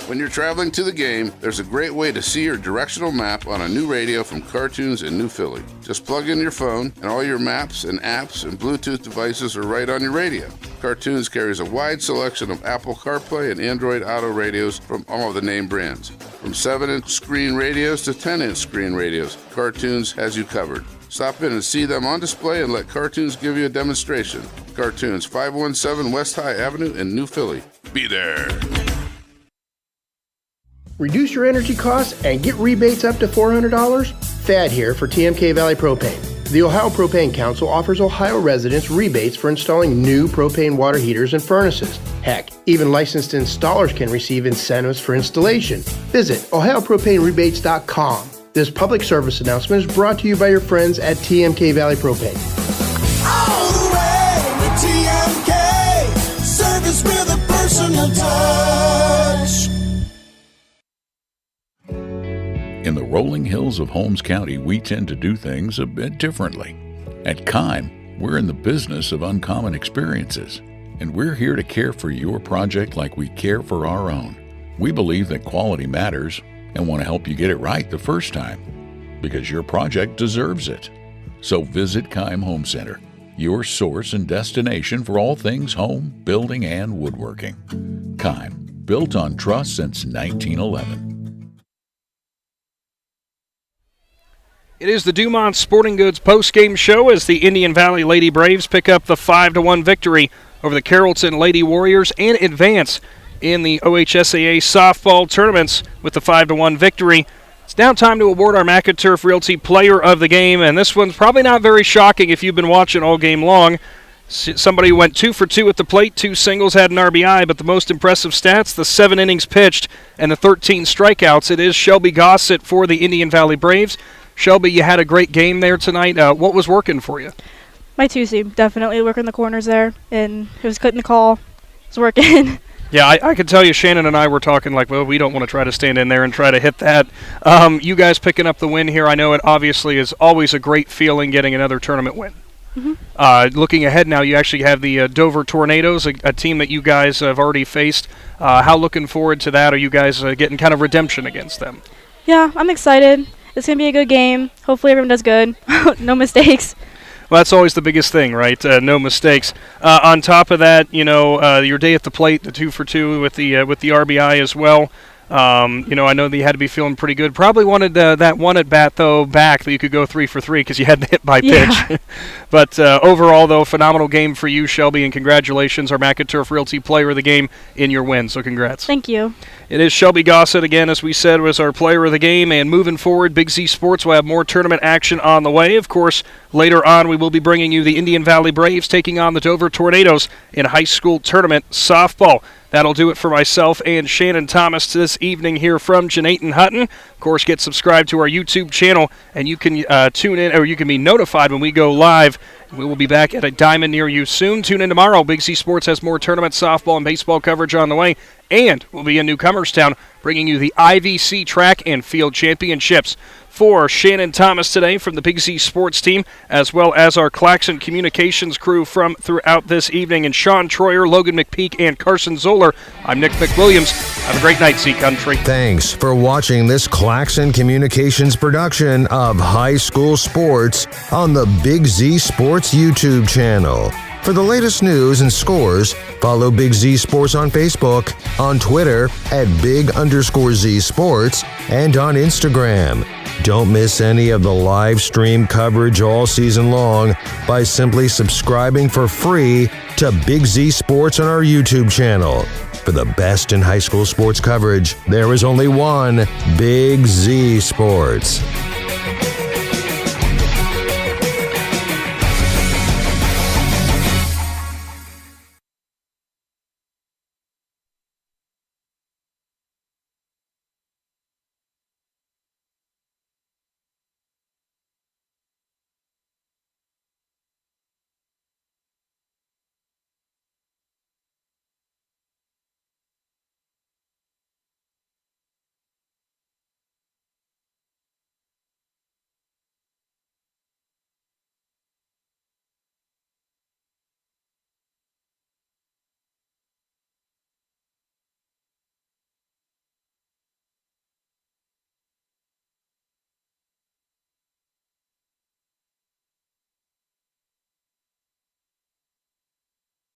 When you're traveling to the game, there's a great way to see your directional map on a new radio from Cartoons in New Philly. Just plug in your phone, and all your maps and apps and Bluetooth devices are right on your radio. Cartoons carries a wide selection of Apple CarPlay and Android Auto radios from all of the name brands. From 7-inch screen radios to 10-inch screen radios, Cartoons has you covered. Stop in and see them on display and let Cartoons give you a demonstration. Cartoons, 517 West High Avenue in New Philly. Be there. Reduce your energy costs and get rebates up to $400? Thad here for TMK Valley Propane. The Ohio Propane Council offers Ohio residents rebates for installing new propane water heaters and furnaces. Heck, even licensed installers can receive incentives for installation. Visit OhioPropaneRebates.com. This public service announcement is brought to you by your friends at TMK Valley Propane. All the way with TMK, service with a personal touch. In the rolling hills of Holmes County, we tend to do things a bit differently. At Kime, we're in the business of uncommon experiences, and we're here to care for your project like we care for our own. We believe that quality matters and want to help you get it right the first time, because your project deserves it. So visit Kime Home Center, your source and destination for all things home, building, and woodworking. Kime, built on trust since 1911. It is the Dumont Sporting Goods post-game show as the Indian Valley Lady Braves pick up the 5-1 victory over the Carrollton Lady Warriors and advance in the OHSAA softball tournaments with the 5-1 victory. It's now time to award our McInturf Realty Player of the Game, and this one's probably not very shocking if you've been watching all game long. Somebody went 2 for 2 at the plate, 2 singles, had an RBI, but the most impressive stats, the 7 innings pitched and the 13 strikeouts. It is Shelby Gossett for the Indian Valley Braves. Shelby, you had a great game there tonight. What was working for you? My 2-seam, definitely working the corners there, and it was cutting the call. It was working. Yeah, I could tell you Shannon and I were talking like, well, we don't want to try to stand in there and try to hit that. You guys picking up the win here, I know it obviously is always a great feeling getting another tournament win. Mm-hmm. Looking ahead now, you actually have the Dover Tornadoes, a team that you guys have already faced. How looking forward to that? Are you guys getting kind of redemption against them? Yeah, I'm excited. It's going to be a good game. Hopefully everyone does good. No mistakes. Well, that's always the biggest thing, right? No mistakes. On top of that, your day at the plate, the 2 for 2 with the RBI as well. I know that you had to be feeling pretty good. Probably wanted that one at bat though back that you could go 3 for 3 because you had the hit by pitch. But overall, though, phenomenal game for you, Shelby, and congratulations, our McInturf Realty Player of the Game in your win. So congrats. Thank you. It is Shelby Gossett again, as we said, was our Player of the Game. And moving forward, Big Z Sports will have more tournament action on the way. Of course, later on, we will be bringing you the Indian Valley Braves taking on the Dover Tornadoes in high school tournament softball. That'll do it for myself and Shannon Thomas this evening here from Jeanette Hutton. Of course, get subscribed to our YouTube channel, and you can tune in, or you can be notified when we go live. We will be back at a diamond near you soon. Tune in tomorrow. Big Z Sports has more tournament softball and baseball coverage on the way, and we'll be in Newcomerstown bringing you the IVC Track and Field Championships. For Shannon Thomas today from the Big Z Sports team, as well as our Claxon Communications crew from throughout this evening, and Shawn Troyer, Logan McPeek, and Carson Zoller, I'm Nick McWilliams. Have a great night, Z Country. Thanks for watching this Claxon Communications production of High School Sports on the Big Z Sports YouTube channel. For the latest news and scores, follow Big Z Sports on Facebook, on Twitter @Big_Z Sports, and on Instagram. Don't miss any of the live stream coverage all season long by simply subscribing for free to Big Z Sports on our YouTube channel. For the best in high school sports coverage, there is only one Big Z Sports.